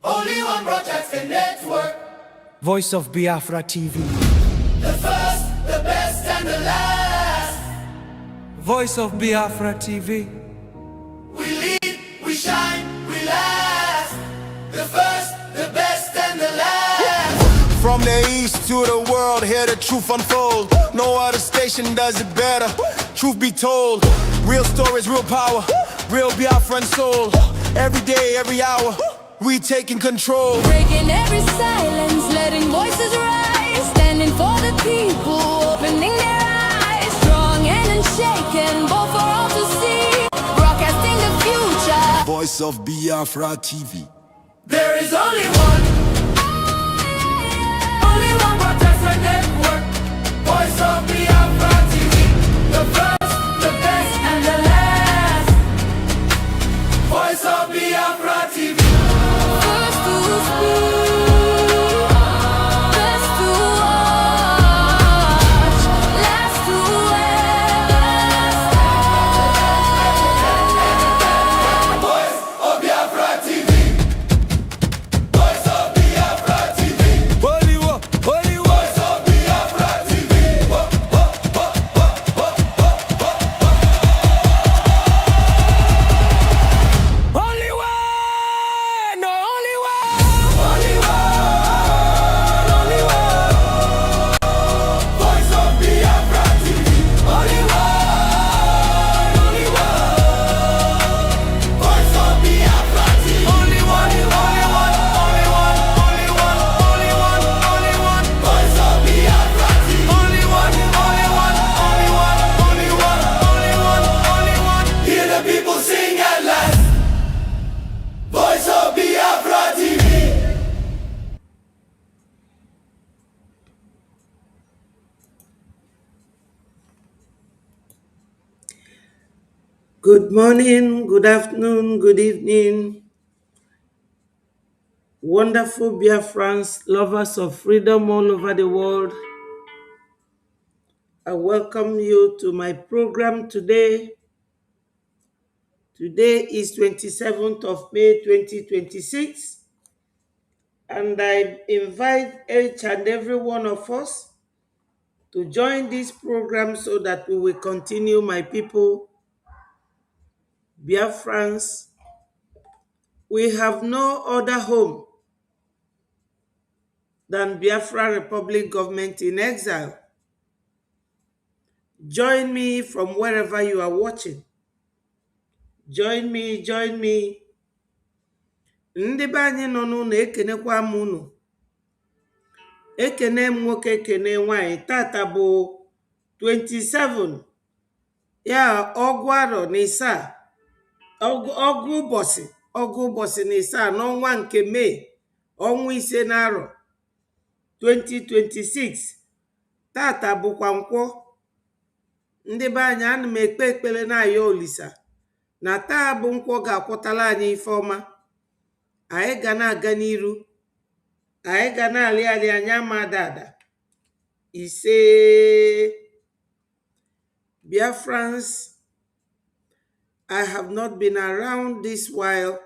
Only one broadcasting network. Voice of Biafra TV. The first, the best, and the last. Voice of Biafra TV. We lead, we shine, we last. The first, the best, and the last. From the east to the world, hear the truth unfold. No other station does it better. Truth be told, real stories, real power, real Biafran soul. Every day, every hour, we taking control. Breaking every silence, letting voices rise. Standing for the people, opening their eyes. Strong and unshaken, both for all to see. Broadcasting the future. Voice of Biafra TV. There is only one. Only one broadcasting network. Voice of Biafra TV. The first, the best, and the last. Voice of Biafra TV. First to speak, best to watch, last to everlast. Voice of Biafra TV. Voice of Biafra TV. Holy war, holy war. Voice of Biafra TV. Only one! No, only one! Only one. Only one. Voice of Biafra TV. Only one. Only one. Voice of Biafra TV. Only one. Only one. Only one. Only one. Only one. Only one. Voice of Biafra TV. Only one. Only one. Only one. Only one. Only one. Only one. Hear the people sing at last. Voice of Biafra TV. Good morning, good afternoon, good evening. Wonderful Biafrans, lovers of freedom all over the world. I welcome you to my program today. Today is 27th of May 2026, and I invite each and every one of us to join this program so that we will continue, my people, Biafrans. We have no other home than Biafra Republic Government in Exile. Join me from wherever you are watching. Join me, join me. Ndị be anyị nọ n'ụlọ ekenekwa m unu. Ekene m nwoke, ekene nwanyị. Tata bụ 27 ya ọgụ arọ na isaa. Ọgụ ụbọchị na isaa n'ọnwa nke Mee, ọnwa ise na arọ 2026. Tata bụkwa Nkwọ. Ndị be anyị, ana m ekpe ekpere na-ayọ Olisa na taa bụ Nkwọ ga-akwọtala anyị ife ọma. Anyị ga na-aga n'iru, anyị ga na-alị alị, anyị ama ada. Ise. Biafrans, I have not been around this while,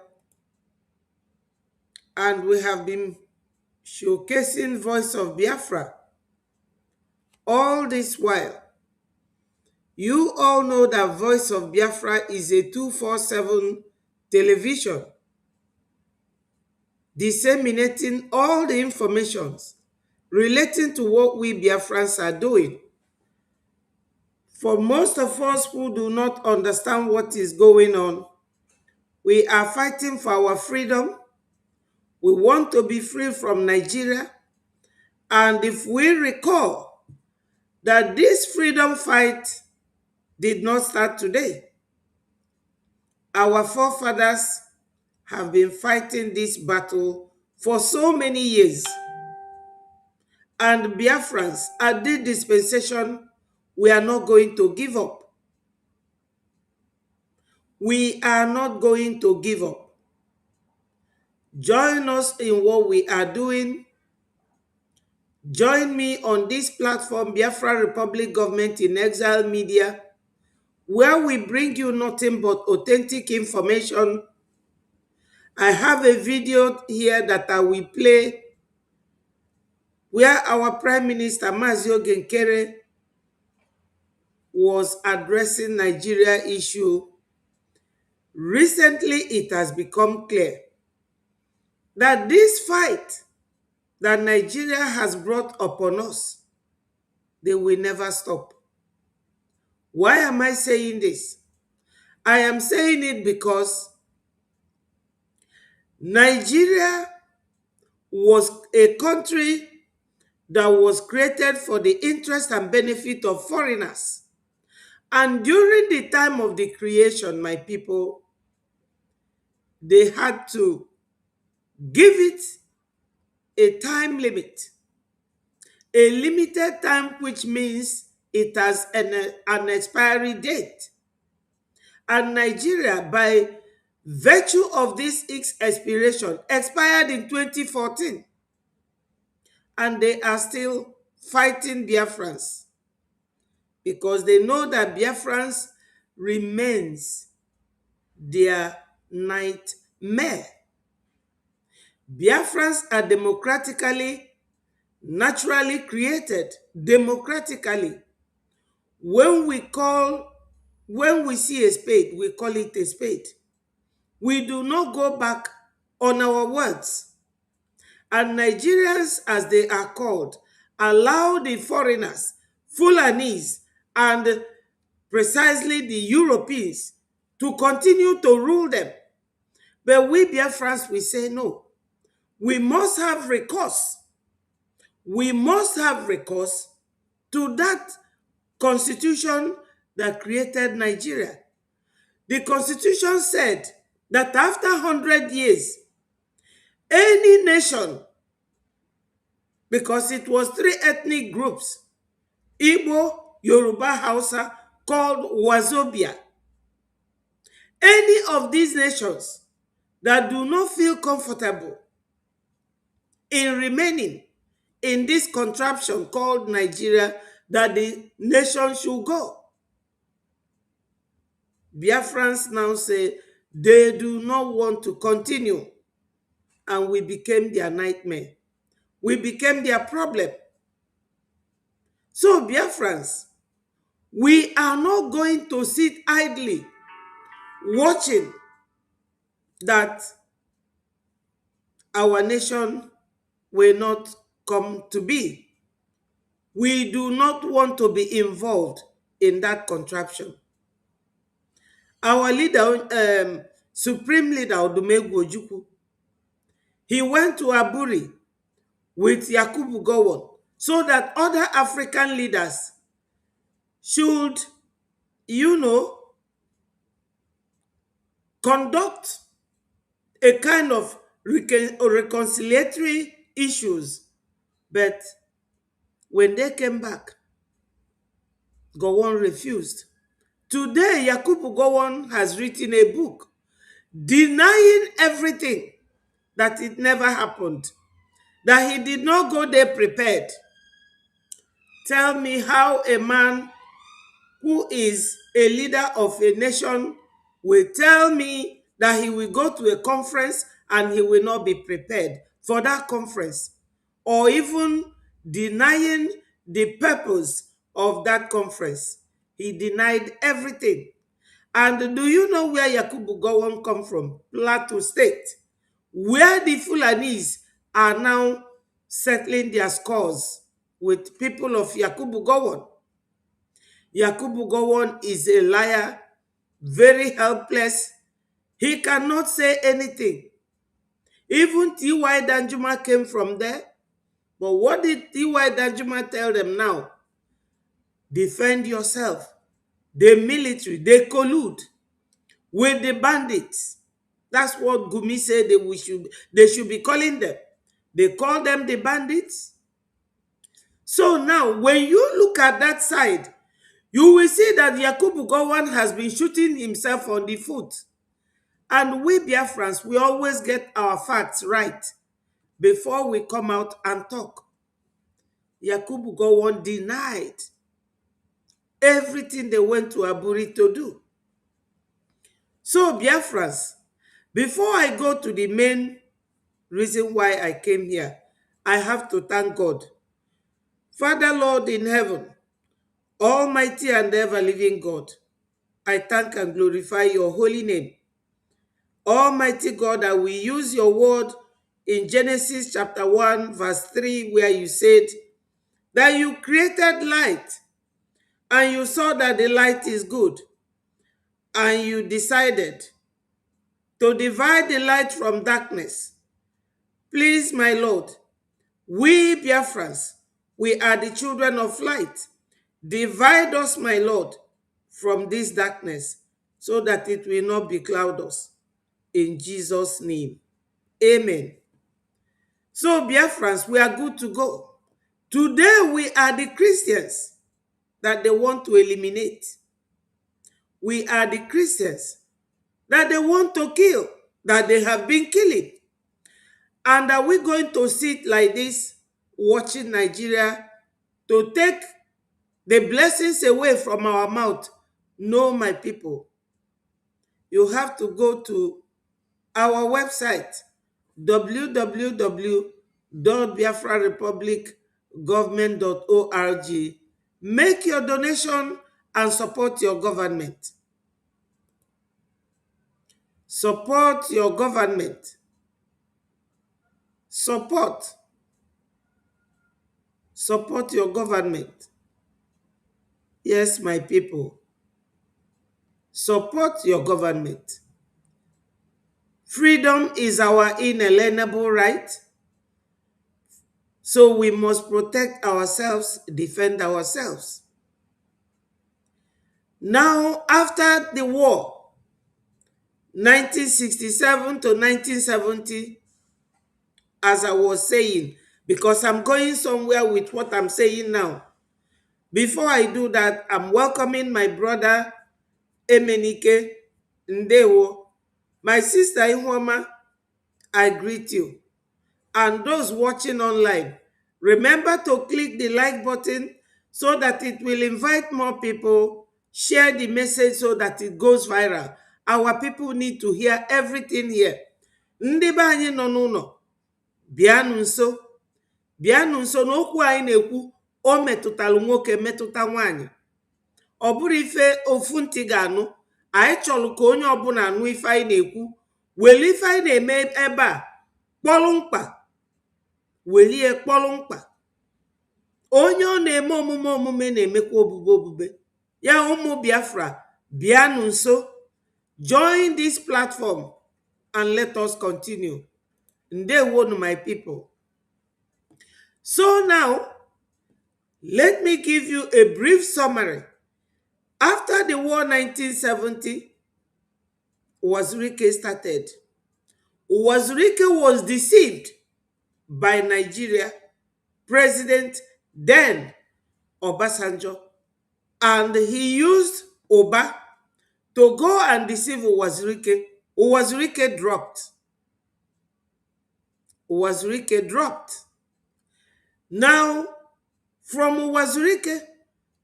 and we have been showcasing Voice of Biafra all this while. You all know that Voice of Biafra is a 247 television disseminating all the informations relating to what we Biafrans are doing. For most of us who do not understand what is going on, we are fighting for our freedom. We want to be free from Nigeria. And if we recall that this freedom fight did not start today, our forefathers have been fighting this battle for so many years. And Biafrans, at this dispensation, we are not going to give up. We are not going to give up. Join us in what we are doing. Join me on this platform, Biafra Republic Government in Exile Media, where we bring you nothing but authentic information I have a video here that I will play where our Prime Minister Mazio Genkere was addressing Nigeria issue. Recently, it has become clear that this fight that Nigeria has brought upon us, they will never stop. Why am I saying this? I am saying it because Nigeria was a country that was created for the interest and benefit of foreigners. And during the time of the creation, my people, they had to give it a time limit, a limited time, which means it has an expiry date. And Nigeria, by virtue of this expiration, expired in 2014. And they are still fighting Biafrans because they know that Biafrans remains their nightmare. Biafrans are democratically, naturally created, democratically. When we see a spade, we call it a spade. We do not go back on our words. And Nigerians, as they are called, allow the foreigners, Fulanis, and precisely the Europeans to continue to rule them. But we Biafrans, we say no. We must have recourse. We must have recourse to that constitution that created Nigeria. The constitution said that after 100 years, any nation, because it was 3 ethnic groups, Igbo, Yoruba, Hausa, called Wazobia. Any of these nations that do not feel comfortable in remaining in this contraption called Nigeria, that the nation should go. Biafrans now say they do not want to continue, and we became their nightmare. We became their problem. So Biafrans, we are not going to sit idly watching that our nation will not come to be. We do not want to be involved in that contraption. Our leader, Supreme Leader Odumegwu Ojukwu, he went to Aburi with Yakubu Gowon so that other African leaders should, conduct a kind of reconciliatory issues. But when they came back, Gowon refused. Today, Yakubu Gowon has written a book denying everything, that it never happened, that he did not go there prepared. Tell me how a man who is a leader of a nation will tell me that he will go to a conference and he will not be prepared for that conference, or even denying the purpose of that conference. He denied everything. And do you know where Yakubu Gowon come from? Plateau State, where the Fulanis are now settling their scores with people of Yakubu Gowon. Yakubu Gowon is a liar, very helpless. He cannot say anything. Even T.Y. Danjuma came from there. But what did T.Y. Danjuma tell them now? Defend yourself. The military, they collude with the bandits. That's what Gumi said they should be calling them. They call them the bandits. So now, when you look at that side, you will see that Yakubu Gowon has been shooting himself on the foot. And we Biafrans, we always get our facts right before we come out and talk. Yakubu Gowon denied everything they went to Aburi to do. So Biafrans, Before I go to the main reason why I came here, I have to thank God. Father, Lord in heaven, Almighty and ever-living God, I thank and glorify your holy name. Almighty God, I will use your word in Genesis chapter 1, verse 3, where you said that you created light and you saw that the light is good, and you decided to divide the light from darkness. Please, my Lord, we Biafrans, we are the children of light. Divide us, my Lord, from this darkness so that it will not becloud us. In Jesus' name, amen. So, Biafrans, we are good to go. Today, we are the Christians that they want to eliminate. We are the Christians that they want to kill, that they have been killing. And are we going to sit like this, watching Nigeria to take the blessings away from our mouth? No, my people. You have to go to our website, www.biafrarepublicgovernment.org. Make your donation and support your government. Support your government. Support your government. Yes, my people. Support your government. Freedom is our inalienable right. So we must protect ourselves, defend ourselves. Now, after the war, 1967 to 1970, as I was saying, because I'm going somewhere with what I'm saying now. Before I do that, I'm welcoming my brother Emenike Ndewo. My sister Ihuoma, I greet you. And those watching online, remember to click the like button so that it will invite more people. Share the message so that it goes viral. Our people need to hear everything here. Ndị be anyị nọ n'ụlọ, bịanụ nso n'okwu anyị na-ekwu, o metụtalụ nwoke metụta nwaanyị. Ọ bụrụ ife ofu ntị ga-anụ, anyị chọrọ ka onye ọbụla anụ ife anyị na-ekwu, weli ife anyị na-eme ebe a kpọrọ mkpa, welie kpọrọ mkpa. Onye ọ na-eme omume na-emekwa obube. Ya ụmụ Biafra, bịanụ nso, join this platform and let us continue. Ndewonu, my people. So now, let me give you a brief summary. After the war 1970, Wazirike started. Wazirike was deceived by Nigeria President then Obasanjo, and he used Oba to go and deceive Wazirike. Wazirike dropped. Now, from Wazirike,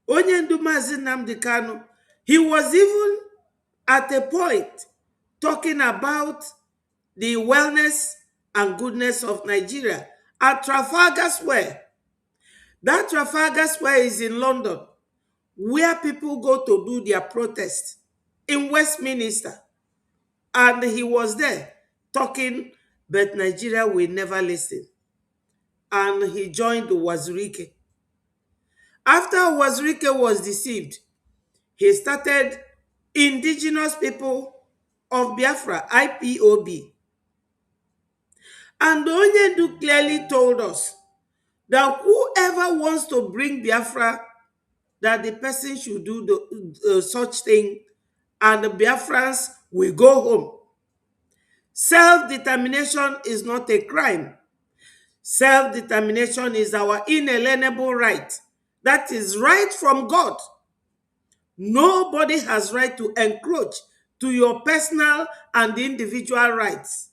Onyendu Mazi Nnamdi Kanu, he was even at a point talking about the wellness and goodness of Nigeria at Trafalgar Square. That Trafalgar Square is in London, where people go to do their protest in Westminster. And he was there talking, but Nigeria will never listen. And he joined Wazirike. After Wazirike was deceived, he started Indigenous People of Biafra, IPOB. And Onyendu clearly told us that whoever wants to bring Biafra, that the person should do such thing, and the Biafrans will go home. Self-determination is not a crime. Self-determination is our inalienable right. That is right from God. Nobody has right to encroach to your personal and individual rights.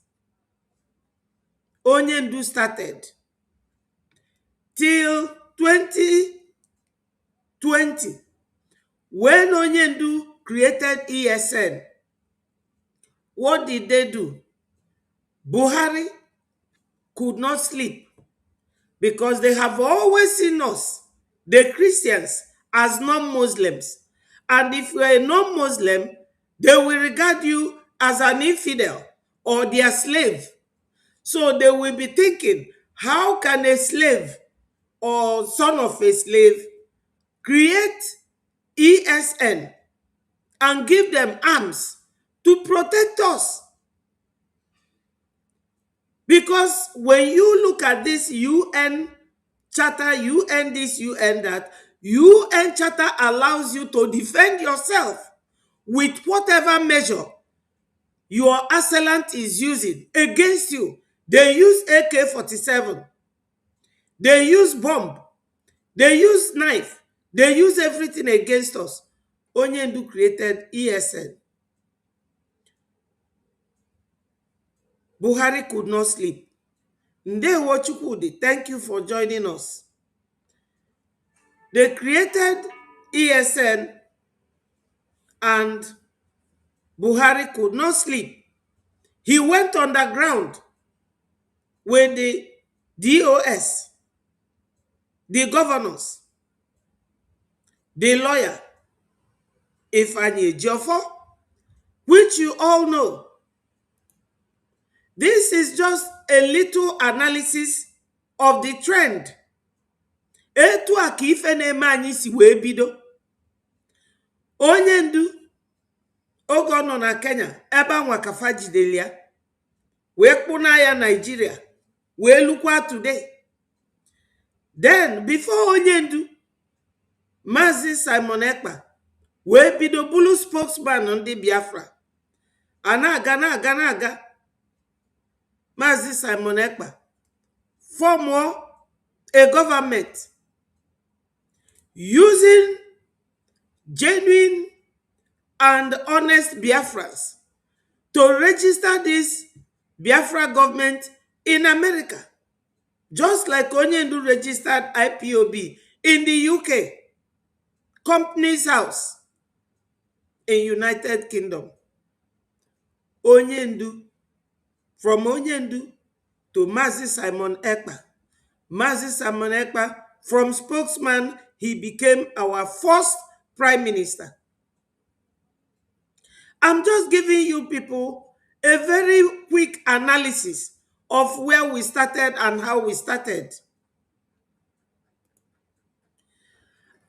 Onyendu started till 2020, when Onyendu created ESN. What did they do? Buhari could not sleep because they have always seen us, the Christians, as non-Muslims. And if you are a non-Muslim, they will regard you as an infidel or their slave. So they will be thinking, how can a slave or son of a slave create ESN and give them arms to protect us? Because when you look at this UN charter, UN this, UN that, UN charter allows you to defend yourself with whatever measure your assailant is using against you. They use AK-47. They use bomb. They use knife. They use everything against us. Onyendu created ESN. Buhari could not sleep. Ndewo Chukwudi, thank you for joining us. They created ESN and Buhari could not sleep. He went underground with the DOS, the governors, the lawyer, Ifeanyi Ejiofor, which you all know. This is just a little analysis of the trend. Etu a ka ife na-eme anyị si wee bido. Onye ndu oge ọ nọ na Kenya ebe anwa kafa jidere ya wee kpụna ya Nigeria wee lukwa today. Then before onye ndu Maazị Simon Ekpa wee bido bulu spokesman ndị Biafra. Na-aga Maazị Simon Ekpa form a government using genuine and honest Biafrans to register this Biafra government in America, just like Onyendu registered IPOB in the UK, Companies House in United Kingdom. Onyendu, from Onyendu to Maazị Simon Ekpa. Maazị Simon Ekpa, from spokesman, he became our first prime minister. I'm just giving you people a very quick analysis of where we started and how we started.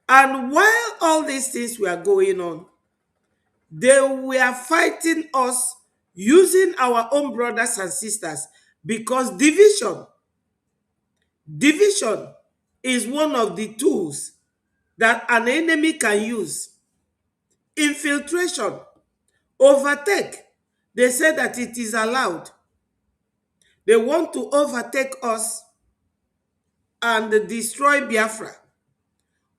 And while all these things were going on, they were fighting us using our own brothers and sisters, because division is one of the tools that an enemy can use. Infiltration, overtake. They say that it is allowed. They want to overtake us and destroy Biafra.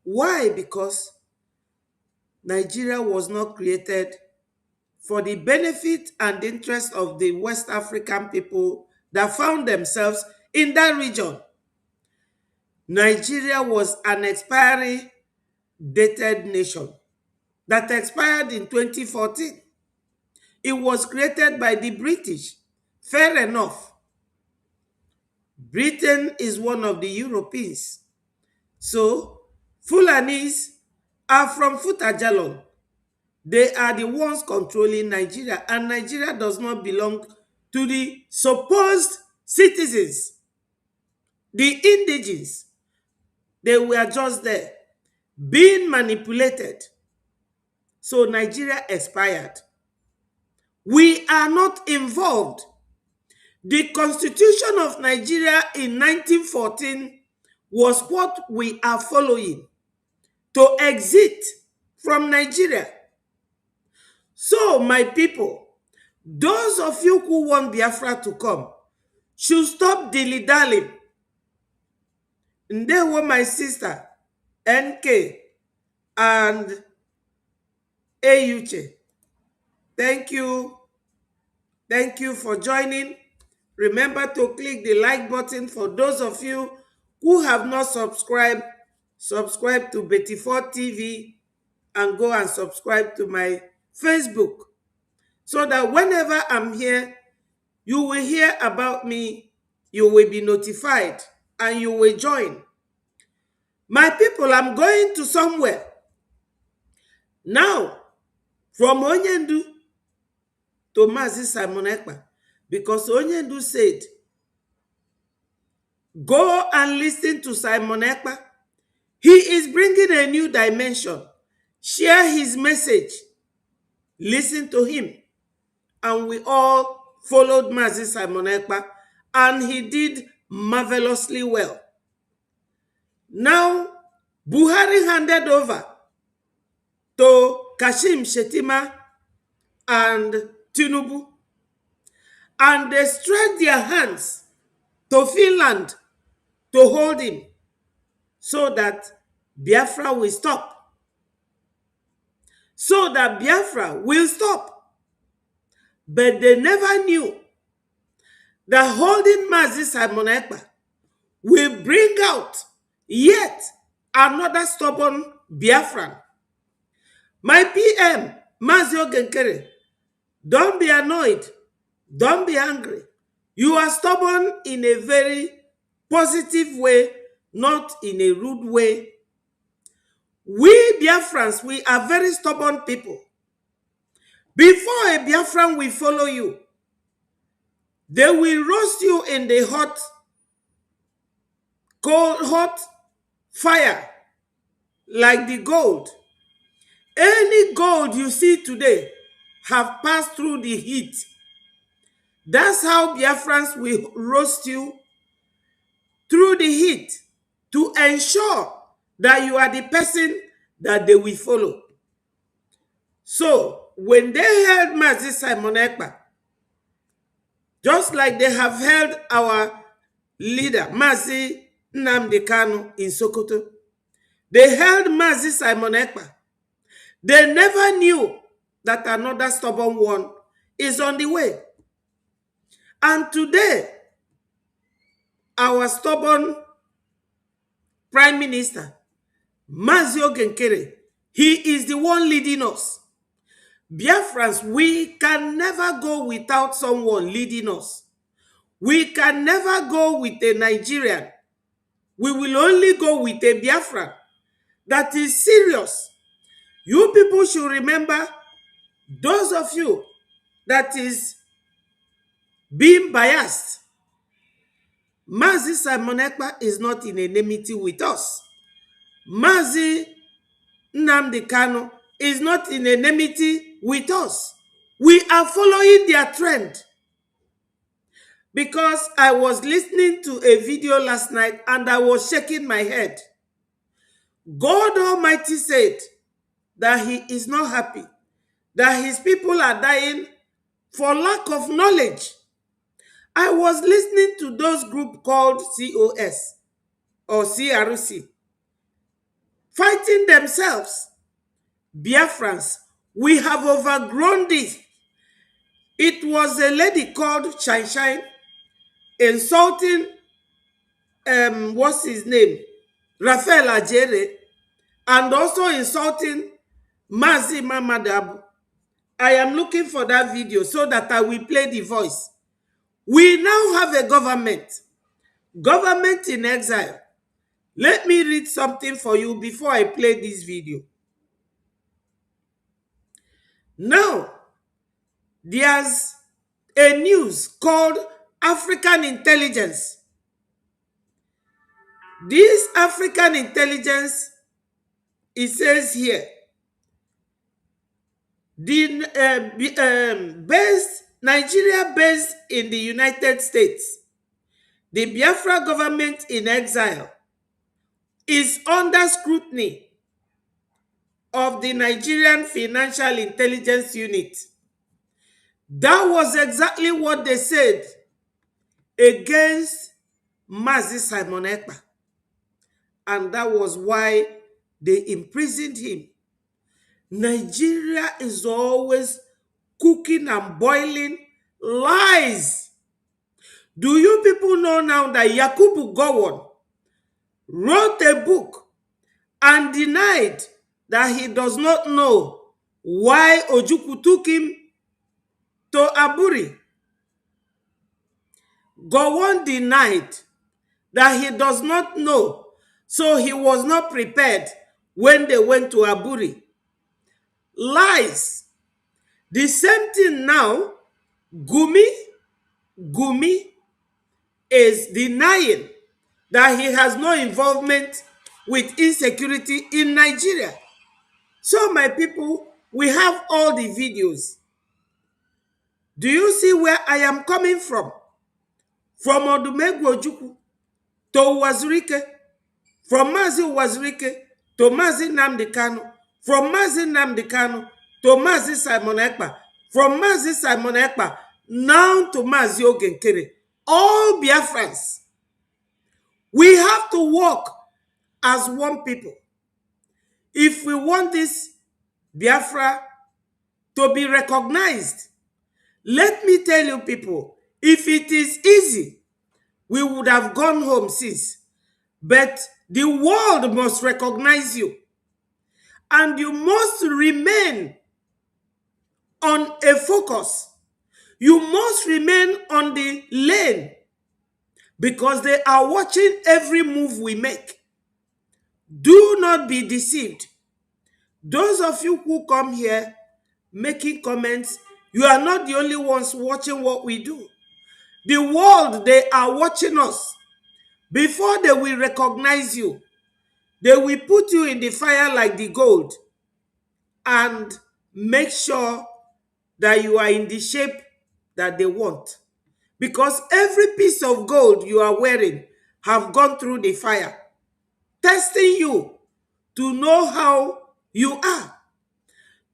Why? Because Nigeria was not created for the benefit and interest of the West African people that found themselves in that region. Nigeria was an expiry dated nation that expired in 2014. It was created by the British. Fair enough. Britain is one of the Europeans. So, Fulanis are from Futajalon. They are the ones controlling Nigeria, and Nigeria does not belong to the supposed citizens, the indigenes. They were just there, being manipulated. So Nigeria expired. We are not involved. The Constitution of Nigeria in 1914 was what we are following to exit from Nigeria. So, my people, those of you who want Biafra to come should stop dilly-dallying. And they were my sister, NK, and Ayuche. Thank you. Thank you for joining. Remember to click the like button. For those of you who have not subscribed, subscribe to Betty4 TV and go and subscribe to my Facebook, so that whenever I'm here, you will hear about me, you will be notified, and you will join. My people, I'm going to somewhere. Now, from Onyendu to Mazi Simon Ekpa, because Onyendu said, go and listen to Simon Ekpa. He is bringing a new dimension. Share his message. Listen to him. And we all followed Mazi Simon Ekpa, and he did marvelously well. Now, Buhari handed over to Kashim Shettima and Tinubu, and they stretched their hands to Finland to hold him so that Biafra will stop. So that Biafra will stop. But they never knew that holding Mazi Simon Ekpa will bring out yet another stubborn Biafran. My PM, Mazi Ogenkere, don't be annoyed. Don't be angry. You are stubborn in a very positive way, not in a rude way. We Biafrans, we are very stubborn people. Before a Biafran will follow you, they will roast you in the hot fire like the gold. Any gold you see today have passed through the heat. That's how Biafrans will roast you through the heat to ensure that you are the person that they will follow. So, when they held Mazi Simon Ekpa, just like they have held our leader, Mazi Nnamdi Kanu in Sokoto, they held Mazi Simon Ekpa. They never knew that another stubborn one is on the way. And today, our stubborn Prime Minister, Mazi Ogenkere, he is the one leading us. Biafrans, we can never go without someone leading us. We can never go with a Nigerian. We will only go with a Biafran that is serious. You people should remember, those of you that is being biased, Mazi Simon Ekpa is not in enmity with us. Mazi Nnamdi Kanu is not in enmity with us. We are following their trend. Because I was listening to a video last night and I was shaking my head. God Almighty said that he is not happy, that his people are dying for lack of knowledge. I was listening to those group called COS or CRC fighting themselves. Biafrans, we have overgrown this. It was a lady called Shine Shine insulting, what's his name? Raphael Ajere, and also insulting Mazi Mamadabu. I am looking for that video so that I will play the voice. We now have a government in exile. Let me read something for you before I play this video. Now, there's a news called African Intelligence. This African Intelligence, it says here, Nigeria based in the United States, the Biafra government in exile is under scrutiny of the Nigerian Financial Intelligence Unit. That was exactly what they said against Mazi Simon Ekpa. And that was why they imprisoned him. Nigeria is always cooking and boiling lies. Do you people know now that Yakubu Gowon wrote a book and denied that he does not know why Ojukwu took him to Aburi? Gowon denied that he does not know, so he was not prepared when they went to Aburi. Lies. The same thing now, Gumi is denying that he has no involvement with insecurity in Nigeria. So, my people, we have all the videos. Do you see where I am coming from? From Odumegwu Ojukwu to Wazirike, from Mazi Wazirike to Mazi Nnamdi Kanu, from Mazi Nnamdi Kanu to Mazi Simon Ekpa, from Mazi Simon Ekpa now to Mazi Ogenkere. All Biafrans. We have to work as one people. If we want this Biafra to be recognized, let me tell you people, if it is easy, we would have gone home since. But the world must recognize you. And you must remain on a focus. You must remain on the lane because they are watching every move we make. Do not be deceived. Those of you who come here making comments, you are not the only ones watching what we do. The world, they are watching us. Before they will recognize you, they will put you in the fire like the gold and make sure that you are in the shape that they want. Because every piece of gold you are wearing have gone through the fire, testing you to know how you are,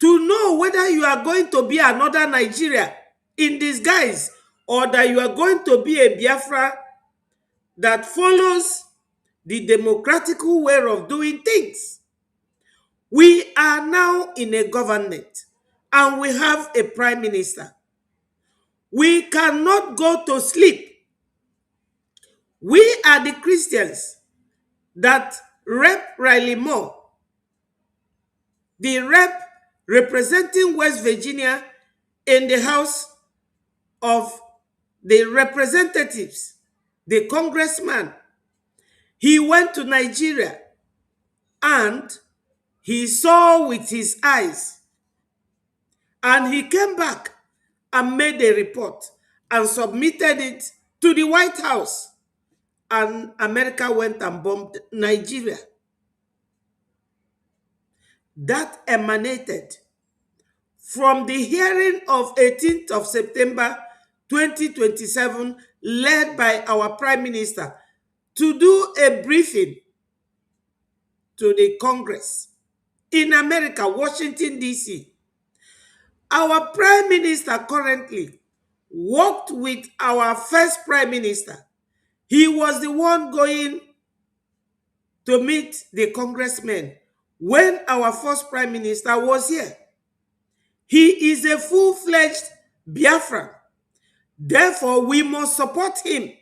to know whether you are going to be another Nigeria in disguise or that you are going to be a Biafra that follows the democratical way of doing things. We are now in a government and we have a prime minister. We cannot go to sleep. We are the Christians that Rep. Riley Moore, the rep representing West Virginia in the House of the Representatives, the congressman, he went to Nigeria and he saw with his eyes and he came back and made a report and submitted it to the White House, and America went and bombed Nigeria. That emanated from the hearing of 18th of September 2027 led by our Prime Minister to do a briefing to the Congress in America, Washington, D.C. Our Prime Minister currently worked with our first Prime Minister. He was the one going to meet the congressmen when our first Prime Minister was here. He is a full-fledged Biafran. Therefore, we must support him.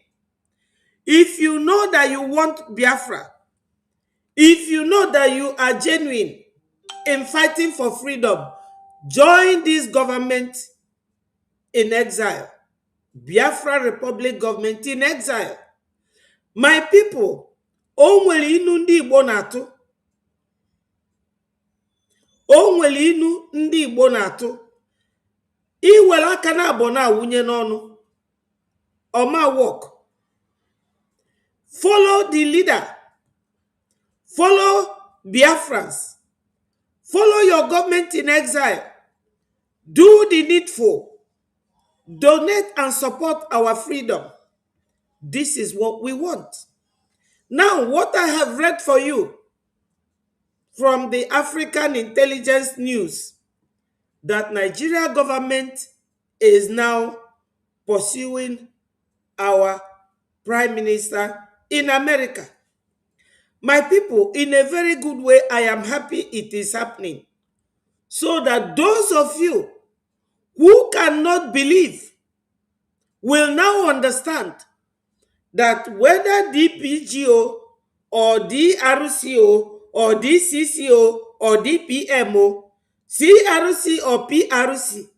If you know that you want Biafra, if you know that you are genuine in fighting for freedom, join this government in exile. Biafra Republic government in exile. My people, o nwere inu ndị Igbo na-atụ. O nwere inu ndị Igbo na-atụ. Iwere aka na abọ na awụnye n'ọnụ. Oma work. Follow the leader. Follow Biafrans. Follow your government in exile. Do the needful. Donate and support our freedom. This is what we want. Now, what I have read for you from the African Intelligence News, that Nigeria government is now pursuing our Prime Minister in America. My people, in a very good way, I am happy it is happening. So that those of you who cannot believe will now understand that whether DPGO or DRCO or DCCO or DPMO, CRC or PRC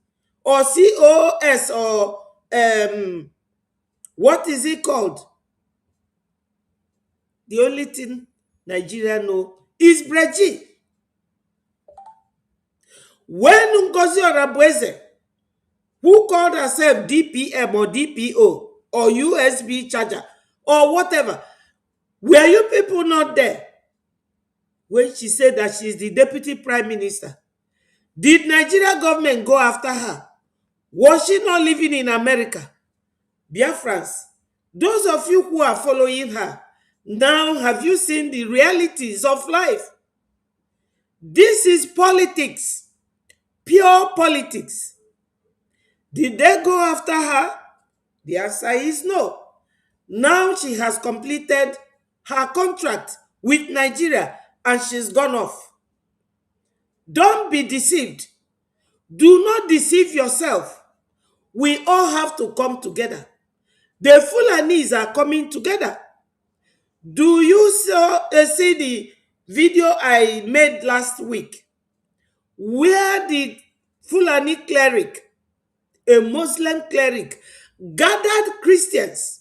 or COS or What is it called? The only thing Nigeria know is Brgie. When Ngozi Orabueze, who called herself DPM or DPO or USB charger or whatever, were you people not there when she said that she is the deputy prime minister? Did Nigeria government go after her? Was she not living in America? Biafrans, those of you who are following her, now have you seen the realities of life? This is politics, pure politics. Did they go after her? The answer is no. Now she has completed her contract with Nigeria and she's gone off. Don't be deceived. Do not deceive yourself. We all have to come together. The Fulanis are coming together. Do you see the video I made last week where the Fulani cleric, a Muslim cleric, gathered Christians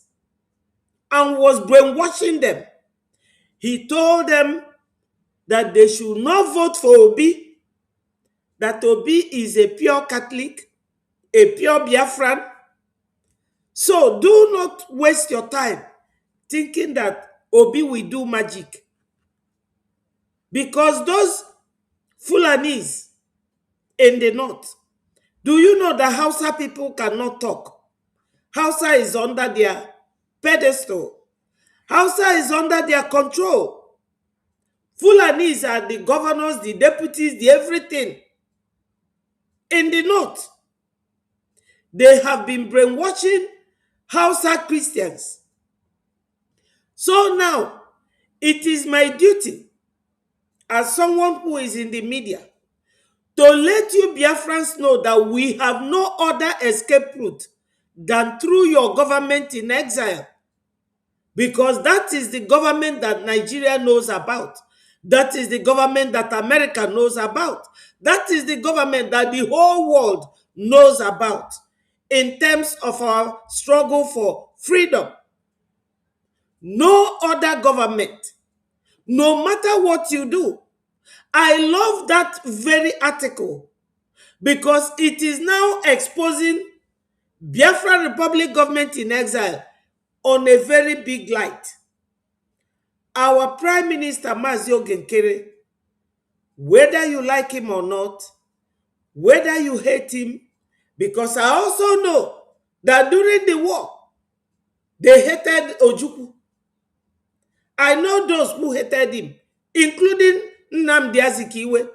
and was brainwashing them? He told them that they should not vote for Obi, that Obi is a pure Catholic, a pure Biafran. So do not waste your time thinking that Obi will do magic. Because those Fulanis in the north, do you know that Hausa people cannot talk? Hausa is under their pedestal. Hausa is under their control. Fulanis are the governors, the deputies, the everything. In the north, they have been brainwashing Hausa Christians. So now, it is my duty as someone who is in the media to let you Biafrans know that we have no other escape route than through your government in exile. Because that is the government that Nigeria knows about. That is the government that America knows about. That is the government that the whole world knows about in terms of our struggle for freedom. No other government, no matter what you do. I love that very article because it is now exposing Biafra Republic government in exile on a very big light. Our Prime Minister Mazi Ogenkere, whether you like him or not, whether you hate him, because I also know that during the war, they hated Ojukwu. I know those who hated him, including Nnamdi Azikiwe.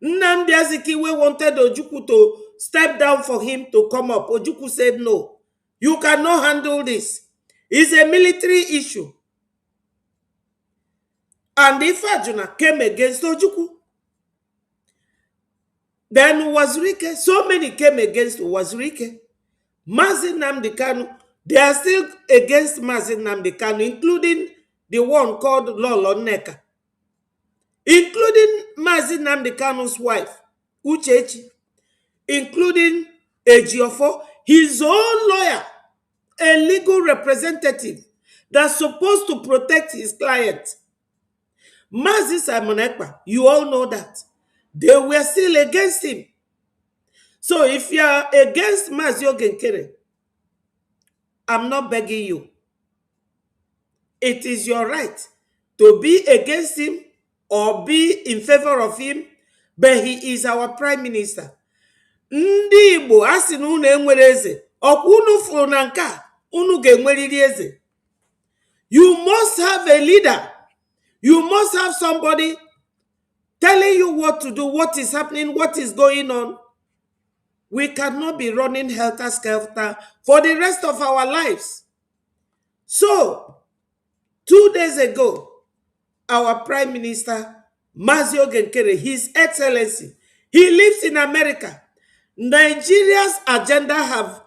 Nnamdi Azikiwe wanted Ojukwu to step down for him to come up. Ojukwu said, no, you cannot handle this. It's a military issue. And Ifajuna came against Ojukwu. Then Wazirike, so many came against Wazirike. Mazi Nnamdi Kanu, they are still against Mazi Nnamdi Kanu, including the one called Lolo Neka, including Mazi Nnamdi Kanu's wife, Uchechi, including Ejiofo, his own lawyer, a legal representative that's supposed to protect his client. Mazi Simon Ekpa, you all know that. They were still against him. So if you are against Mazi Ogenkere, I'm not begging you. It is your right to be against him or be in favor of him, but he is our prime minister. Ndị Igbo asị na unu enwere eze, ọkwa unu furu na nke a, unu ga-enwerịrị eze. You must have a leader. You must have somebody telling you what to do, what is happening, what is going on. We cannot be running helter-skelter for the rest of our lives. So, 2 days ago, our Prime Minister, Mazi Ogenkere, His Excellency, he lives in America. Nigeria's agenda have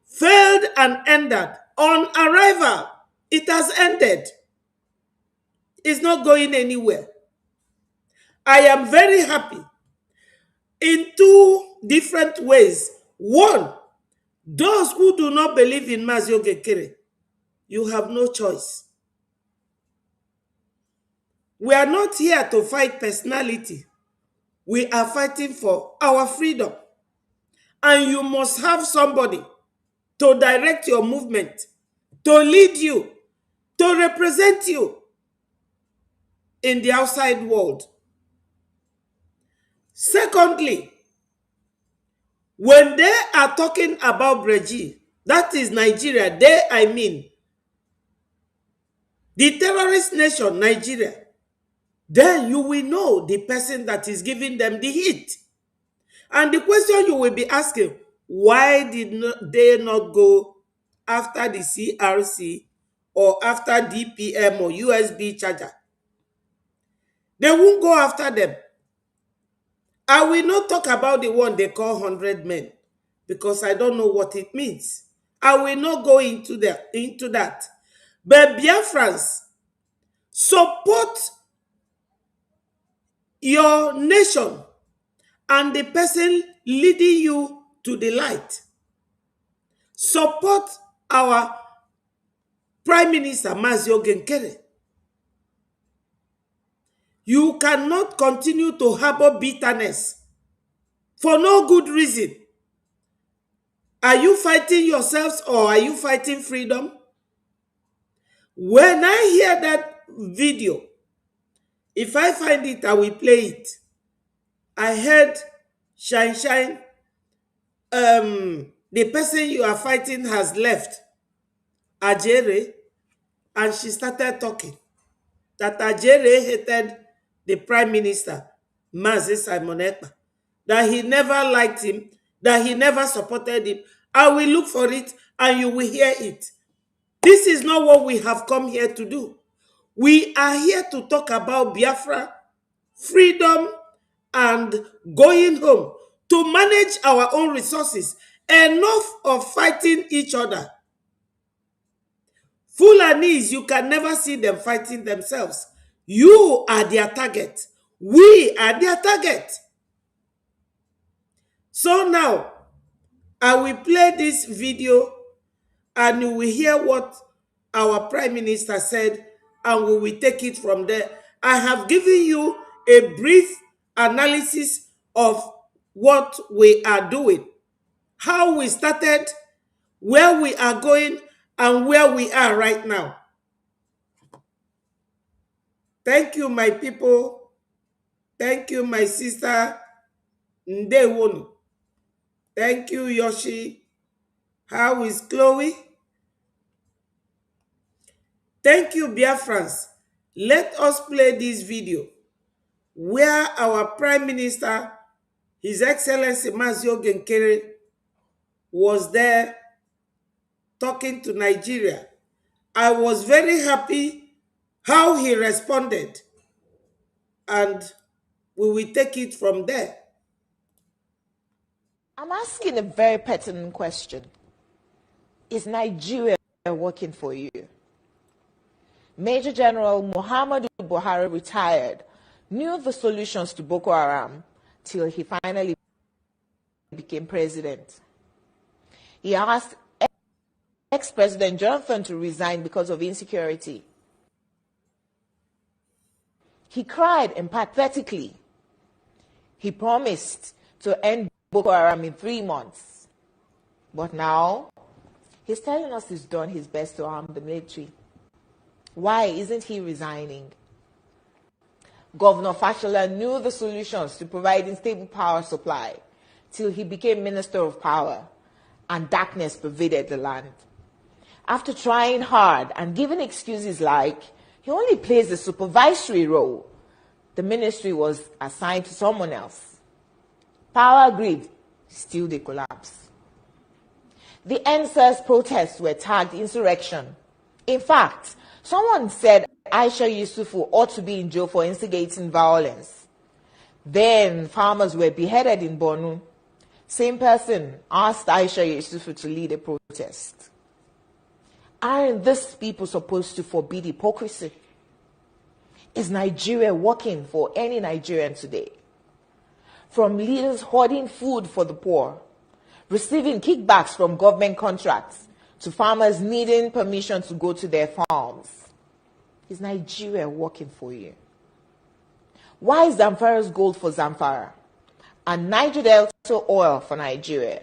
failed and ended. On arrival, it has ended. It's not going anywhere. I am very happy in 2 different ways. One, Those who do not believe in Mazi Ogekere, you have no choice. We are not here to fight personality. We are fighting for our freedom. And you must have somebody to direct your movement, to lead you, to represent you in the outside world. Secondly, when they are talking about Brgie, that is Nigeria, I mean the terrorist nation, Nigeria, then you will know the person that is giving them the hit. And the question you will be asking, why did they not go after the CRC or after DPM or USB charger? They won't go after them. I will not talk about the one they call 100 men because I don't know what it means. I will not go into that. But Biafrans, support your nation and the person leading you to the light. Support our Prime Minister Mazi Ogekere. You cannot continue to harbor bitterness for no good reason. Are you fighting yourselves or are you fighting freedom? When I hear that video, if I find it, I will play it. I heard Shine, the person you are fighting has left, Ajere, and she started talking that Ajere hated the Prime Minister, Mazi Simon Ekpa, that he never liked him, that he never supported him. I will look for it and you will hear it. This is not what we have come here to do. We are here to talk about Biafra, freedom, and going home, to manage our own resources. Enough of fighting each other. Fulanis, you can never see them fighting themselves. You are their target. We are their target. So now, I will play this video and you will hear what our Prime Minister said and we will take it from there. I have given you a brief analysis of what we are doing, how we started, where we are going, and where we are right now. Thank you, my people. Thank you, my sister Ndewonu. Thank you, Yoshi. How is Chloe? Thank you, Biafrans. Let us play this video where our Prime Minister, His Excellency Mazi Ogekere, was there talking to Nigeria. I was very happy how he responded, and we will take it from there. I'm asking a very pertinent question. Is Nigeria working for you? Major General Muhammadu Buhari, retired, knew the solutions to Boko Haram till he finally became president. He asked ex-President Jonathan to resign because of insecurity. He cried empathetically. He promised to end Boko Haram in 3 months. But now, he's telling us he's done his best to arm the military. Why isn't he resigning? Governor Fashola knew the solutions to providing stable power supply till he became Minister of Power, and darkness pervaded the land. After trying hard and giving excuses like he only plays a supervisory role, the ministry was assigned to someone else. Power grid, still they collapse. The NSAS protests were tagged insurrection. In fact, someone said Aisha Yusufu ought to be in jail for instigating violence. Then farmers were beheaded in Borno. Same person asked Aisha Yusufu to lead a protest. Aren't these people supposed to forbid hypocrisy? Is Nigeria working for any Nigerian today? From leaders hoarding food for the poor, receiving kickbacks from government contracts, to farmers needing permission to go to their farms. Is Nigeria working for you? Why is Zamfara's gold for Zamfara and Niger Delta oil for Nigeria?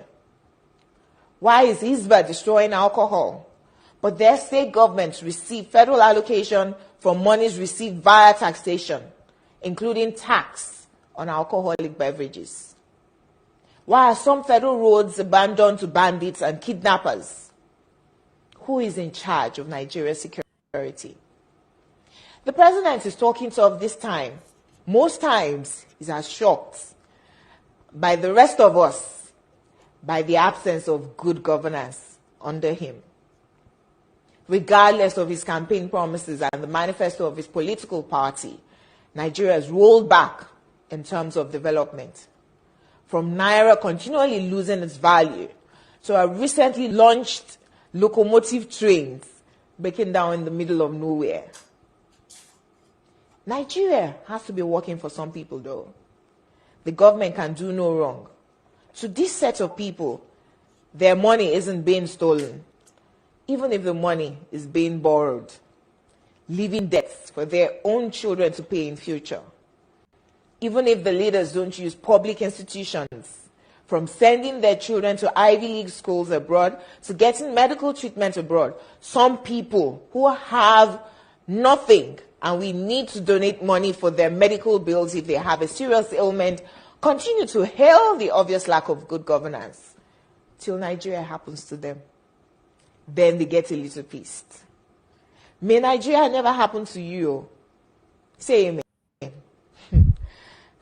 Why is Hisba destroying alcohol, but their state governments receive federal allocation from monies received via taxation, including tax on alcoholic beverages? Why are some federal roads abandoned to bandits and kidnappers? Who is in charge of Nigeria's security? The president is talking tough this time. Most times, he's as shocked by the rest of us by the absence of good governance under him. Regardless of his campaign promises and the manifesto of his political party, Nigeria has rolled back in terms of development. From Naira continually losing its value to our recently launched locomotive trains breaking down in the middle of nowhere. Nigeria has to be working for some people, though. The government can do no wrong. To this set of people, their money isn't being stolen, even if the money is being borrowed, leaving debts for their own children to pay in future. Even if the leaders don't use public institutions, from sending their children to Ivy League schools abroad to getting medical treatment abroad, some people who have nothing and we need to donate money for their medical bills if they have a serious ailment, continue to hail the obvious lack of good governance till Nigeria happens to them. Then they get a little pissed. May Nigeria never happen to you. Say amen.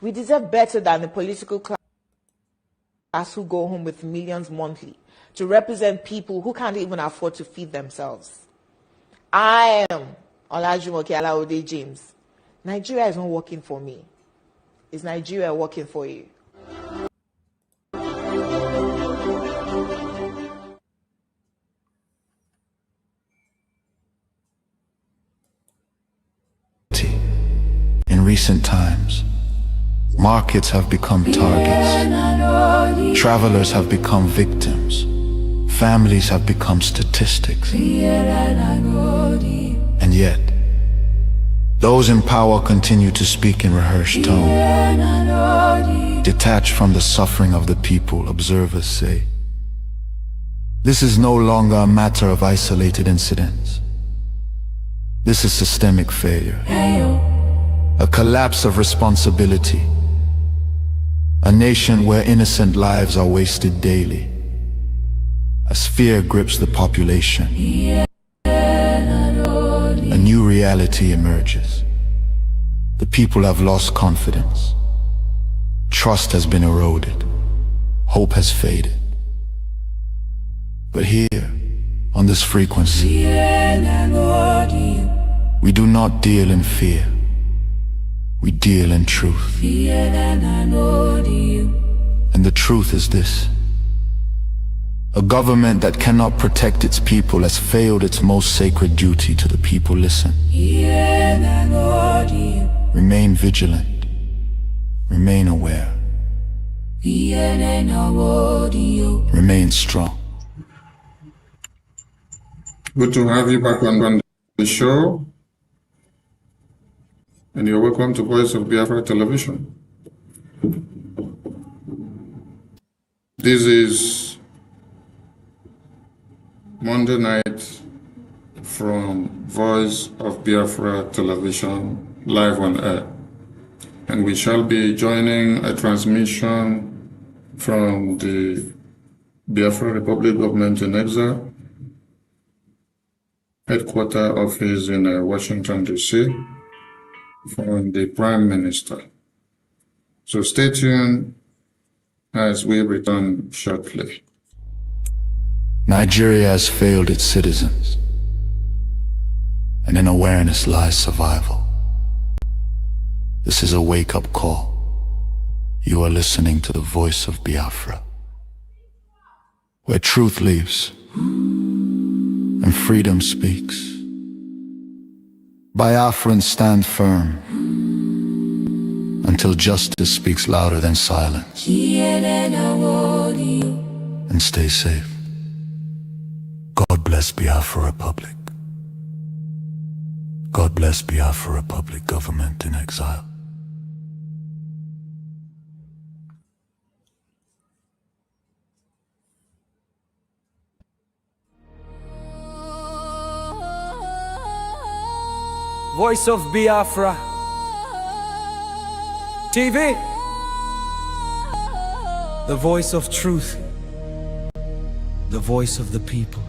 We deserve better than the political class who go home with millions monthly to represent people who can't even afford to feed themselves. I am Olajumoke Alaode James. Nigeria is not working for me. Is Nigeria working for you? In recent times, markets have become targets. Travelers have become victims. Families have become statistics. And yet, those in power continue to speak in rehearsed tone. Detached from the suffering of the people, observers say. This is no longer a matter of isolated incidents. This is systemic failure. A collapse of responsibility. A nation where innocent lives are wasted daily. As fear grips the population, a new reality emerges. The people have lost confidence. Trust has been eroded. Hope has faded. But here, on this frequency, we do not deal in fear. We deal in truth. And the truth is this. A government that cannot protect its people has failed its most sacred duty to the people. Listen. Remain vigilant. Remain aware. Remain strong. Good to have you back on the show. And you're welcome to Voice of Biafra Television. This is Monday night from Voice of Biafra Television, live on air. And we shall be joining a transmission from the Biafra Republic Government in Exile, headquarter office in Washington, D.C., from the Prime Minister. So stay tuned as we return shortly. Nigeria has failed its citizens, and in awareness lies survival. This is a wake-up call. You are listening to the Voice of Biafra, where truth lives and freedom speaks. Biafrans stand firm until justice speaks louder than silence. And and stay safe. God bless Biafra Republic. God bless Biafra Republic government in exile. Voice of Biafra TV, the voice of truth, the voice of the people.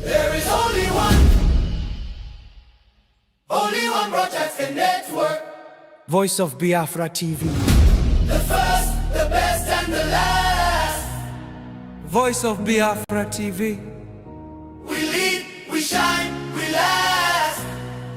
There is only one broadcasting network. Voice of Biafra TV, The first, the best, and the last. Voice of Biafra TV, We lead, we shine, we last.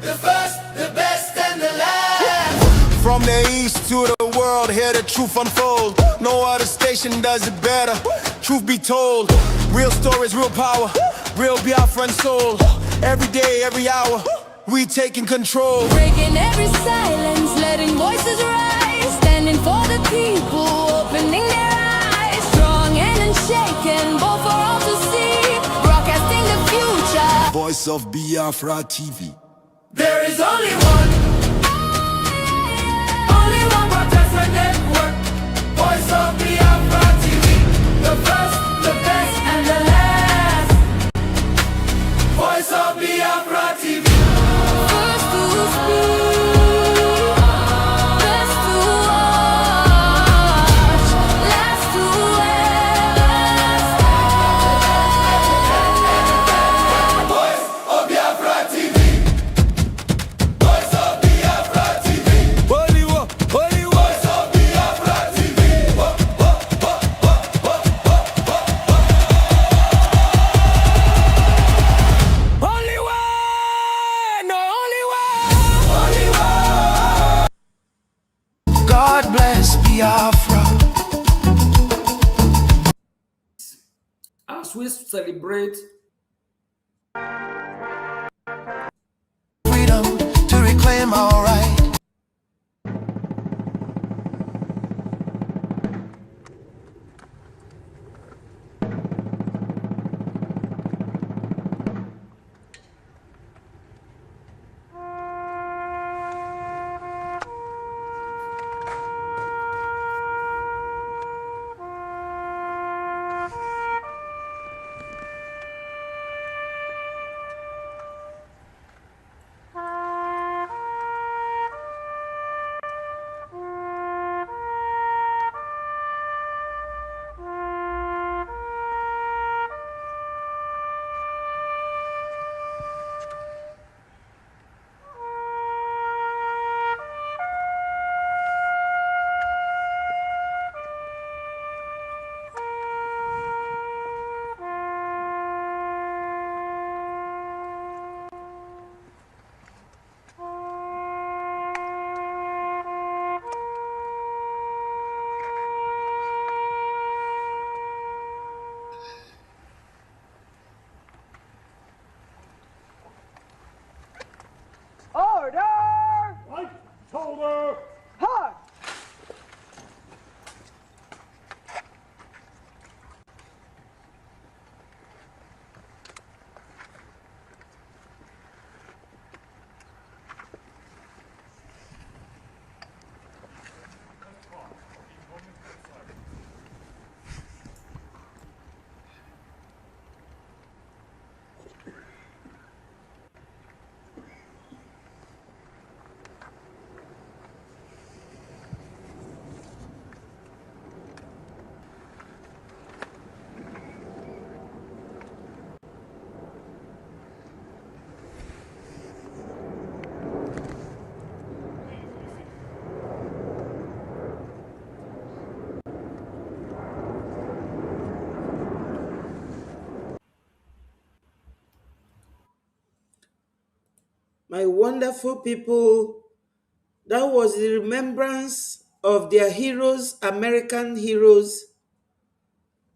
The first, the best, and the last. From the east to the world, hear the truth unfold. No other station does it better. Truth be told, real stories, real power, real Biafran soul. Every day, every hour, we taking control. Breaking every silence, letting voices rise. Standing for the people, opening their eyes. Strong and unshaken, bold for all to see. Broadcasting the future. Voice of Biafra TV. There is only one broadcasting network. Voice of Biafra TV. The first, the best, and the last. Voice of Biafra TV. First to speak, best to watch, last to last. Voice of Biafra TV. Voice of Biafra TV. Holy war, holy war. Voice of Biafra TV. Only one, no only one. Only one. God bless Biafra. As we celebrate Freedom to reclaim our right. My wonderful people, that was the remembrance of their heroes, American heroes,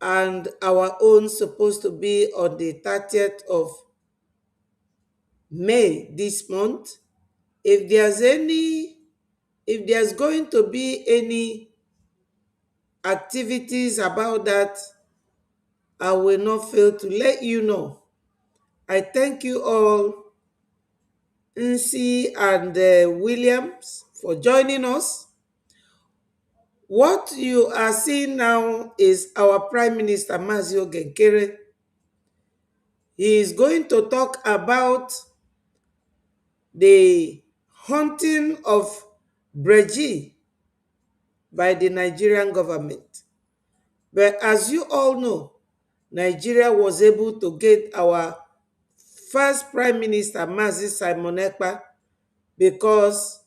and our own supposed to be on the 30th of May this month. If there's going to be any activities about that, I will not fail to let you know. I thank you all, Nsi and Williams, for joining us. What you are seeing now is our Prime Minister, Mazio Genkere. He is going to talk about the hunting of Brgie by the Nigerian government. But as you all know, Nigeria was able to get our first Prime Minister, Mazi Simon Ekpa, because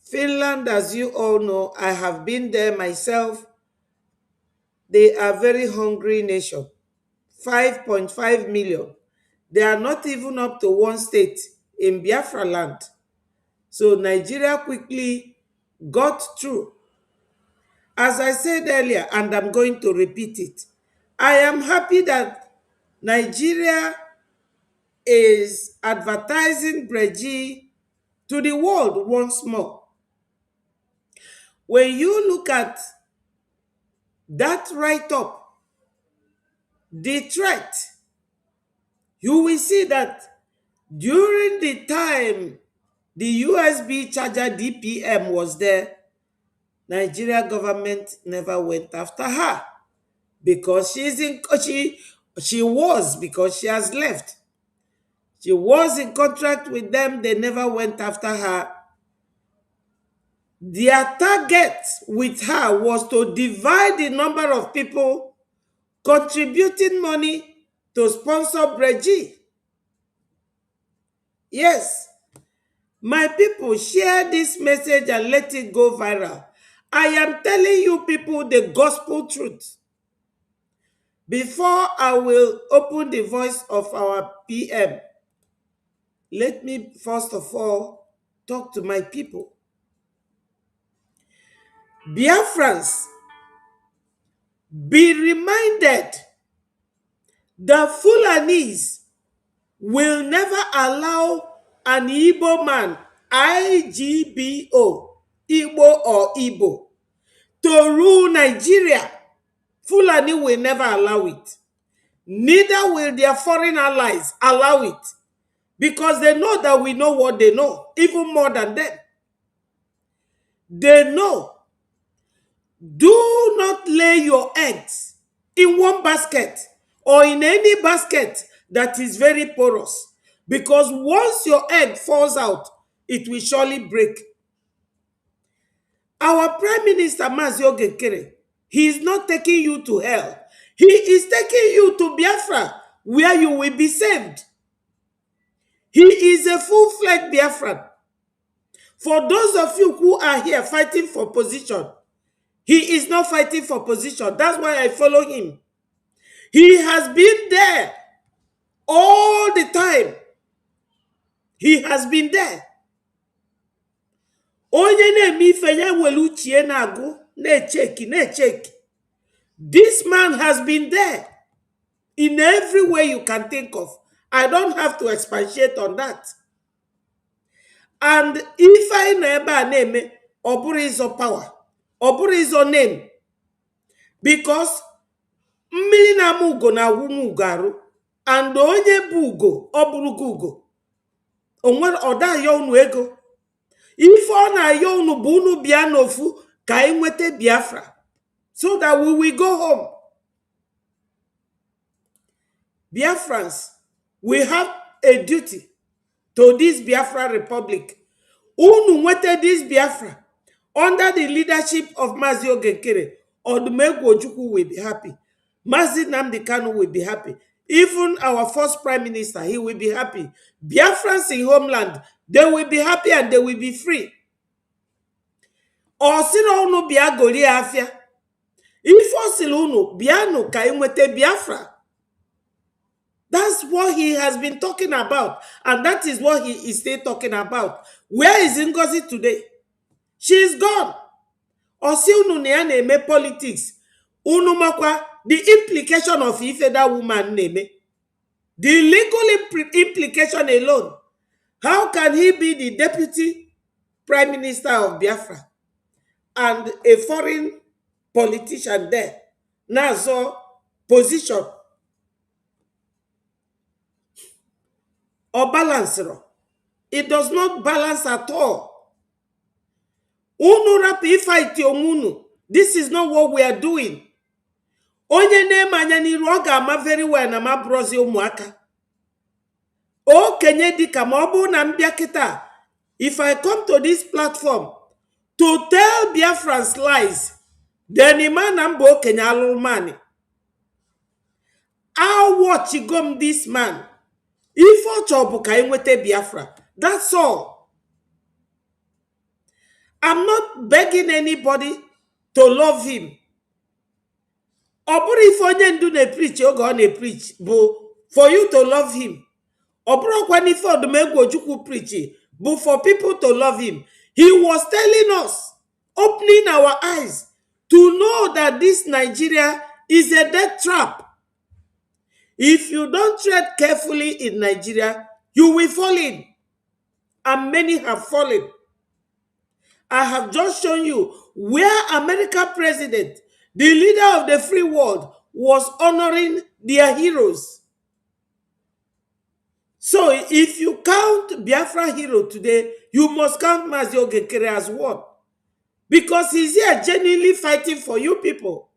Finland, as you all know, I have been there myself. They are a very hungry nation. 5.5 million. They are not even up to one state in Biafra land. So Nigeria quickly got through. As I said earlier, and I'm going to repeat it, I am happy that Nigeria is advertising Brgie to the world once more. When you look at that write-up, the threat, you will see that during the time the USB charger DPM was there, Nigeria government never went after her because she was, because she has left. She was in contract with them, they never went after her. Their target with her was to divide the number of people contributing money to sponsor Brgie. Yes, my people, share this message and let it go viral. I am telling you people the gospel truth. Before I will open the voice of our PM, let me first of all talk to my people. Biafrans, be reminded that Fulanis will never allow an Igbo man, IGBO, Igbo or Igbo, to rule Nigeria. Fulani will never allow it. Neither will their foreign allies allow it, because they know that we know what they know, even more than them. They know. Do not lay your eggs in one basket or in any basket that is very porous, because once your egg falls out, it will surely break. Our Prime Minister, Mazio Genkere, he is not taking you to hell. He is taking you to Biafra, where you will be saved. He is a full-fledged Biafran. For those of you who are here fighting for position, he is not fighting for position. That's why I follow him. He has been there all the time. He has been there. This man has been there in every way you can think of. I don't have to expatiate on that. And if I never name Oburi is your power, Oburi is your name, because mmiri na mugo na wumugaru, and onye bugo oburugo ugo onwe oda yo unu ego. If ọ na-ayọ unu bụ unu bịa n'ofu ka anyị nweta Biafra, so that we will go home. Biafrans, we have a duty to this Biafra Republic. Unu nweta this Biafra under the leadership of Mazio Genkere. Odumegwu Ojukwu will be happy. Mazi Nnamdi Kanu will be happy. Even our first Prime Minister, he will be happy. Biafrans in homeland, they will be happy and they will be free. Osino unu bia gori afia. If osilo unu bianu ka inwete Biafra. That's what he has been talking about, and that is what he is still talking about. Where is Ngozi today? She is gone. Osi unu ne politics. Unu makwa the implication of Ife that woman neme. The legal implication alone. How can he be the deputy prime minister of Biafra and a foreign politician there. Now, so position or balance. It does not balance at all. Unu rapi fight omunu. This is not what we are doing. Onye name anya n'iru ọ ga-ama very well na ma brozi ụmụaka. O kenye dika ma ọ bụ na mbịa kịta. If I come to this platform to tell Biafrans lies, then Iman Ambo okenye alụmani. I'll watch gom this man. If ọ chọbụ ka enwete Biafra, that's all. I'm not begging anybody to love him. Oburu if onye ndu na preach, oge ọ na preach, bụ for you to love him. Oburu kwa ni for Odumegwu Ojukwu preach, but for people to love him. He was telling us, opening our eyes, to know that this Nigeria is a death trap. If you don't tread carefully in Nigeria, you will fall in. And many have fallen. I have just shown you where American president, the leader of the free world, was honoring their heroes. So if you count Biafra hero today, you must count Mazio Gekere as one. Because he's here genuinely fighting for you people.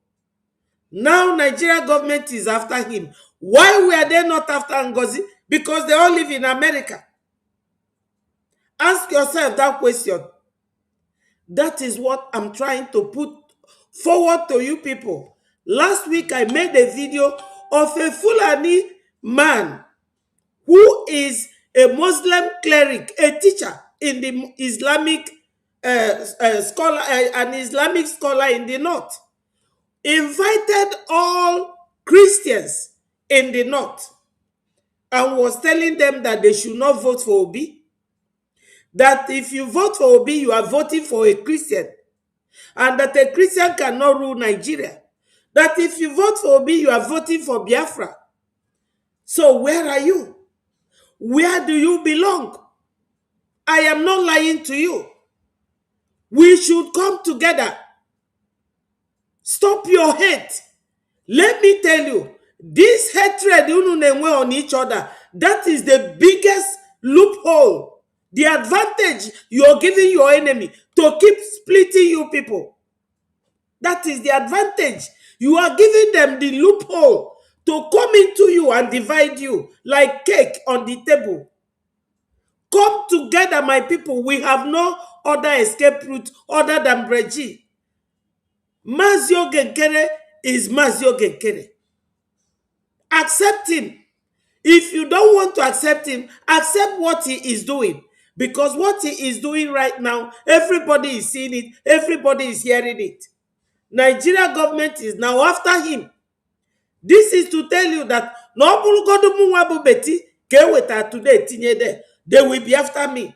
Now Nigeria government is after him. Why were they not after Ngozi? Because they all live in America. Ask yourself that question. That is what I'm trying to put forward to you people. Last week, I made a video of a Fulani man who is a Muslim cleric, a teacher in the Islamic scholar, an Islamic scholar in the north, invited all Christians in the north and was telling them that they should not vote for Obi. That if you vote for Obi, you are voting for a Christian. And that a Christian cannot rule Nigeria. That if you vote for Obi, you are voting for Biafra. So where are you? Where do you belong? I am not lying to you. We should come together. Stop your hate. Let me tell you, this hatred on each other, that is the biggest loophole. The advantage you are giving your enemy to keep splitting you people. That is the advantage. You are giving them the loophole to come into you and divide you like cake on the table. Come together, my people. We have no other escape route other than Brgie. Mazio Genkere is Mazio Genkere. Accept him. If you don't want to accept him, accept what he is doing. Because what he is doing right now, everybody is seeing it, everybody is hearing it. Nigeria government is now after him. This is to tell you that today, they will be after me.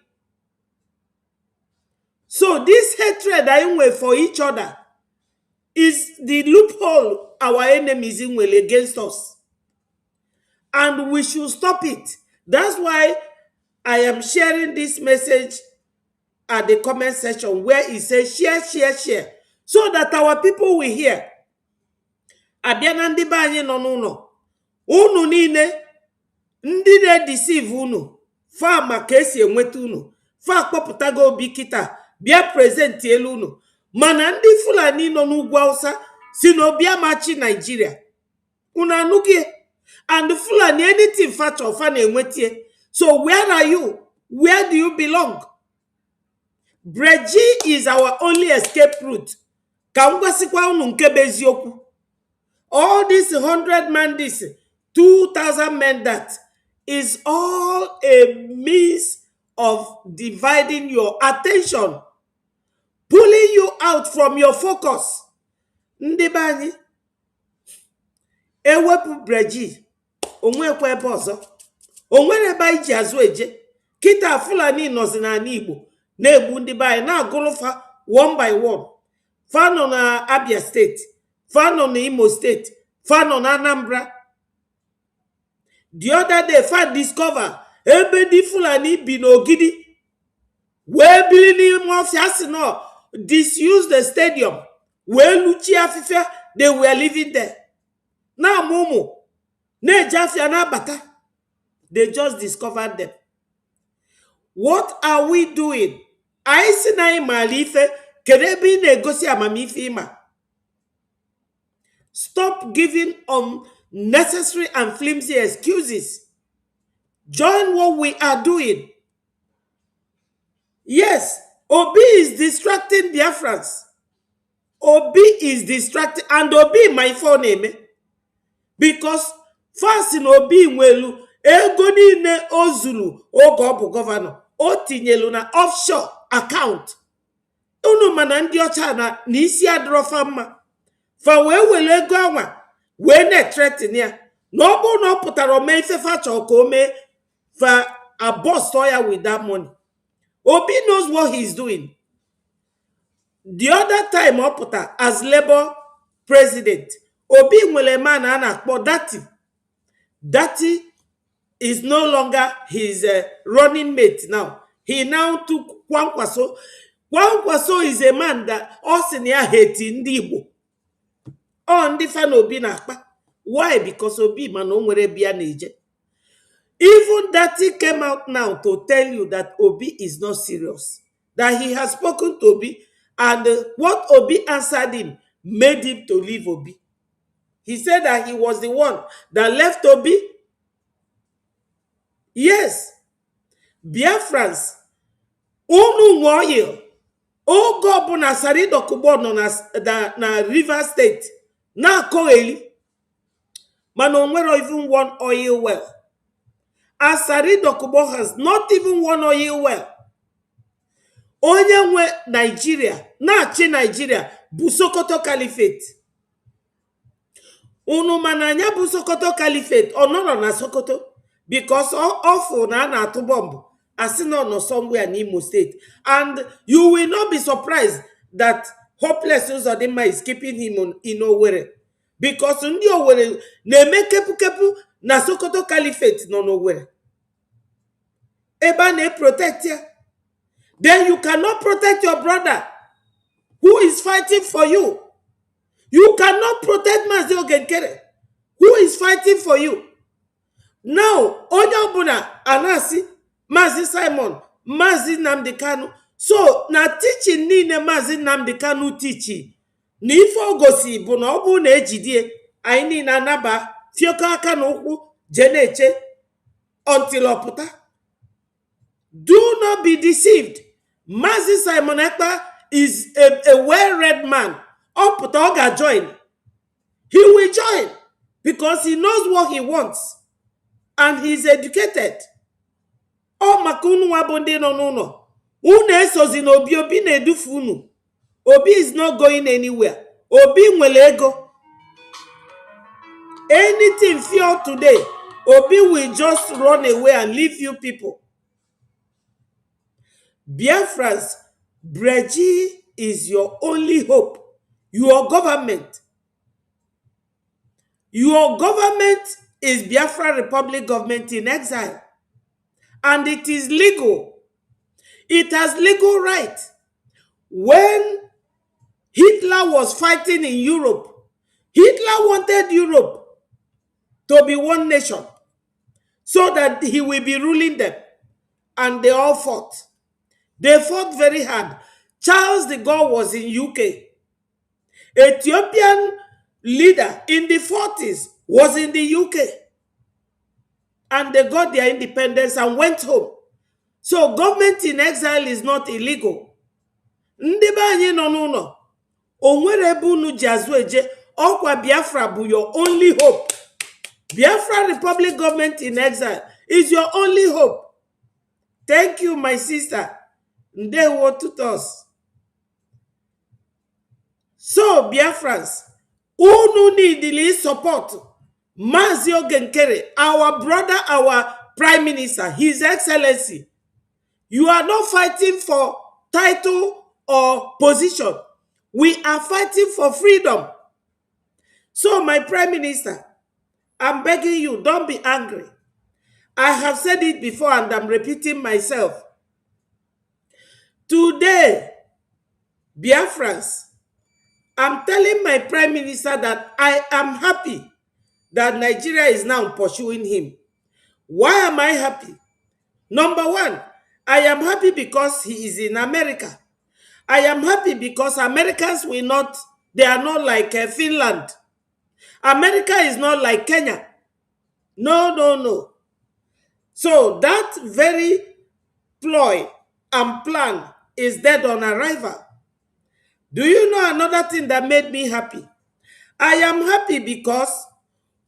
So this hatred I wait for each other is the loophole our enemies in will against us. And we should stop it. That's why I am sharing this message at the comment section where it says share, share, share. So that our people will hear. Abiana ndi ba anyị nọ n'ụlọ. Unu niile ndị na-deceive unu. Fa maka esi enweta unu. Fa kpọpụtago Obi kita bịa present elu unu. Mana ndị Fulani nọ n'ugwu Hausa si na Obi amachi Nigeria. Unu anụghị. And the Fulani anything fat or fan enwetie. So where are you? Where do you belong? Brgie is our only escape route. All these 100 men, this 2,000 men, that is all a means of dividing your attention, pulling you out from your focus. Ndibani, ewepu Brgie, onwekwe ebe ọzọ. Onwere ebe iji azụ eje. Kita Fulani nọzi n'ala Igbo na-egbu ndị be anyị na-agụlụfa one by one. Fa nọ na Abia State, fa nọ na Imo State, fa nọ na Anambra. The other day, fa discover ebe di Fulani bi n'Ogidi wee bili n'ime ọfịa si no disuse the stadium wee luchie afịfịa, they were living there. Now ụmụ na-eje afịa na-abata, they just discovered them. What are we doing? Anyị si na anyị maara ife, kedu ebe ị na-egosi amamife ịma? Stop giving unnecessary and flimsy excuses. Join what we are doing. Yes, Obi is distracting Biafrans. Obi is distracting, and Obi my phone name. Because first in Obi nwelu ego niile o zuru oge ọ bụ gọvanọ, o tinyelu na offshore account. Unu mana ndị ọcha na isi adrofa mma. Fa wee welu ego anwa wee na-threaten ya. Na ọ bụ na ọ pụtara ome ife fa chọọ ka o mee, fa abosto ya with that money. Obi knows what he's doing. The other time ọ pụta as Labour president, Obi nwere man a na-akpọ Dati. Dati is no longer his running mate now. He now took Kwankwaso. Kwankwaso is a man that also near hate ndị Igbo. Oh, ndị fan Obi na-akpa. Why? Because Obi man o nwere bịa na-eje. Even Dati came out now to tell you that Obi is not serious. That he has spoken to Obi, and what Obi answered him made him to leave Obi. He said that he was the one that left Obi. Yes. Biafrans. Unu oil. Ogo ọbụna Sari Dokubo nọ na River State. Na Koeli. Man onwero even one oil well. And Sari Dokubo has not even one oil well. Onye nwe Nigeria. Na-achị Nigeria bụ Sokoto Caliphate. Unu mananya bụ Sokoto Caliphate, or nọ na Sokoto, because often na atu bomb as no somewhere in Imo State. And you will not be surprised that Hopeless Uzodinma is keeping him in Owerri. Because ndị Owerri na-eme kepu na Sokoto Caliphate no Owerri. Eba na-protect ya. Then you cannot protect your brother who is fighting for you. You cannot protect Mazi Ogenkere, who is fighting for you. Now, onye ọbụla anasi Mazi Simon, Mazi Nnamdi Kanu. So, na teaching niile Mazi Nnamdi Kanu teaching. Na ife ogosi bụ na ọ bụ na ejidie, anyị niile anaba fioko aka n'ụkwụ jeneche until ọpụta. Do not be deceived. Mazi Simon Ekpa is a well-read man. Ọpụta ọ ga-join. He will join because he knows what he wants and he is educated. Ọ maka unu nwa bụ ndị nọ n'ụlọ. Unu esozi na Obi na-edufu unu. Obi is not going anywhere. Obi nwere ego. Anything fear today, Obi will just run away and leave you people. Biafrans, Brgie is your only hope. Your government. Your government is Biafra Republic government in exile. And it is legal. It has legal right. When Hitler was fighting in Europe, Hitler wanted Europe to be one nation so that he will be ruling them. And they all fought. They fought very hard. Charles de Gaulle was in UK. Ethiopian leader in the 40s was in the UK. And they got their independence and went home. So government in exile is not illegal. Ndị be anyị nọ n'ụlọ, onwere ebe unu ji azụ eje, ọkwa Biafra bụ your only hope. Biafra Republic government in exile is your only hope. Thank you, my sister. Ndewo tutos. So, Biafrans, unu need support Mazi Ogenkere, our brother, our prime minister, his excellency. You are not fighting for title or position. We are fighting for freedom. So, my prime minister, I'm begging you, don't be angry. I have said it before and I'm repeating myself. Today, Biafrans, I'm telling my prime minister that I am happy that Nigeria is now pursuing him. Why am I happy? Number one, I am happy because he is in America. I am happy because Americans will not, they are not like Finland. America is not like Kenya. No, no, no. So that very ploy and plan is dead on arrival. Do you know another thing that made me happy? I am happy because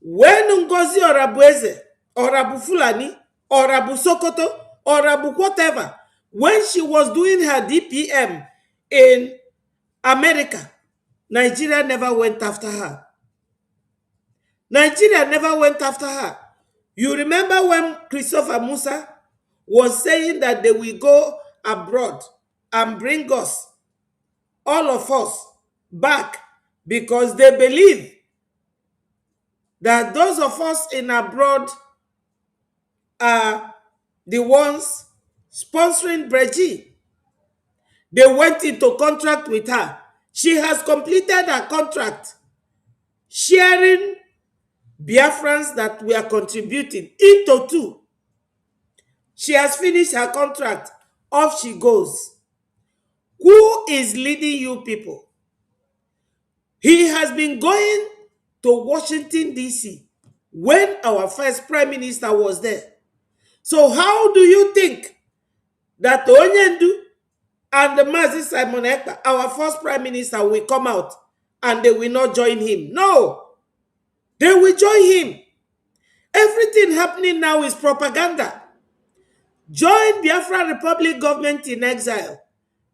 when Ngozi Orabueze, Orabu Fulani, Orabu Sokoto, Orabu whatever, when she was doing her DPM in America, Nigeria never went after her. Nigeria never went after her. You remember when Christopher Musa was saying that they will go abroad and bring us, all of us, back because they believe that those of us in abroad are the ones sponsoring Brgie. They went into contract with her. She has completed her contract, sharing Biafrans that we are contributing into two. She has finished her contract. Off she goes. Who is leading you people? He has been going to Washington, D.C. when our first prime minister was there. So how do you think that Onyendu and the Mazi Simon Ekpa, our first prime minister, will come out and they will not join him? No, they will join him. Everything happening now is propaganda. Join Biafra Republic government in exile.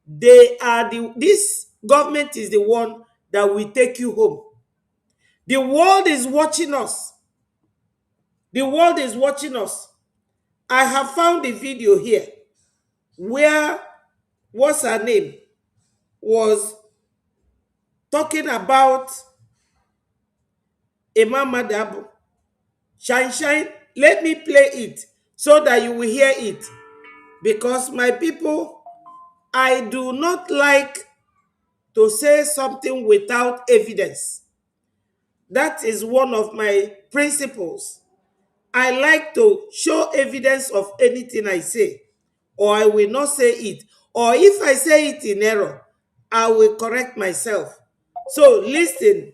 This government is the one that will take you home. The world is watching us. The world is watching us. I have found a video here where, what's her name, was talking about Imam Madabu. Shine, shine. Let me play it so that you will hear it. Because my people, I do not like to say something without evidence. That is one of my principles. I like to show evidence of anything I say, or I will not say it. Or if I say it in error, I will correct myself. So listen.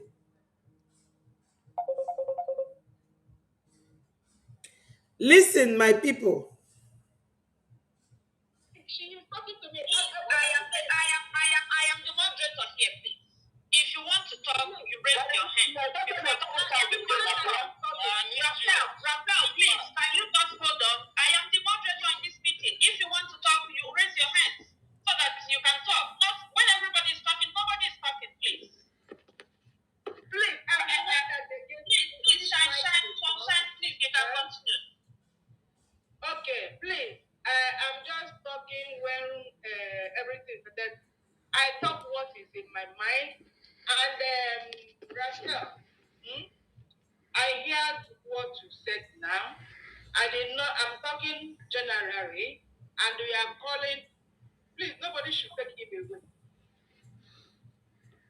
Listen, my people. She is talking to me. I am the moderator here, please. If you want to talk, you raise your hand. Raphael, please, can you just hold on? I am the moderator in this meeting. If you want to talk, you raise your hands so that you can talk. Not when everybody is talking, nobody is talking, please. Please, please, shine, please, you can continue. Okay, please. I'm just talking when everything is that I talk what is in my mind. And Rachel, I heard what you said now. I did not. I'm talking generally, and we are calling. Please, nobody should take him away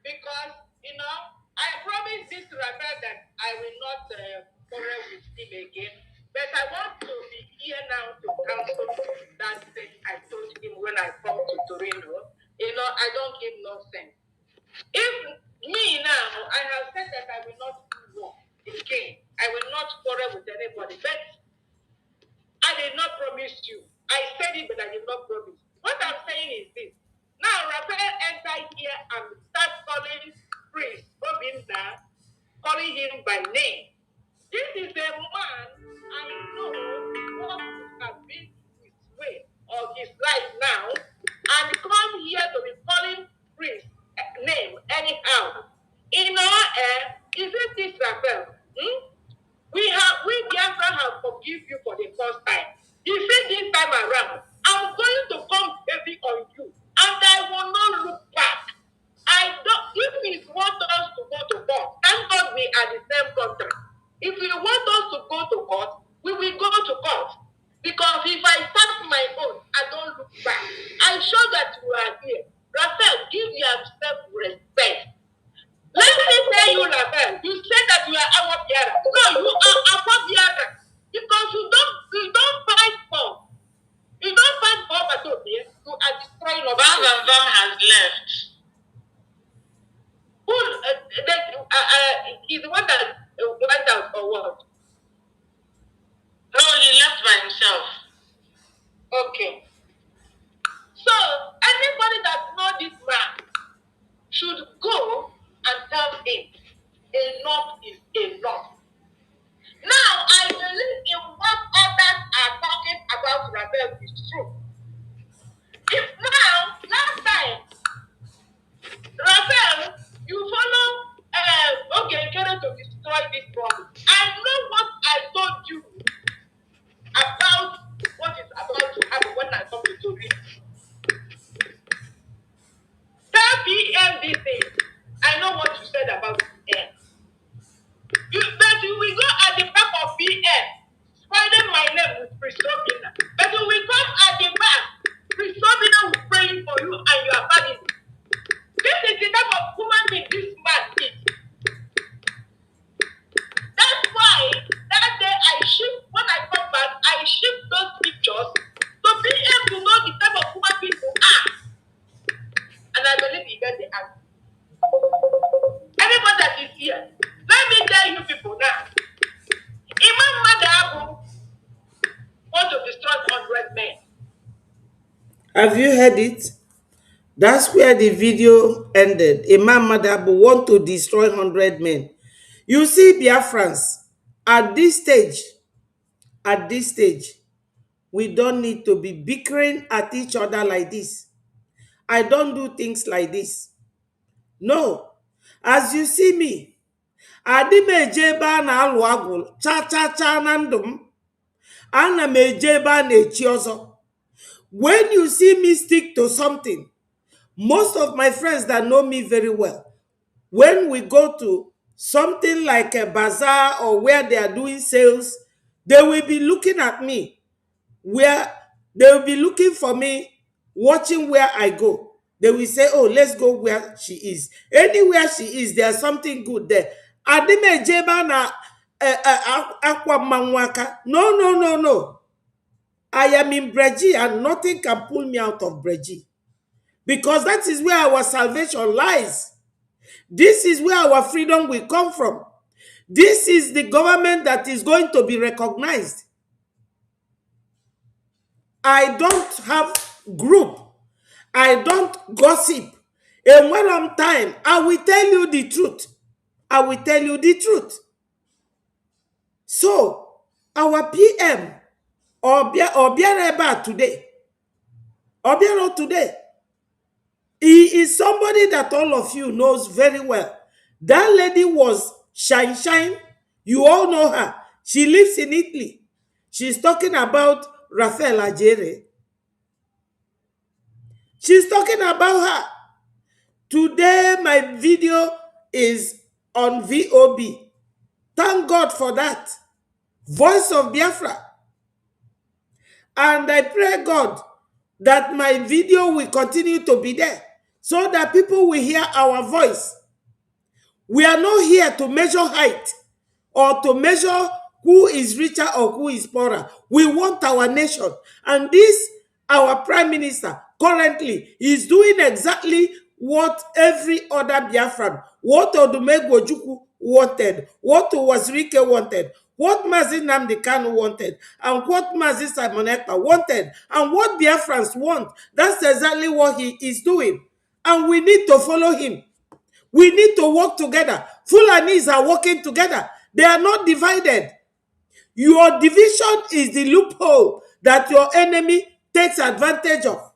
because I promised this Raphael that I will not quarrel with him again. But I want to be here now to counsel that thing I told him when I come to Torino. I don't give nonsense. If me now, I have said that I will not do war again. I will not quarrel with anybody. But I did not promise you. I said it, but I did not promise. What I'm saying is this. Now, Raphael entered here and start calling Prince Obinna, calling him by name. This is a man I know what has been his way or his life now, and come here to be calling Prince name anyhow. Isn't this Raphael? We Biafra have forgive you for the first time. You said this time around, I'm going to come heavy on you, and I will not look back. I don't. If he want us to go to war, thank God we are the same country. Vam has left. Who? He's the one that went out or what? No, he left by himself. Okay. So anybody that knows this man should go and tell him enough is enough. Now I believe in what others are talking about Raphael is true. If now, last time, Raphael, you follow okay, Kere to destroy this problem. I know what I told you about what is about to happen when I come to Tori. Tell PM this thing. I know what you said about PM. But you will go at the back of PM, spoiling my name with Christopina. But you will come at the back, Christopina will pray for you and your family. This is the type of woman being this man is. That's why that day when I come back, I shift those pictures to be able to know the type of woman people are. And I believe you get the answer. Everybody that is here, let me tell you people now. Imam Madabu want to destroy 100 men. Have you heard it? That's where the video ended. Imam Madabu want to destroy 100 men. You see, Biafrans, at this stage, we don't need to be bickering at each other like this. I don't do things like this. No. As you see me, adimejeba na alụ agwụ cha na ndụ m. Ana m ejeba na echi ọzọ. When you see me stick to something, most of my friends that know me very well, when we go to something like a bazaar or where they are doing sales, they will be looking at me, where they will be looking for me, watching where I go. They will say, oh, let's go where she is. Anywhere she is, there's something good there. Adime jeba na akwa manwaka. No. I am in Brgie and nothing can pull me out of Brgie. Because that is where our salvation lies. This is where our freedom will come from. This is the government that is going to be recognized. I don't have group. I don't gossip. And when I'm time, I will tell you the truth. I will tell you the truth. So, our PM, Obiareba today, Obiaro today, he is somebody that all of you knows very well. That lady was Shine. You all know her. She lives in Italy. She's talking about Raphael Ajere. She's talking about her. Today, my video is on VOB. Thank God for that. Voice of Biafra. And I pray God that my video will continue to be there so that people will hear our voice. We are not here to measure height or to measure who is richer or who is poorer. We want our nation. And this, our Prime Minister, currently is doing exactly what every other Biafran, what Odumegwu Ojukwu wanted, what Wazirike wanted, what Mazi Nnamdi Kanu wanted, and what Mazi Simon Ekpa wanted, and what Biafrans want. That's exactly what he is doing. And we need to follow him. We need to work together. Fulanis are working together. They are not divided. Your division is the loophole that your enemy takes advantage of.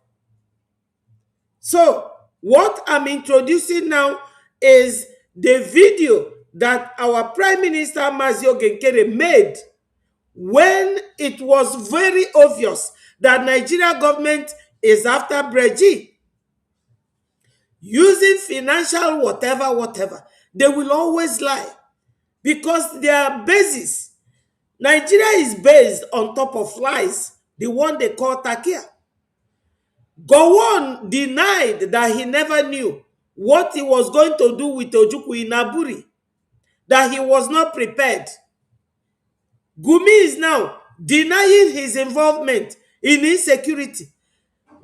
So, what I'm introducing now is the video that our Prime Minister Mazio Genkere made when it was very obvious that Nigeria government is after Brgie. Using financial whatever. They will always lie because their basis, Nigeria is based on top of lies, the one they call Takia. Gowon denied that he never knew what he was going to do with Ojukwu in Aburi, that he was not prepared. Gumi is now denying his involvement in insecurity.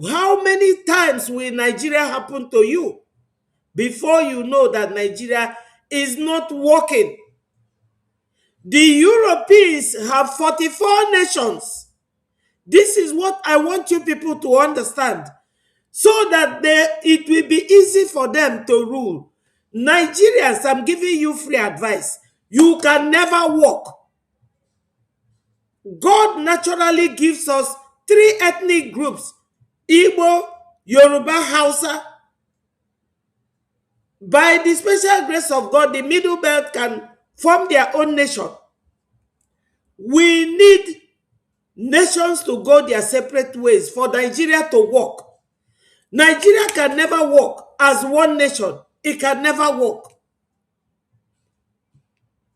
How many times will Nigeria happen to you before you know that Nigeria is not working? The Europeans have 44 nations. This is what I want you people to understand, so that it will be easy for them to rule. Nigerians, I'm giving you free advice. You can never walk. God naturally gives us three ethnic groups: Igbo, Yoruba, Hausa. By the special grace of God, the Middle Belt can form their own nation. We need nations to go their separate ways for Nigeria to work. Nigeria can never work as one nation. It can never work.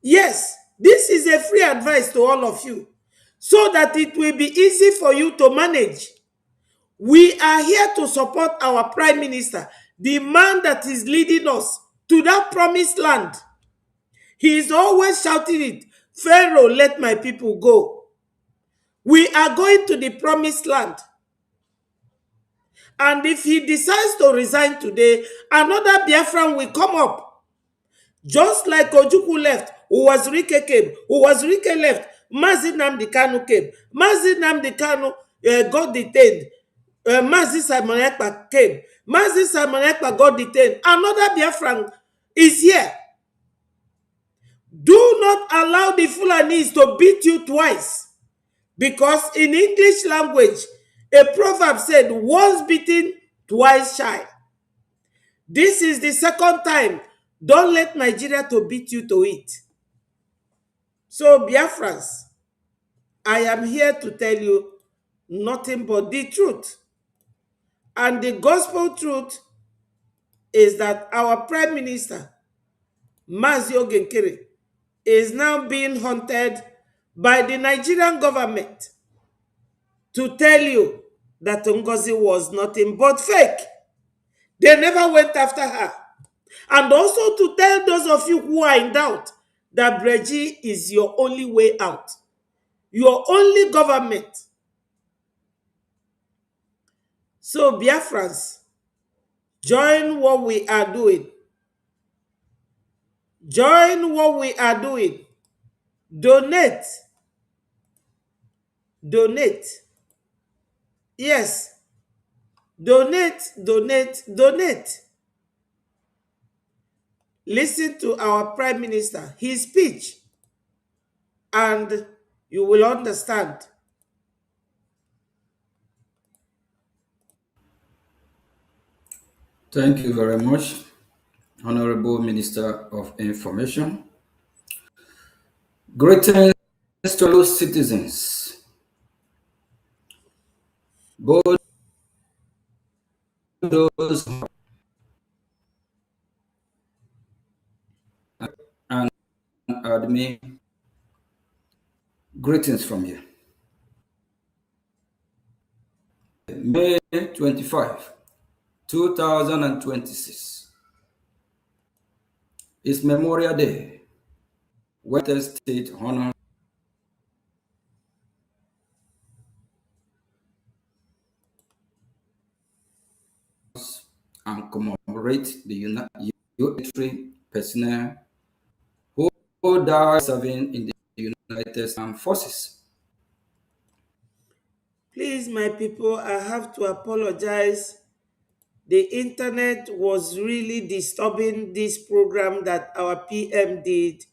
Yes, this is a free advice to all of you, so that it will be easy for you to manage. We are here to support our Prime Minister, the man that is leading us to that promised land. He is always shouting it, Pharaoh, let my people go. We are going to the promised land. And if he decides to resign today, another Biafran will come up. Just like Ojukwu left, Uwazurike came, Uwazurike left, Mazi Nnamdi Kanu came, Mazi Nnamdi Kanu got detained, Mazi Simon Ekpa came, Mazi Simon Ekpa got detained, another Biafran is here. Do not allow the Fulanis to beat you twice, because in English language, a proverb said, once beaten, twice shy. This is the second time. Don't let Nigeria to beat you to it. So, Biafrans, I am here to tell you nothing but the truth. And the gospel truth is that our Prime Minister, Mazi Ogenkere, is now being hunted by the Nigerian government to tell you that Ngozi was nothing but fake. They never went after her. And also to tell those of you who are in doubt that Brgie is your only way out, your only government. So, Biafrans, join what we are doing. Join what we are doing. Donate. Donate. Yes. Donate, donate, donate. Listen to our Prime Minister, his speech, and you will understand. Thank you very much, Honorable Minister of Information. Greetings to fellow citizens, both those and admin. Greetings from you. May 25, 2026 is Memorial Day, where the state honors and commemorate the military personnel who died serving in the United Armed Forces. Please, my people, I have to apologize. The internet was really disturbing this program that our PM did.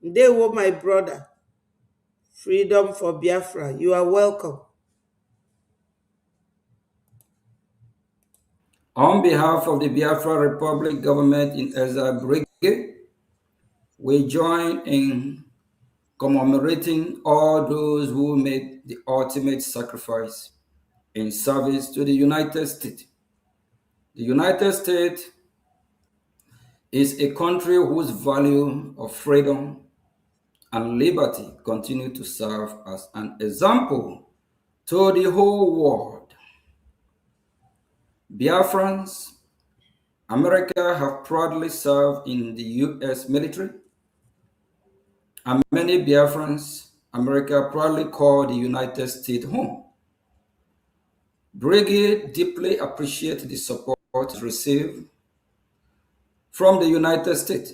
They were my brother. Freedom for Biafra. You are welcome. On behalf of the Biafra Republic government in Ezra Brigade, we join in commemorating all those who made the ultimate sacrifice in service to the United States. The United States is a country whose value of freedom and liberty continue to serve as an example to the whole world. Biafrans, America have proudly served in the U.S. military, and many Biafrans, America proudly call the United States home. Brgie deeply appreciates the support received from the United States,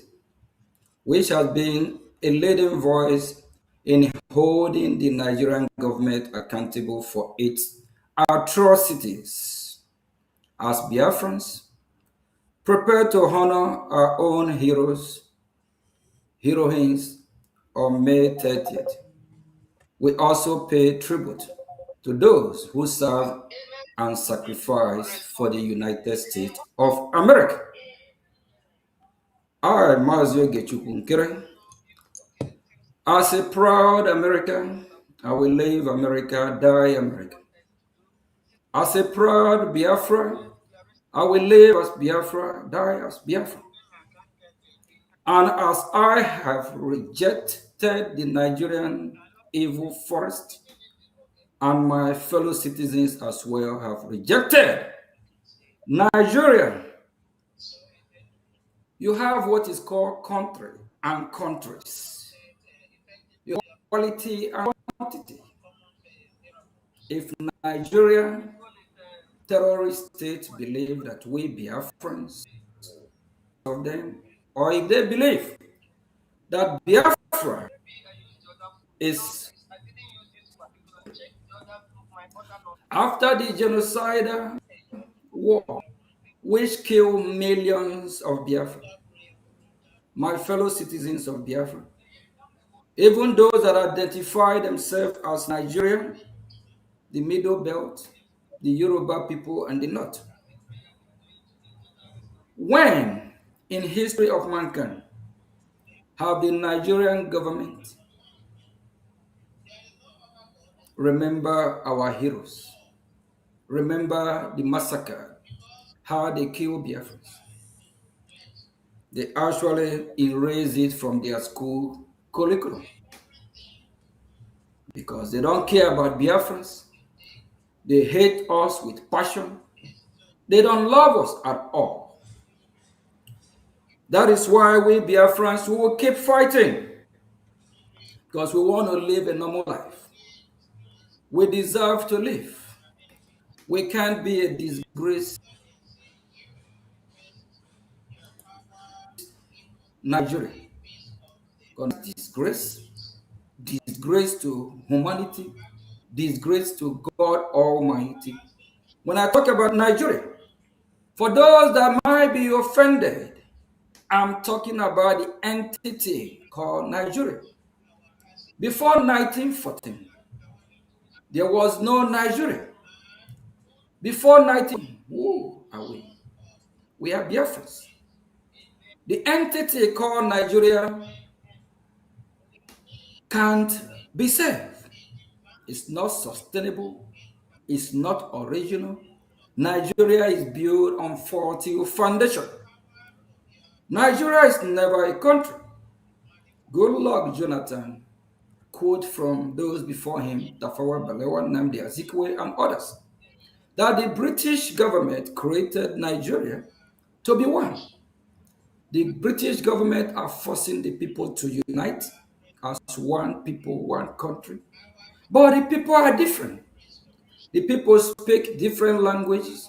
which has been a leading voice in holding the Nigerian government accountable for its atrocities. As Biafrans, prepare to honor our own heroines on May 30th. We also pay tribute to those who serve and sacrifice for the United States of America. I, Mazio Gechukwu Nkere, as a proud American, I will live America, die America. As a proud Biafra, I will live as Biafra, die as Biafra. And as I have rejected the Nigerian evil forest, and my fellow citizens as well have rejected Nigeria, you have what is called country and countries. Quality and quantity. If Nigeria terrorist states believe that we Biafrans of them, or if they believe that Biafra is after the genocidal war which killed millions of Biafra, my fellow citizens of Biafra, even those that identify themselves as Nigerian, the Middle Belt, the Yoruba people, and the North. When in history of mankind have the Nigerian government remember our heroes, remember the massacre, how they killed Biafrans? They actually erase it from their school curriculum because they don't care about Biafrans. They hate us with passion. They don't love us at all. That is why we Biafrans will keep fighting, because we want to live a normal life. We deserve to live. We can't be a disgrace Nigeria. Because disgrace to humanity, disgrace to God Almighty. When I talk about Nigeria, for those that might be offended, I'm talking about the entity called Nigeria. Before 1914, there was no Nigeria. Before 19, who are we? We are Biafrans. The entity called Nigeria can't be saved. It's not sustainable. It's not original. Nigeria is built on faulty foundation. Nigeria is never a country. Good luck, Jonathan. Quote from those before him, Tafawa Balewa, Nnamdi Azikiwe, and others, that the British government created Nigeria to be one. The British government are forcing the people to unite as one people, one country. But the people are different. The people speak different languages.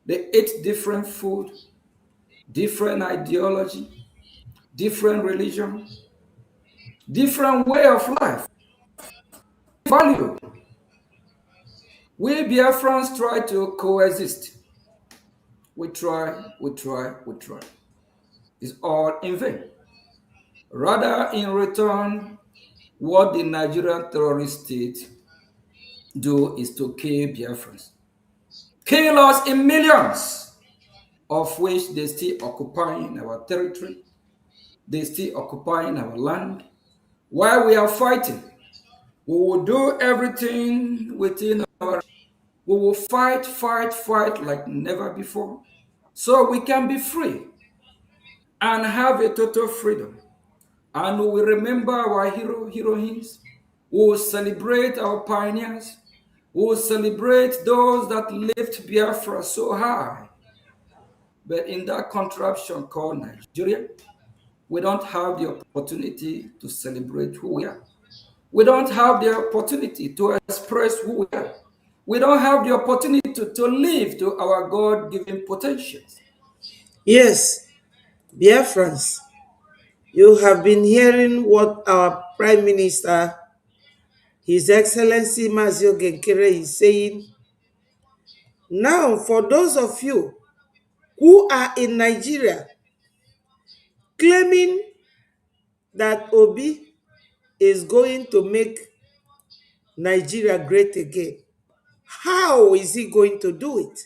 They eat different food, different ideology, different religion, different way of life, value. We Biafrans try to coexist. We try. It's all in vain. Rather, in return, what the Nigerian terrorist state do is to kill Biafrans. Kill us in millions, of which they still occupying our territory. They still occupying our land. While we are fighting, we will do everything within our. We will fight like never before, so we can be free and have a total freedom. And we will remember our heroines. We will celebrate our pioneers. We will celebrate those that lift Biafra so high. But in that contraption called Nigeria, we don't have the opportunity to celebrate who we are. We don't have the opportunity to express who we are. we don't have the opportunity to live to our God-given potentials. Yes, Biafrans, you have been hearing what our Prime Minister, His Excellency Mazio Genkere, is saying. Now, for those of you who are in Nigeria claiming that Obi is going to make Nigeria great again, how is he going to do it?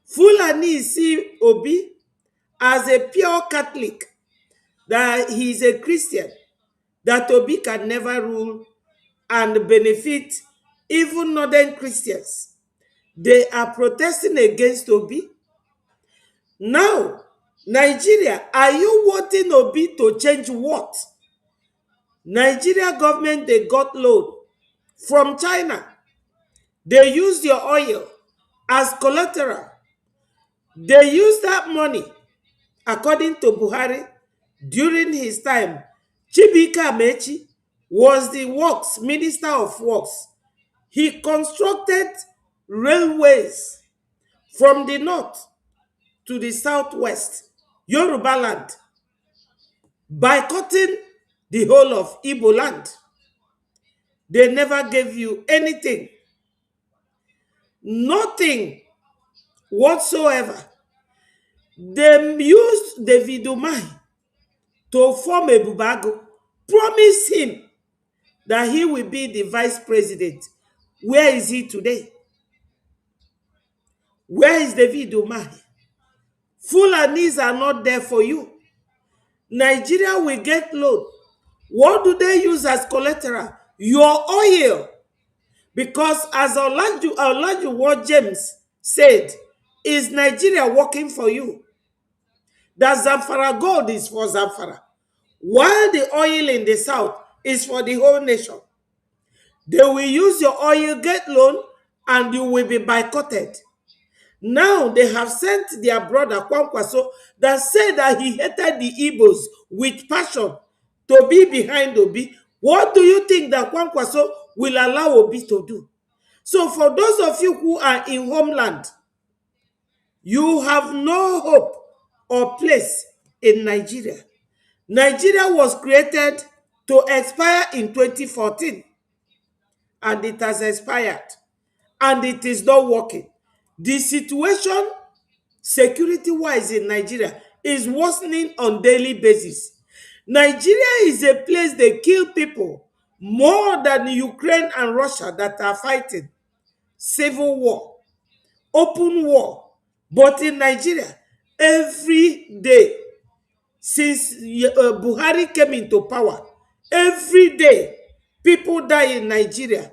Fulani see Obi as a pure Catholic, that he is a Christian, that Obi can never rule and benefit even northern Christians. They are protesting against Obi. Now, Nigeria, are you wanting Obi to change what? Nigeria government, they got loan from China. They used your oil as collateral. They used that money, according to Buhari, during his time. Chibika Amechi was the works, Minister of Works. He constructed railways from the north to the southwest, Yoruba land, boycotting the whole of Igbo land. They never gave you anything, nothing whatsoever. They used David Umai to form a Bubago, promised him that he will be the vice president. Where is he today? Where is David Umai? Fulanis are not there for you. Nigeria will get loan. What do they use as collateral? Your oil. Because as Olajuwon James said, is Nigeria working for you? That Zamfara gold is for Zamfara, while the oil in the south is for the whole nation. They will use your oil, get loan, and you will be boycotted. Now they have sent their brother Kwankwaso that said that he hated the Igbos with passion to be behind Obi. What do you think that Kwankwaso will allow Obi to do? So for those of you who are in homeland, you have no hope or place in Nigeria. Nigeria was created to expire in 2014, and it has expired, and it is not working. The situation, security-wise in Nigeria, is worsening on daily basis. Nigeria is a place they kill people more than Ukraine and Russia that are fighting. Civil war, open war. But in Nigeria, every day, since Buhari came into power, every day, people die in Nigeria.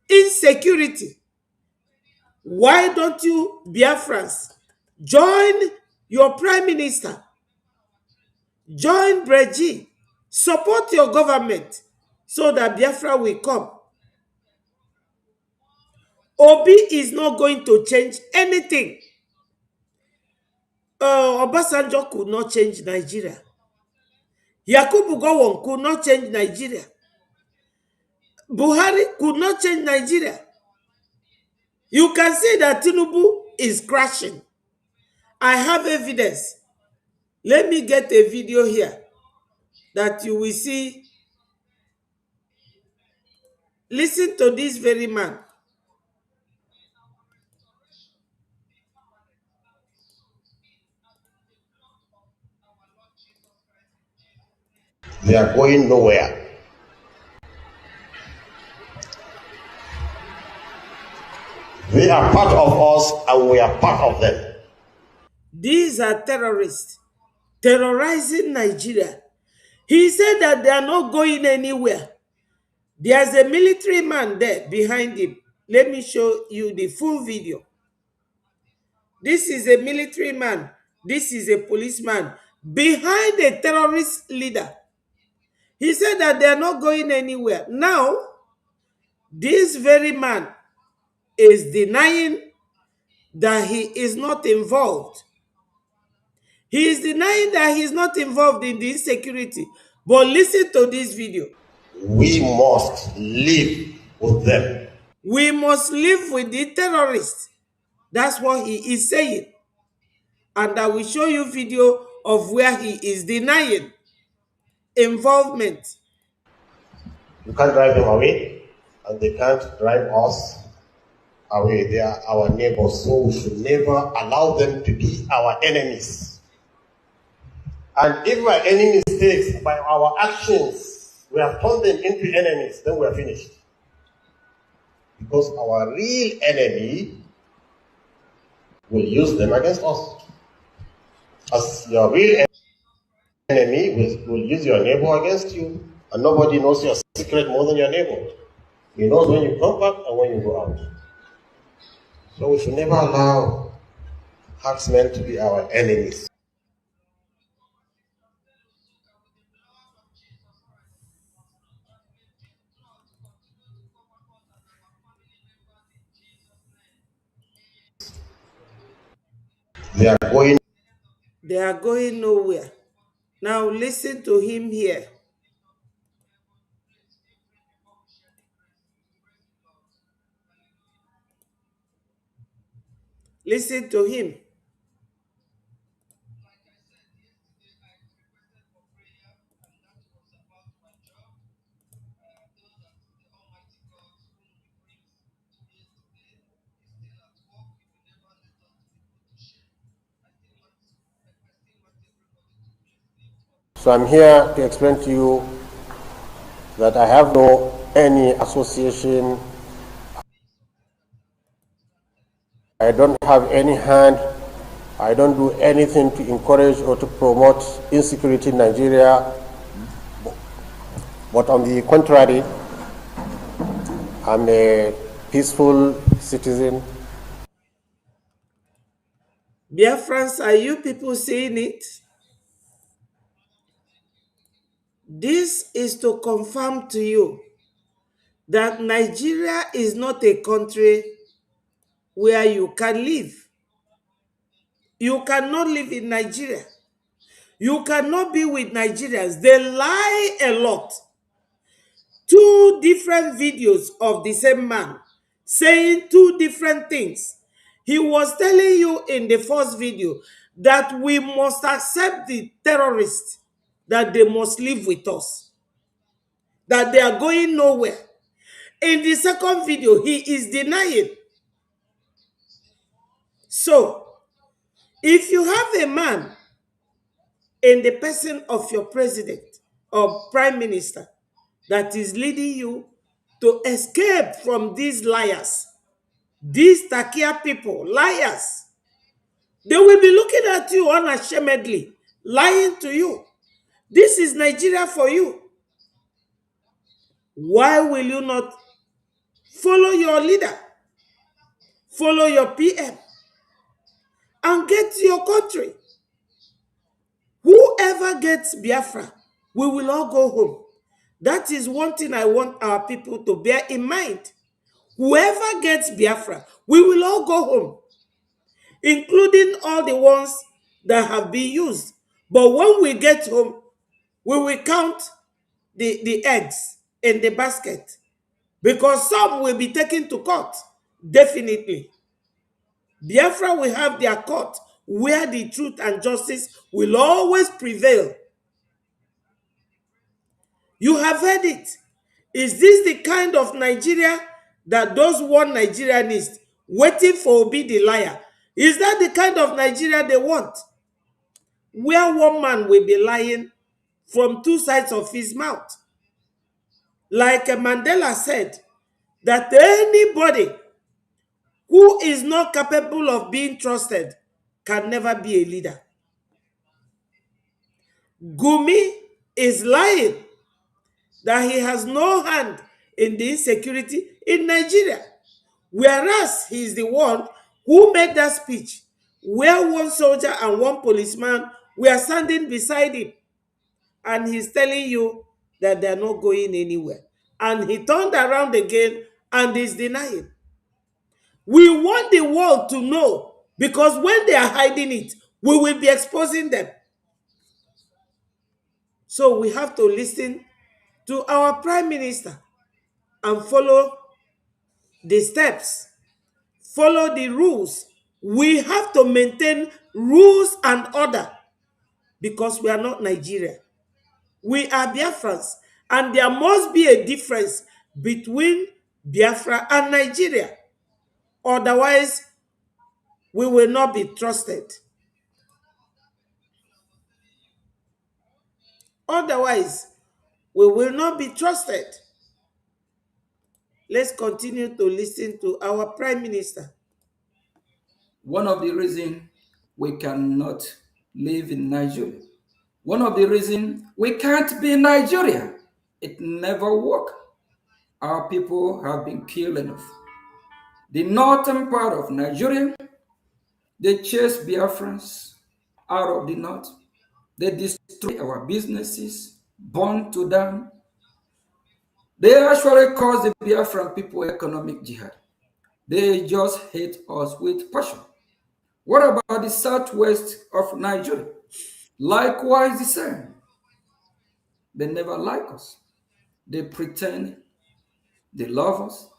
Insecurity. Why don't you, Biafrans, join your prime minister, join Brgie, support your government so that Biafra will come? Obi is not going to change anything. Obasanjo could not change Nigeria. Yakubu Gowon could not change Nigeria. Buhari could not change Nigeria. You can see that Tinubu is crashing. I have evidence. Let me get a video here that you will see. Listen to this very man. They are going nowhere. They are part of us and we are part of them. These are terrorists terrorizing Nigeria. He said that they are not going anywhere. There's a military man there behind him. Let me show you the full video. This is a military man. This is a policeman behind a terrorist leader. He said that they are not going anywhere. Now, this very man is denying that he is not involved. He is denying that he is not involved in the insecurity. But listen to this video. We must live with them. We must live with the terrorists. That's what he is saying. And I will show you video of where he is denying involvement. You can't drive them away, and they can't drive us away. They are our neighbors, so we should never allow them to be our enemies. And if by any mistakes, by our actions, we have turned them into enemies, then we are finished. Because our real enemy will use them against us. As your real enemy will use your neighbor against you, and nobody knows your secret more than your neighbor. He knows when you come back and when you go out. So we should never allow herdsmen to be our enemies. They are going nowhere. Now listen to him here. Listen to him. So I'm here to explain to you that I have no any association. I don't have any hand. I don't do anything to encourage or to promote insecurity in Nigeria. But on the contrary, I'm a peaceful citizen. Biafrans, are you people seeing it? This is to confirm to you that Nigeria is not a country where you can live. You cannot live in Nigeria. You cannot be with Nigerians. They lie a lot. 2 different videos of the same man saying 2 different things. He was telling you in the first video that we must accept the terrorists, that they must live with us, that they are going nowhere. In the second video, he is denying. So, if you have a man in the person of your president or prime minister that is leading you to escape from these liars, these Takia people, liars, they will be looking at you unashamedly, lying to you. This is Nigeria for you. Why will you not follow your leader, follow your PM, and get to your country? Whoever gets Biafra, we will all go home. That is one thing I want our people to bear in mind. Whoever gets Biafra, we will all go home, including all the ones that have been used. But when we get home, we will count the eggs in the basket, because some will be taken to court, definitely. Biafra will have their court where the truth and justice will always prevail. You have heard it. Is this the kind of Nigeria that those one Nigerianists waiting for Obi the liar? Is that the kind of Nigeria they want? Where one man will be lying from 2 sides of his mouth. Like Mandela said, that anybody who is not capable of being trusted can never be a leader. Gumi is lying that he has no hand in the insecurity in Nigeria, whereas he is the one who made that speech where 1 soldier and 1 policeman were standing beside him, and he's telling you that they're not going anywhere. And he turned around again and is denying. We want the world to know, because when they are hiding it, we will be exposing them. So we have to listen to our prime minister and follow the steps, follow the rules. We have to maintain rules and order because we are not Nigeria. We are Biafrans, and there must be a difference between Biafra and Nigeria. Otherwise, we will not be trusted. Otherwise, we will not be trusted. Let's continue to listen to our Prime Minister. One of the reasons we cannot live in Nigeria, one of the reasons we can't be Nigeria, it never worked. Our people have been killed enough. The northern part of Nigeria, they chase Biafrans out of the north. They destroy our businesses, burn to them. They actually cause the Biafran people economic jihad. They just hate us with passion. What about the southwest of Nigeria? Likewise the same. They never like us. They pretend they love us.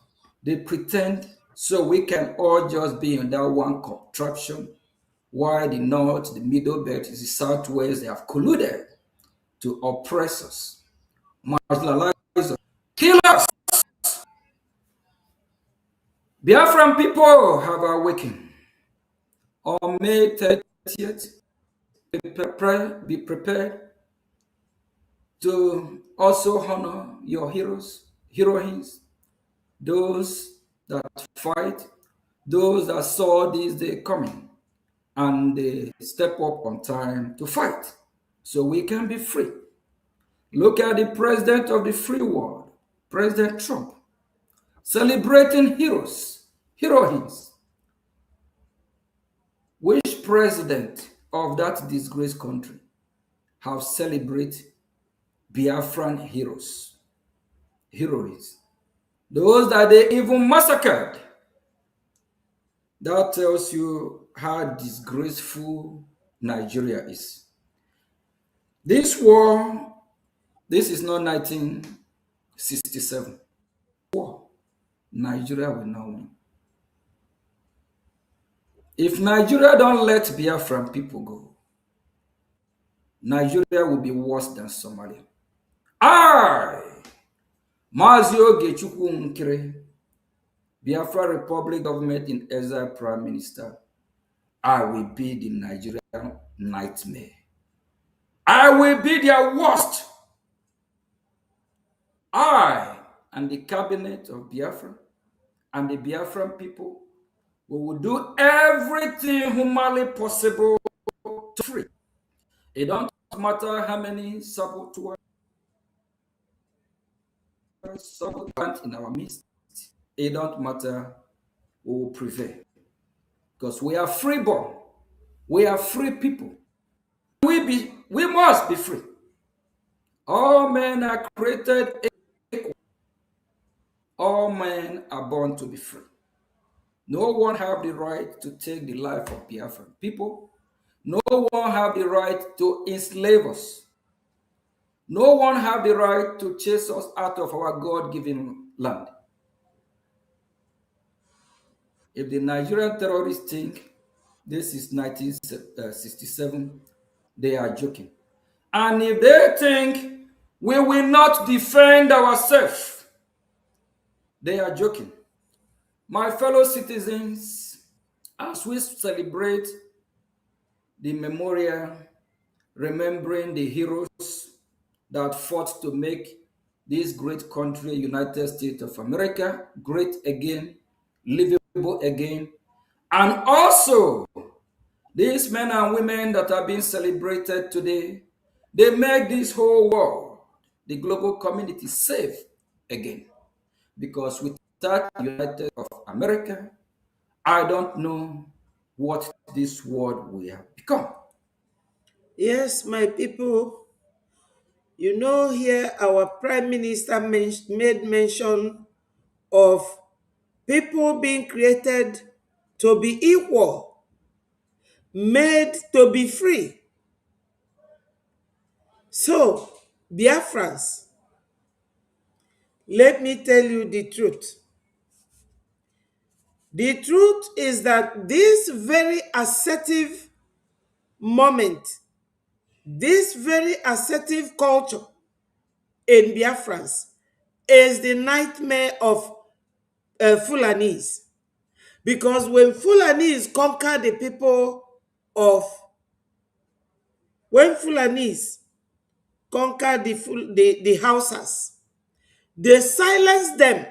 They pretend so we can all just be in that one contraption, while the north, the middle belt, the southwest, they have colluded to oppress us, marginalize us, kill us. Biafran people have awakened. On May 30th, be prepared to also honor your heroes, heroines, those that fight, those that saw this day coming, and they step up on time to fight so we can be free. Look at the president of the free world, President Trump, celebrating heroes, heroines. Which president of that disgraced country have celebrated Biafran heroes, heroines? Those that they even massacred. That tells you how disgraceful Nigeria is. This war, this is not 1967. War, Nigeria will not win. If Nigeria don't let Biafran people go, Nigeria will be worse than Somalia. Mazio Gechukwu Nkere, Biafra Republic government in exile Prime Minister, I will be the Nigerian nightmare. I will be their worst. I and the cabinet of Biafra and the Biafran people, we will do everything humanly possible to free. It don't matter how many saboteurs in our midst. It don't matter, we will prevail. Because we are freeborn. We are free people. We must be free. All men are created equal. All men are born to be free. No one have the right to take the life of Biafran people. No one have the right to enslave us. No one have the right to chase us out of our God-given land. If the Nigerian terrorists think this is 1967, they are joking. And if they think we will not defend ourselves, they are joking. My fellow citizens, as we celebrate the memorial, remembering the heroes that fought to make this great country, United States of America, great again, livable again, and also these men and women that are being celebrated today, they make this whole world, the global community, safe again. Because without the United States of America, I don't know what this world will have become. Yes, my people, you know, here our Prime Minister made mention of people being created to be equal, made to be free. So, Biafrans, let me tell you the truth. The truth is that this very assertive moment, this very assertive culture in Biafrans is the nightmare of Fulanese. Because when Fulanese conquer the people of, when Fulanese conquer the Hausas, they silence them,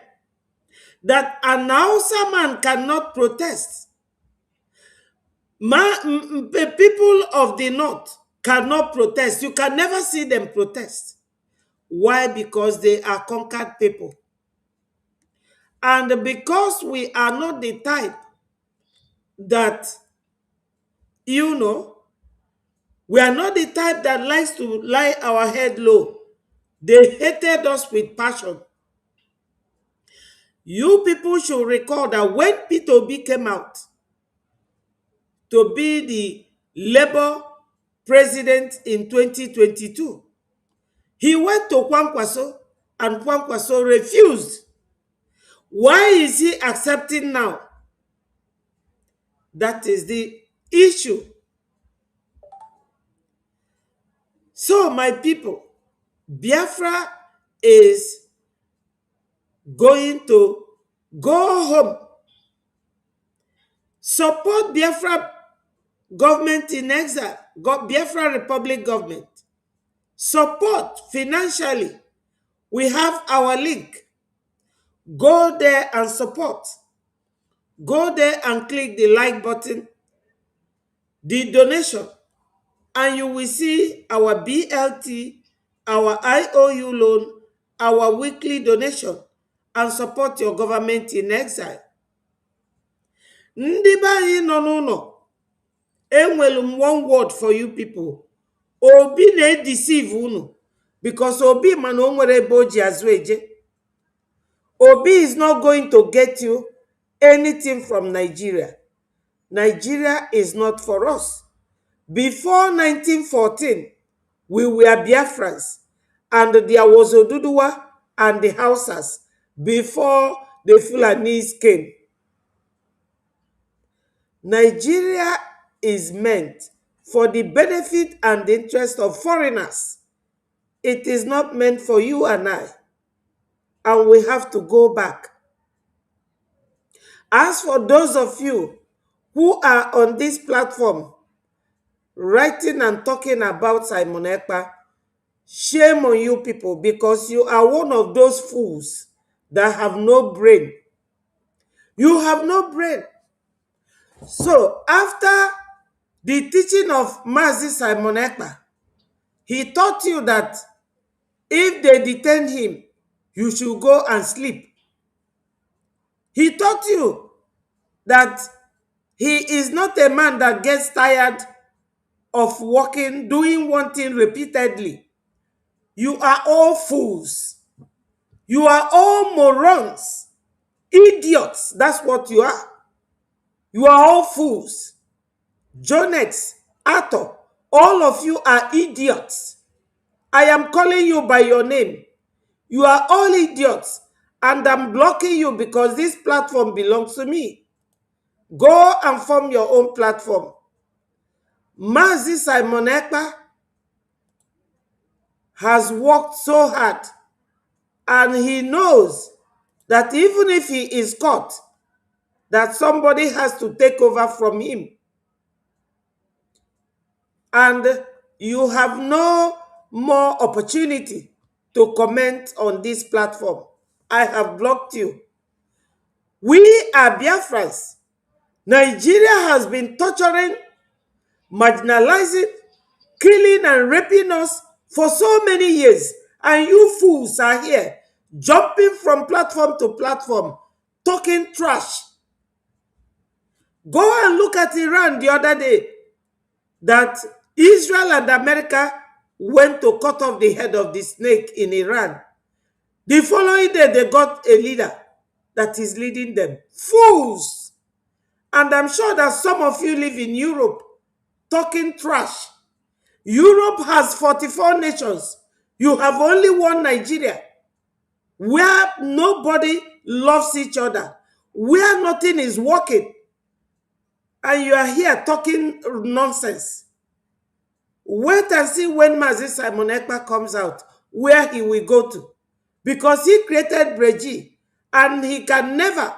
that an Hausa man cannot protest. The people of the north cannot protest. You can never see them protest. Why? Because they are conquered people. And because we are not the type that, we are not the type that likes to lie our head low. They hated us with passion. You people should recall that when Peter Obi came out to be the Labour president in 2022, he went to Kwankwaso and Kwankwaso refused. Why is he accepting now? That is the issue. So, my people, Biafra is going to go home. Support Biafra government in exile, Biafra Republic government. Support financially. We have our link. Go there and support. Go there and click the like button, the donation, and you will see our BLT, our IOU loan, our weekly donation, and support your government in exile. Ndị be anyị nọ n'ụlọ, enwelu m one word for you people. Obi na-edeceive unu because Obi mana o nwere ebe o ji azụ eje. Obi is not going to get you anything from Nigeria. Nigeria is not for us. Before 1914, we were Biafrans, and there was Oduduwa and the Hausas before the Fulanese came. Nigeria is meant for the benefit and interest of foreigners. It is not meant for you and I. And we have to go back. As for those of you who are on this platform writing and talking about Simon Ekpa, shame on you people, because you are one of those fools that have no brain. You have no brain. So after the teaching of Mazi Simon Ekpa, he taught you that if they detain him, you should go and sleep. He taught you that he is not a man that gets tired of working, doing one thing repeatedly. You are all fools. You are all morons. Idiots. That's what you are. You are all fools. Jonex, Arthur, all of you are idiots. I am calling you by your name. You are all idiots. And I'm blocking you because this platform belongs to me. Go and form your own platform. Mazi Simon Ekpa has worked so hard, and he knows that even if he is caught, that somebody has to take over from him. And you have no more opportunity to comment on this platform. I have blocked you. We are Biafrans. Nigeria has been torturing, marginalizing, killing and raping us for so many years. And you fools are here, jumping from platform to platform, talking trash. Go and look at Iran the other day, that Israel and America went to cut off the head of the snake in Iran. The following day, they got a leader that is leading them. Fools! And I'm sure that some of you live in Europe talking trash. Europe has 44 nations. You have only one Nigeria, where nobody loves each other, where nothing is working, and you are here talking nonsense. Wait and see when Mazi Simon Ekpa comes out, where he will go to. Because he created Brgie, and he can never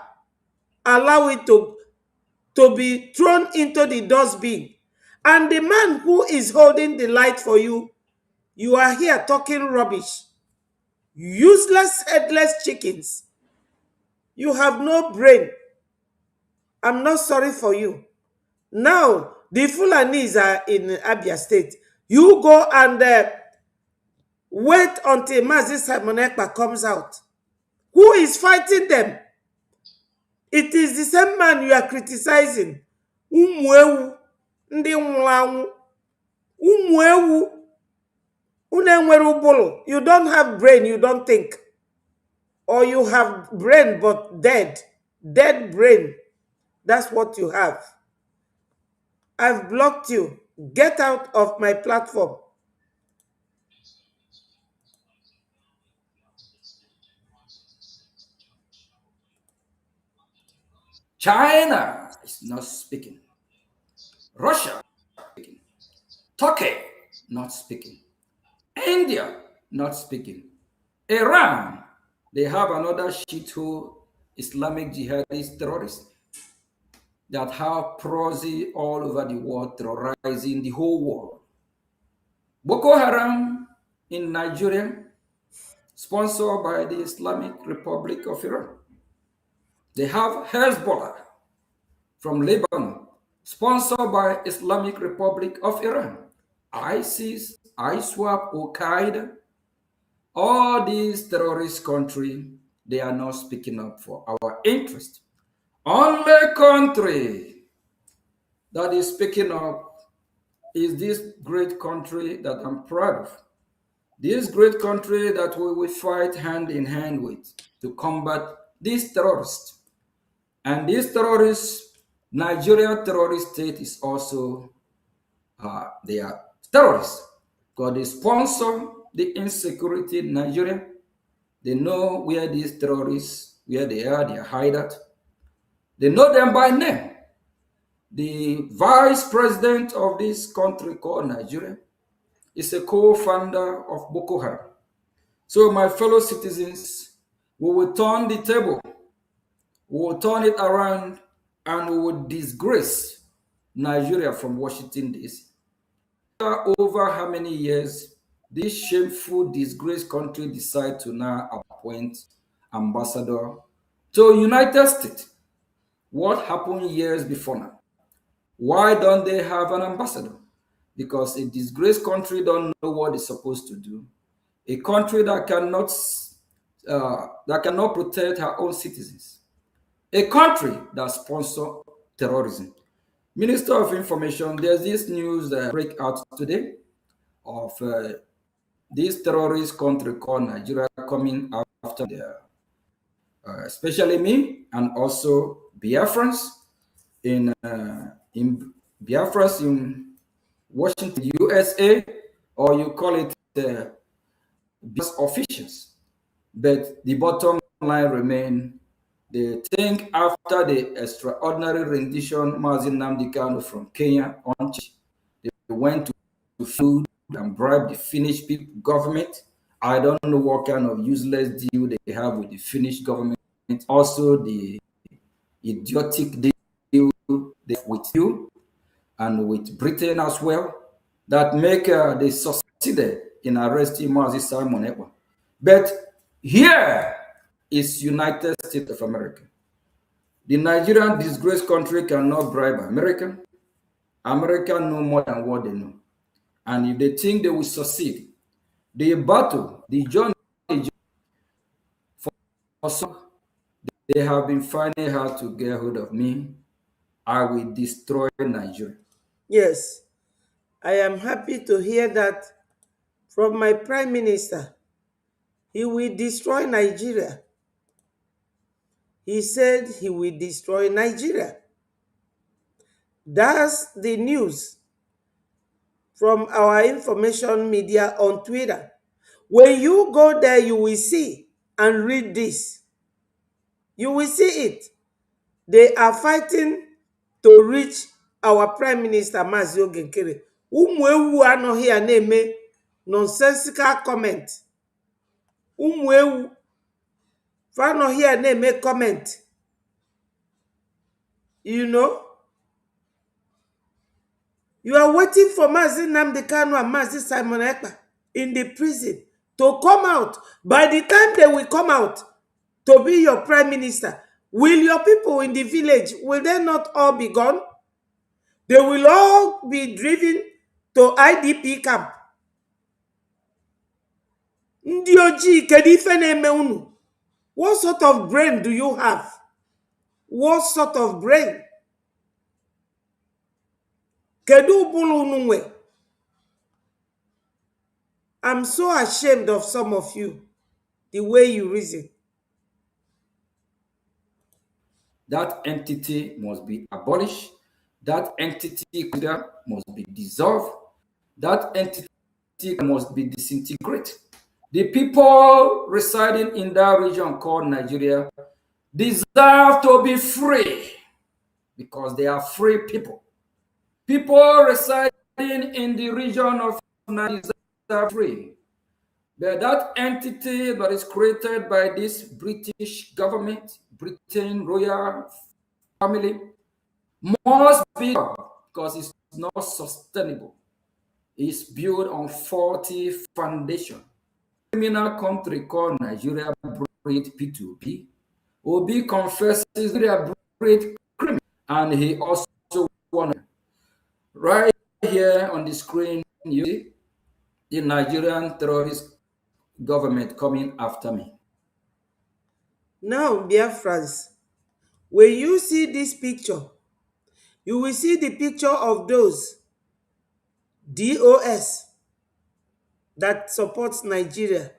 allow it to be thrown into the dustbin. And the man who is holding the light for you, you are here talking rubbish. Useless, headless chickens. You have no brain. I'm not sorry for you. Now, the Fulanis are in Abia State. You go and wait until Mazi Simon Ekpa comes out. Who is fighting them? It is the same man you are criticizing. Umwewu, ndi nwlanwu. Umwewu, unenwere ubolo. You don't have brain, you don't think. Or you have brain but dead. Dead brain. That's what you have. I've blocked you. Get out of my platform. China is not speaking. Russia speaking. Turkey not speaking. India not speaking. Iran, they have another shithole Islamic jihadist terrorists that have proxy all over the world, terrorizing the whole world. Boko Haram in Nigeria, sponsored by the Islamic Republic of Iran. They have Hezbollah from Lebanon, sponsored by Islamic Republic of Iran. ISIS, ISWAP, Al-Qaeda, all these terrorist countries, they are not speaking up for our interest. Only country that is speaking up is this great country that I'm proud of. This great country that we will fight hand in hand with to combat these terrorists. And these terrorists, Nigeria terrorist state is also, they are terrorists because they sponsor the insecurity in Nigeria. They know where these terrorists, where they are hideout. They know them by name. The vice president of this country called Nigeria is a co-founder of Boko Haram. So my fellow citizens, we will turn the table. We will turn it around and we will disgrace Nigeria from Washington, D.C. Over how many years this shameful, disgraced country decide to now appoint ambassador to United States? What happened years before now? Why don't they have an ambassador? Because a disgraced country don't know what it's supposed to do. A country that cannot protect her own citizens. A country that sponsors terrorism. Minister of Information, there's this news that break out today of this terrorist country called Nigeria coming after especially me and also Biafrans in Biafrans in Washington, USA, or you call it officials. But the bottom line remains, they think after the extraordinary rendition Mazi Nnamdi Kanu from Kenya on, they went to food and bribe the Finnish government. I don't know what kind of useless deal they have with the Finnish government. Also the idiotic deal with you and with Britain as well that make they succeeded in arresting Mazi Simon Ekpa. But here is United States of America. The Nigerian disgraced country cannot bribe America. America know more than what they know. And if they think they will succeed, the battle, the journey, for some, they have been finding how to get hold of me. I will destroy Nigeria. Yes, I am happy to hear that from my Prime Minister. He will destroy Nigeria. He said he will destroy Nigeria. That's the news from our information media on Twitter. When you go there, you will see and read this. You will see it. They are fighting to reach our Prime Minister Mazi Ogenkere. Ụmụ ewu anọghị a na-eme nonsensical comment. Ụmụ ewu anọghị a na-eme comment. You know, you are waiting for Mazi Nnamdi Kanu and Mazi Simon Ekpa in the prison to come out. By the time they will come out to be your prime minister, will your people in the village, will they not all be gone? They will all be driven to IDP camp. Ndị ojii, kedu ife na-eme unu? What sort of brain do you have? What sort of brain? Kedu ụbụrụ unu nwe? I'm so ashamed of some of you, the way you reason. That entity must be abolished. That entity must be dissolved. That entity must be disintegrated. The people residing in that region called Nigeria deserve to be free because they are free people. People residing in the region of Nigeria are free. But that entity that is created by this British government, Britain royal family, must be because it's not sustainable. It's built on faulty foundation. Criminal country called Nigeria breed P2P. Obi confesses Nigeria breed criminal, and he also won. Right here on the screen, you see the Nigerian terrorist government coming after me. Now, Biafrans, when you see this picture, you will see the picture of those DOS that supports Nigeria.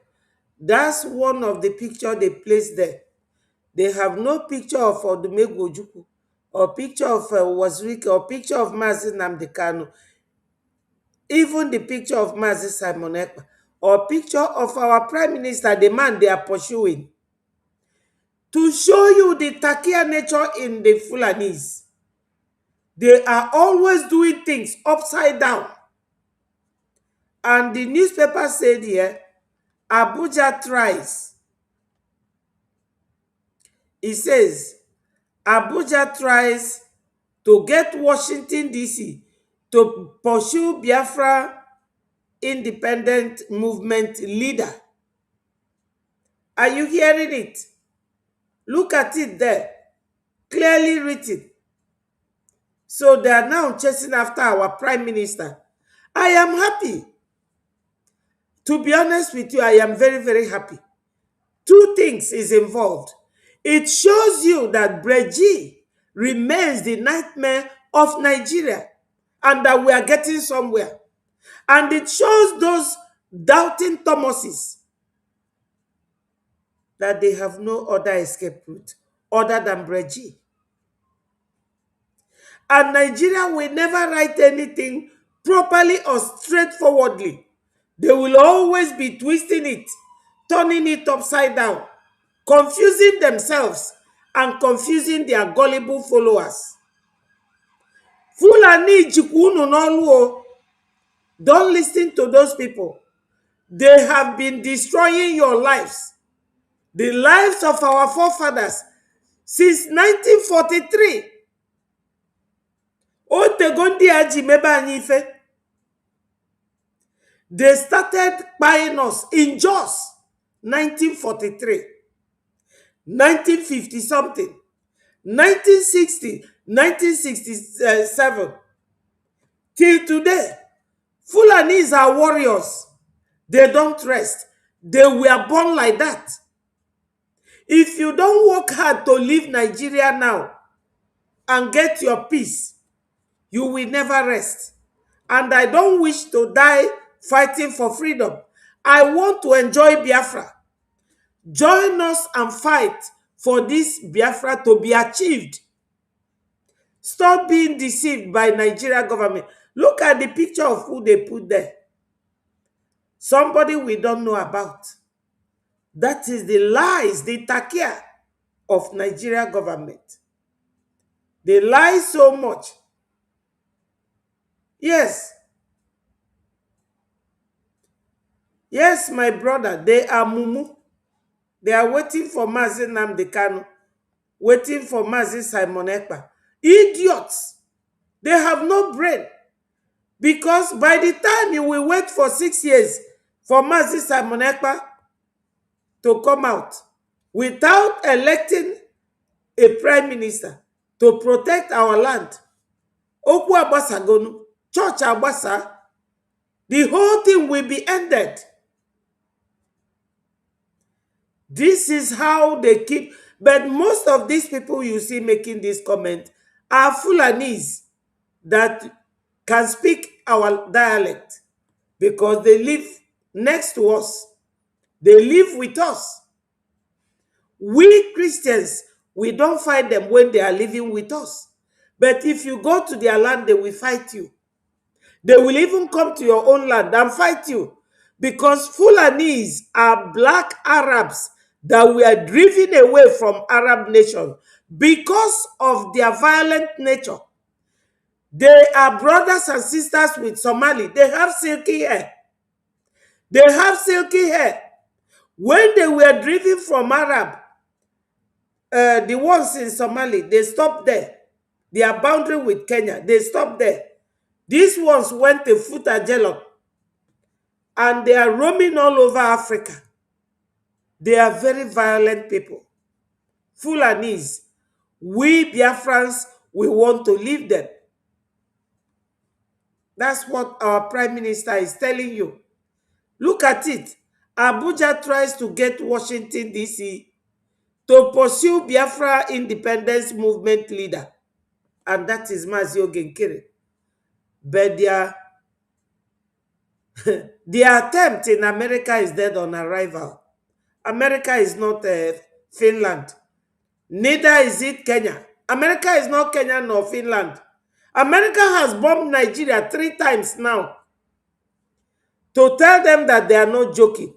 That's one of the picture they placed there. They have no picture of Odumegwu Ojukwu or picture of Wazirike or picture of Mazi Nnamdi Kanu, even the picture of Mazi Simon Ekpa or picture of our Prime Minister, the man they are pursuing. To show you the takia nature in the Fulanis. They are always doing things upside down. And the newspaper said here, Abuja tries. It says, Abuja tries to get Washington, D.C. to pursue Biafra independent movement leader. Are you hearing it? Look at it there. Clearly written. So they are now chasing after our Prime Minister. I am happy. To be honest with you, I am very, very happy. Two things is involved. It shows you that Brgie remains the nightmare of Nigeria and that we are getting somewhere. And it shows those doubting Thomases that they have no other escape route other than Brgie. And Nigeria will never write anything properly or straightforwardly. They will always be twisting it, turning it upside down, confusing themselves and confusing their gullible followers. Fulani Jikunu Noluo, don't listen to those people. They have been destroying your lives, the lives of our forefathers since 1943. Otegondi Aji Meba Nife. They started buying us in Jos 1943, 1950 something, 1960, 1967. Till today, Fulanis are warriors. They don't rest. They were born like that. If you don't work hard to leave Nigeria now and get your peace, you will never rest. And I don't wish to die fighting for freedom. I want to enjoy Biafra. Join us and fight for this Biafra to be achieved. Stop being deceived by Nigeria government. Look at the picture of who they put there. Somebody we don't know about. That is the lies, the takia of Nigeria government. They lie so much. Yes. Yes, my brother, they are mumu. They are waiting for Mazi Nnamdi Kanu, waiting for Mazi Simon Ekpa. Idiots. They have no brain. Because by the time you will wait for 6 years for Mazi Simon Ekpa to come out without electing a prime minister to protect our land, Okwu Agbasagonu, Church Agbasa, the whole thing will be ended. This is how they keep. But most of these people you see making this comment are Fulanis that can speak our dialect because they live next to us. They live with us. We Christians, we don't fight them when they are living with us. But if you go to their land, they will fight you. They will even come to your own land and fight you. Because Fulanis are black Arabs that were driven away from Arab nation because of their violent nature. They are brothers and sisters with Somali. They have silky hair. They have silky hair. When they were driven from Arab, the ones in Somali, they stopped there. Their boundary with Kenya, they stopped there. These ones went to Futajelok and they are roaming all over Africa. They are very violent people. Fulanis. We Biafrans, we want to leave them. That's what our Prime Minister is telling you. Look at it. Abuja tries to get Washington, D.C. to pursue Biafra independence movement leader. And that is Mazi Ogenkere. But their attempt in America is dead on arrival. America is not Finland. Neither is it Kenya. America is not Kenya nor Finland. America has bombed Nigeria 3 times now to tell them that they are not joking.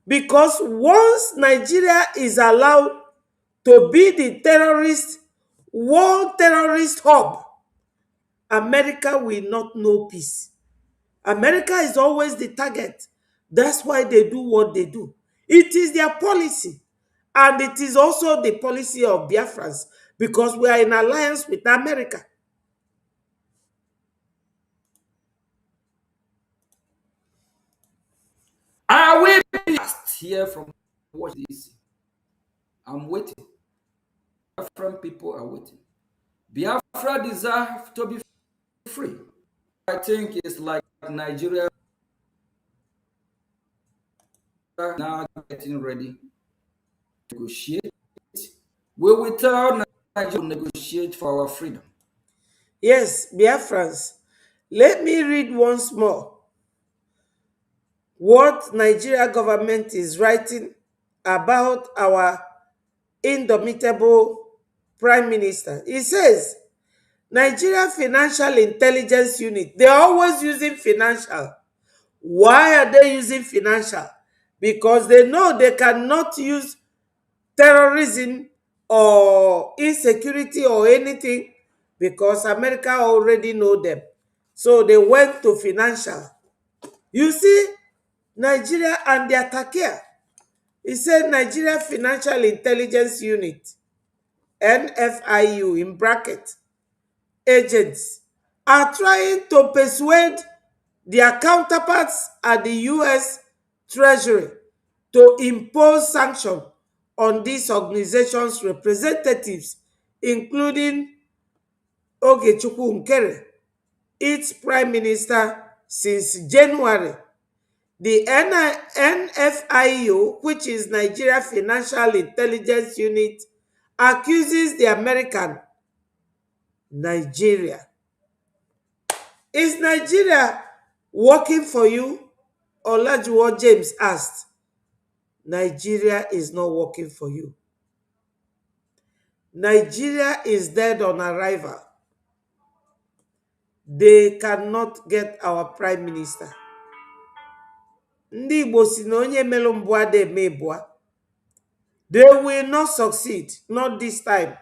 Because once Nigeria is allowed to be the world terrorist hub, America will not know peace. America is always the target. That's why they do what they do. It is their policy. And it is also the policy of Biafrans because we are in alliance with America. I will last hear from Washington DC. I'm waiting. Biafran people are waiting. Biafra deserve to be free. I think it's like Nigeria now getting ready to negotiate. We will tell Nigeria to negotiate for our freedom. Yes, Biafrans. Let me read once more what Nigeria government is writing about our indomitable Prime Minister. It says, Nigeria Financial Intelligence Unit. They're always using financial. Why are they using financial? Because they know they cannot use terrorism or insecurity or anything because America already know them. So they went to financial. You see, Nigeria and their Takia. It said Nigeria Financial Intelligence Unit, NFIU in bracket, agents are trying to persuade their counterparts at the US Treasury to impose sanctions on these organizations' representatives, including Ogechukwu Nkere, its prime minister since January. The NFIU, which is Nigeria Financial Intelligence Unit, accuses the American Nigeria. Is Nigeria working for you? Olajuwon James asked. Nigeria is not working for you. Nigeria is dead on arrival. They cannot get our prime minister. Ndị Igbo si na onye melụ mbụ adịeme ịbụa. They will not succeed, not this time.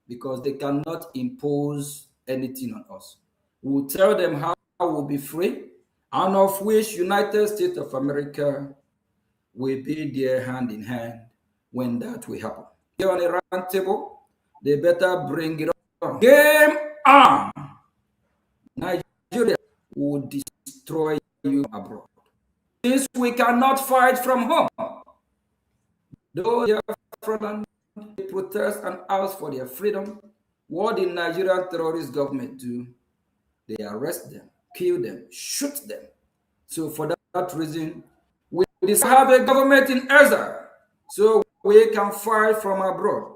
because they cannot impose anything on us. We'll tell them how we'll be free, and of which United States of America will be there hand in hand when that will happen. Here on a round table, they better bring it on. Game on! Nigeria will destroy you abroad. Since we cannot fight from home, though Biafran protest and ask for their freedom, what the Nigerian terrorist government do? They arrest them, kill them, shoot them. So for that reason, we have a government in exile, so we can fight from abroad.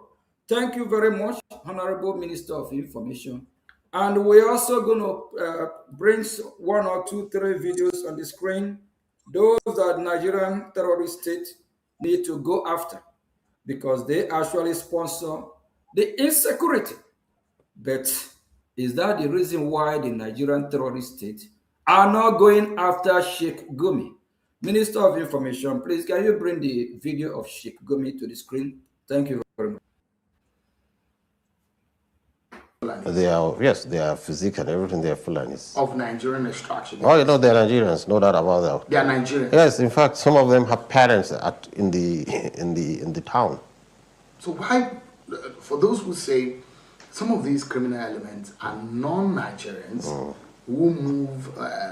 Thank you very much, Honorable Minister of Information. And we're also going to bring 1 or 2, 3 videos on the screen. Those that Nigerian terrorist state need to go after, because they actually sponsor the insecurity. But is that the reason why the Nigerian terrorist state are not going after Sheikh Gumi? Minister of Information, please, can you bring the video of Sheikh Gumi to the screen? Thank you very much. They are physique and everything. They are Fulanis. Of Nigerian extraction. Oh, they're Nigerians. No doubt about that. They are Nigerians. Yes, in fact, some of them have parents in the town. So why, for those who say some of these criminal elements are non-Nigerians who move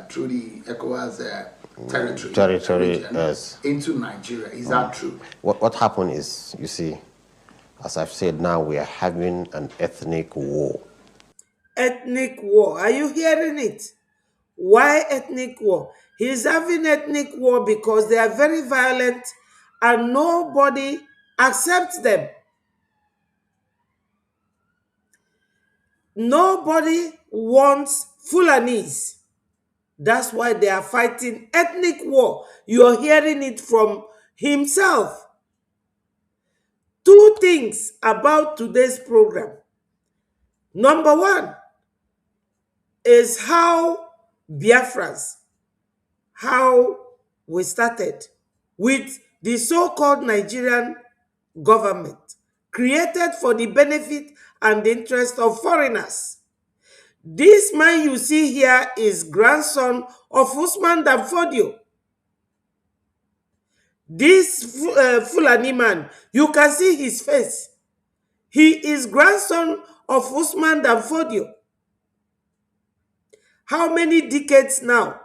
through the ECOWAS territory region, yes, into Nigeria, is that true? What happened is, you see, as I've said now, we are having an ethnic war. Ethnic war. Are you hearing it? Why ethnic war? He's having ethnic war because they are very violent and nobody accepts them. Nobody wants Fulanis. That's why they are fighting ethnic war. You're hearing it from himself. 2 things about today's program. Number 1 is how Biafrans, how we started with the so-called Nigerian government, created for the benefit and the interest of foreigners. This man you see here is grandson of Usman Danfodio. This Fulani man, you can see his face. He is grandson of Usman Danfodio. How many decades now?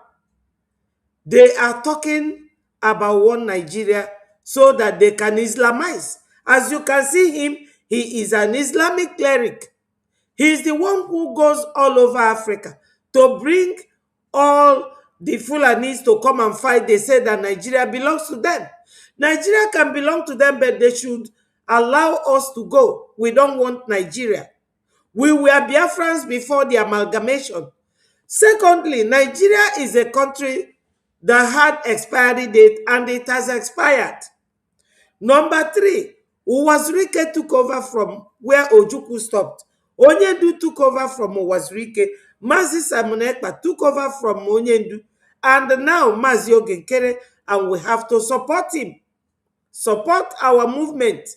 They are talking about one Nigeria so that they can Islamize. As you can see him, he is an Islamic cleric. He is the one who goes all over Africa to bring all the Fulanis to come and fight. They say that Nigeria belongs to them. Nigeria can belong to them, but they should allow us to go. We don't want Nigeria. We were Biafrans before the amalgamation. Secondly, Nigeria is a country that had expiry date and it has expired. Number 3, Uwazirike took over from where Ojukwu stopped. Onyendu took over from Uwazirike. Mazi Samunekpa took over from Onyendu. And now Mazi Ogenkere, and we have to support him. Support our movement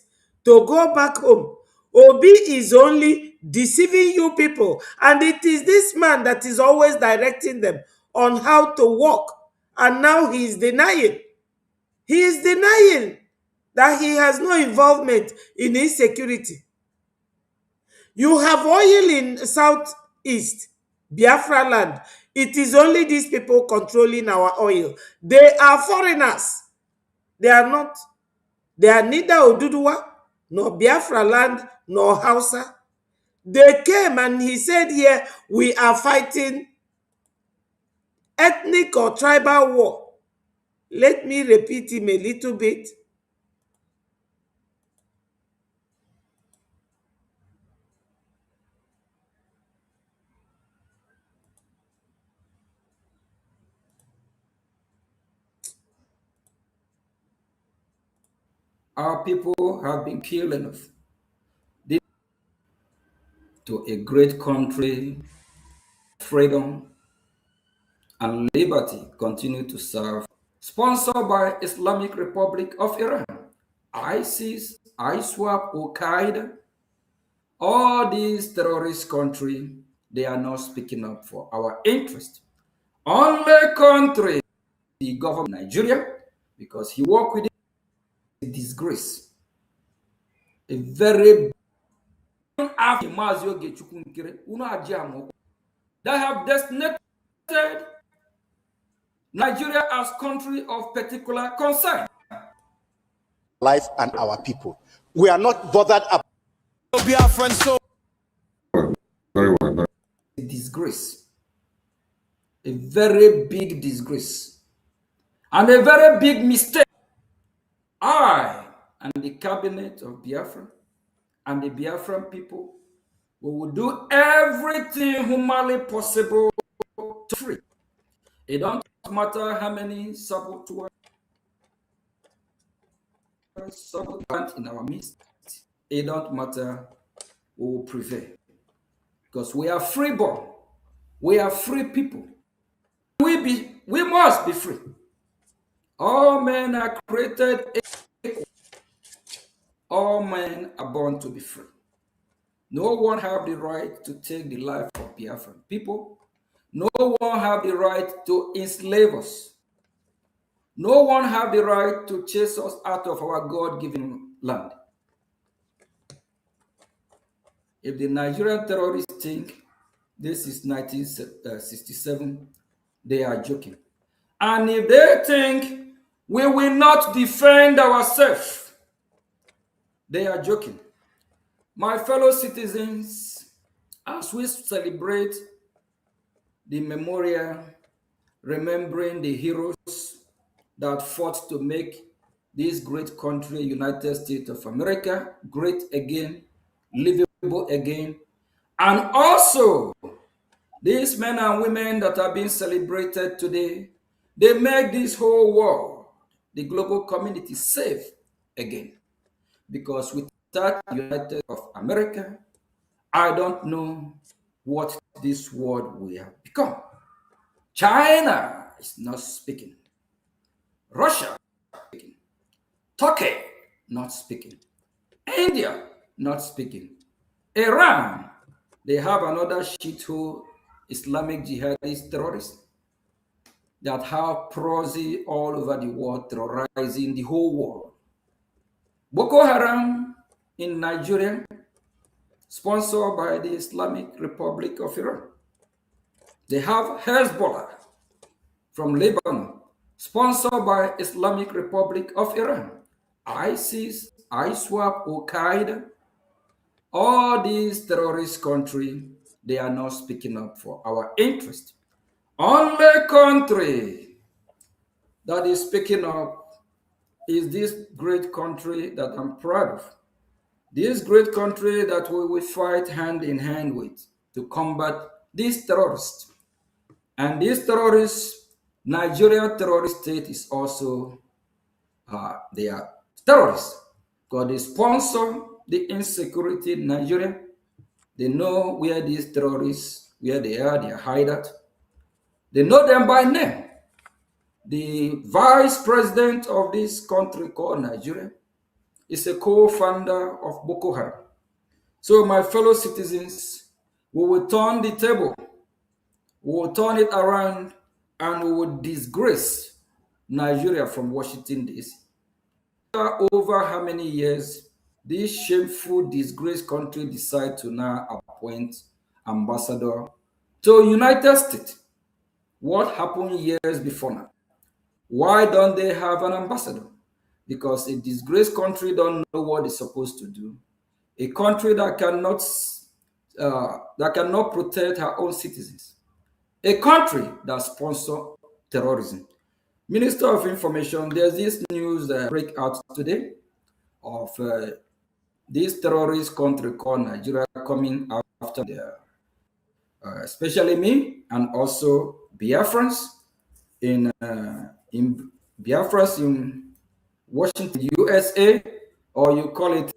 to go back home. Obi is only deceiving you people, and it is this man that is always directing them on how to walk. And now he is denying. He is denying that he has no involvement in insecurity. You have oil in southeast Biafra land. It is only these people controlling our oil. They are foreigners. They are not. They are neither Oduduwa, nor Biafra land, nor Hausa. They came and he said here, we are fighting ethnic or tribal war. Let me repeat him a little bit. Our people have been killed enough. To a great country, freedom and liberty continue to serve. Sponsored by Islamic Republic of Iran, ISIS, ISWAP, Al-Qaeda, All these terrorist countries, they are not speaking up for our interest. Only country, the government of Nigeria, because he worked with a disgrace. A very that have designated Nigeria as country of particular concern. Life and our people. We are not bothered about Biafran soul. Very well. A disgrace. A very big disgrace. And a very big mistake. I and the cabinet of Biafra and the Biafran people, we will do everything humanly possible to free. It don't matter how many saboteurs in our midst. It don't matter, we will prevail. Because we are freeborn. We are free people. We must be free. All men are created equal. All men are born to be free. No one have the right to take the life of Biafran people. No one have the right to enslave us. No one have the right to chase us out of our God-given land. If the Nigerian terrorists think this is 1967, they are joking. And if they think we will not defend ourselves, they are joking. My fellow citizens, as we celebrate the memorial remembering the heroes that fought to make this great country, United States of America, great again, livable again, and also these men and women that are being celebrated today, they make this whole world, the global community, safe again. Because without the United States of America, I don't know what this world will have become. China is not speaking. Russia speaking. Turkey not speaking. India not speaking. Iran, they have another shithole Islamic jihadist terrorists that have proxy all over the world, terrorizing the whole world. Boko Haram in Nigeria, sponsored by the Islamic Republic of Iran. They have Hezbollah from Lebanon, sponsored by Islamic Republic of Iran. ISIS, ISWAP, Al-Qaeda, all these terrorist countries, they are not speaking up for our interest. Only country that is speaking up is this great country that I'm proud of. This great country that we will fight hand in hand with to combat these terrorists. And these terrorists, Nigeria terrorist state is also, they are terrorists because they sponsor the insecurity in Nigeria. They know where these terrorists, where they are hideout. They know them by name. The vice president of this country called Nigeria is a co-founder of Boko Haram. So my fellow citizens, we will turn the table. We will turn it around and we will disgrace Nigeria from Washington, D.C. Over how many years this shameful, disgraced country decide to now appoint ambassador to United States? What happened years before now? Why don't they have an ambassador? Because a disgraced country don't know what it's supposed to do. A country that cannot protect her own citizens. A country that sponsors terrorism. Minister of Information, there's this news that break out today of this terrorist country called Nigeria coming after their, especially me and also Biafrans in Biafrans in Washington, USA, or you call it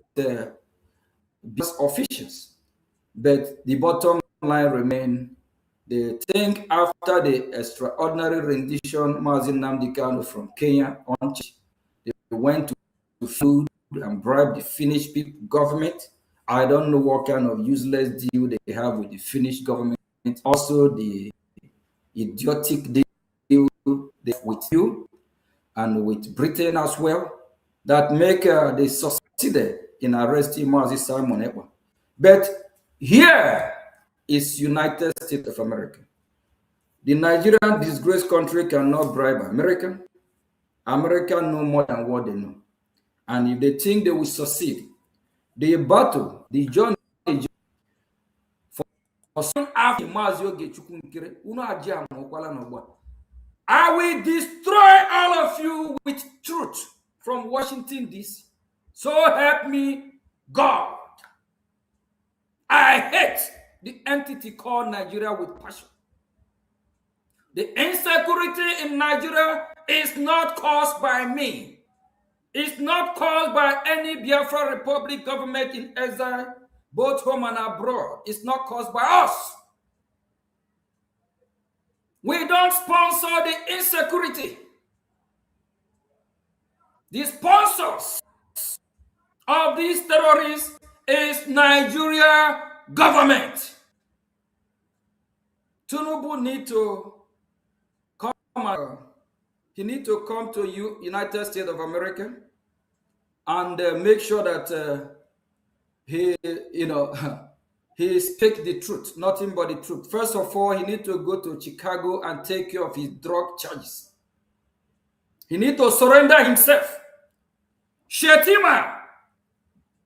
officials. But the bottom line remains. They think after the extraordinary rendition, Mazi Nnamdi Kanu from Kenya, they went to food and bribe the Finnish government I don't know what kind of useless deal they have with the Finnish government. Also, the idiotic deal with you and with Britain as well that make they succeeded in arresting Mazi Simon Ekpa. But here is United States of America. The Nigerian disgraced country cannot bribe America. America know more than what they know. And if they think they will succeed, the battle, the journey for soon after I will destroy all of you with truth from Washington, D.C. So help me God. I hate the entity called Nigeria with passion. The insecurity in Nigeria is not caused by me. It's not caused by any Biafra Republic government in exile, both home and abroad. It's not caused by us. We don't sponsor the insecurity. The sponsors of these terrorists is Nigeria government. Tinubu need to come. He need to come to United States of America and make sure that he, he speaks the truth, nothing but the truth. First of all, he need to go to Chicago and take care of his drug charges. He need to surrender himself. Shetima,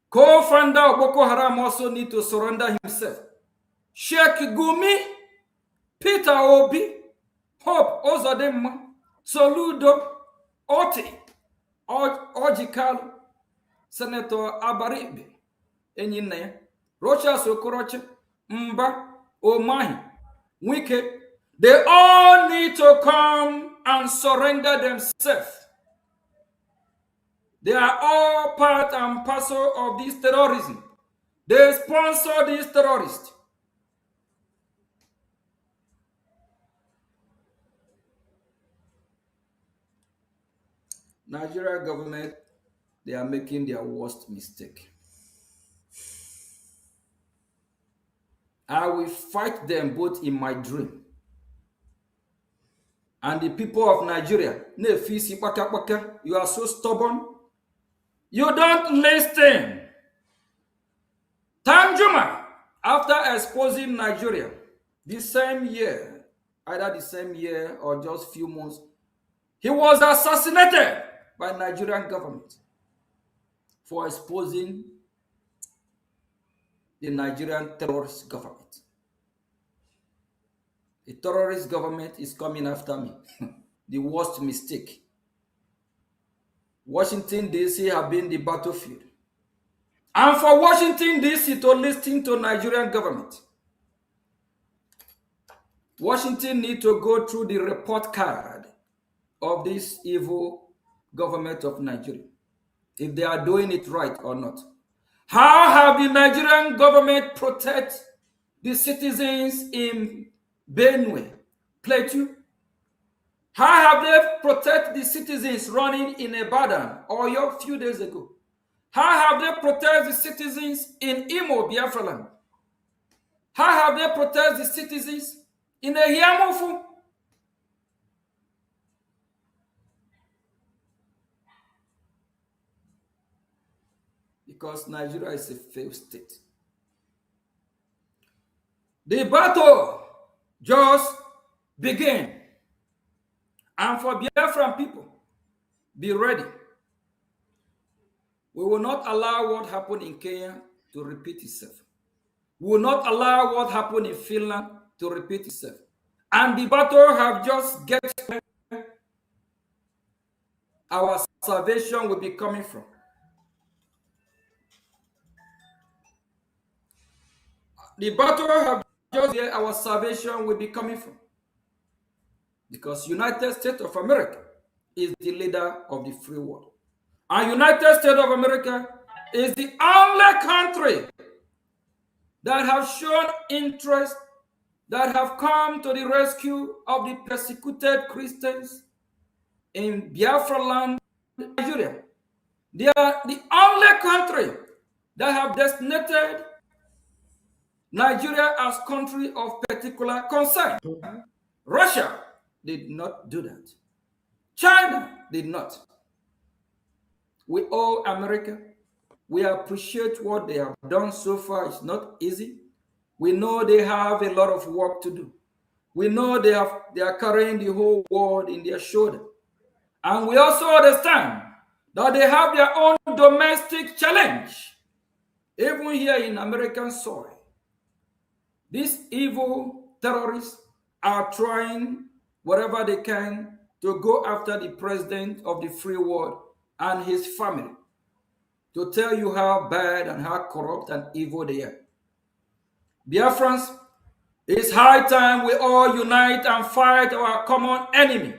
co-founder of Boko Haram, also need to surrender himself. Sheikh Gumi, Peter Obi, Hope Ozodema, Soludo, Oti, Ojikalu, Senator Abaribe, Enyine, Rocha Sokoroche, Mba, Omahi, Wike, they all need to come and surrender themselves. They are all part and parcel of this terrorism. They sponsor these terrorists. Nigeria government, they are making their worst mistake. I will fight them both in my dream. And the people of Nigeria, you are so stubborn. You don't listen. Tanjuma, after exposing Nigeria, the same year, either the same year or just few months, he was assassinated by Nigerian government for exposing the Nigerian terrorist government. The terrorist government is coming after me. The worst mistake. Washington, D.C. have been the battlefield. And for Washington, D.C. to listen to Nigerian government, Washington need to go through the report card of this evil government of Nigeria, if they are doing it right or not. How have the Nigerian government protect the citizens in Benue, Plateau? How have they protect the citizens running in Ibadan or a few days ago? How have they protect the citizens in Imo, Biafra land? How have they protect the citizens in Ehiamofu? Because Nigeria is a failed state. The battle just began. And for Biafran people, be ready. We will not allow what happened in Kenya to repeat itself. We will not allow what happened in Finland to repeat itself. And the battle have just get where our salvation will be coming from. The battle have just where our salvation will be coming from. Because United States of America is the leader of the free world. And United States of America is the only country that have shown interest, that have come to the rescue of the persecuted Christians in Biafra land, Nigeria. They are the only country that have designated Nigeria as country of particular concern. Russia did not do that. China did not. We owe America. We appreciate what they have done so far. It's not easy. We know they have a lot of work to do. We know they are carrying the whole world in their shoulder. And we also understand that they have their own domestic challenge. Even here in American soil, these evil terrorists are trying whatever they can to go after the president of the free world and his family, to tell you how bad and how corrupt and evil they are. Biafrans, it's high time we all unite and fight our common enemy.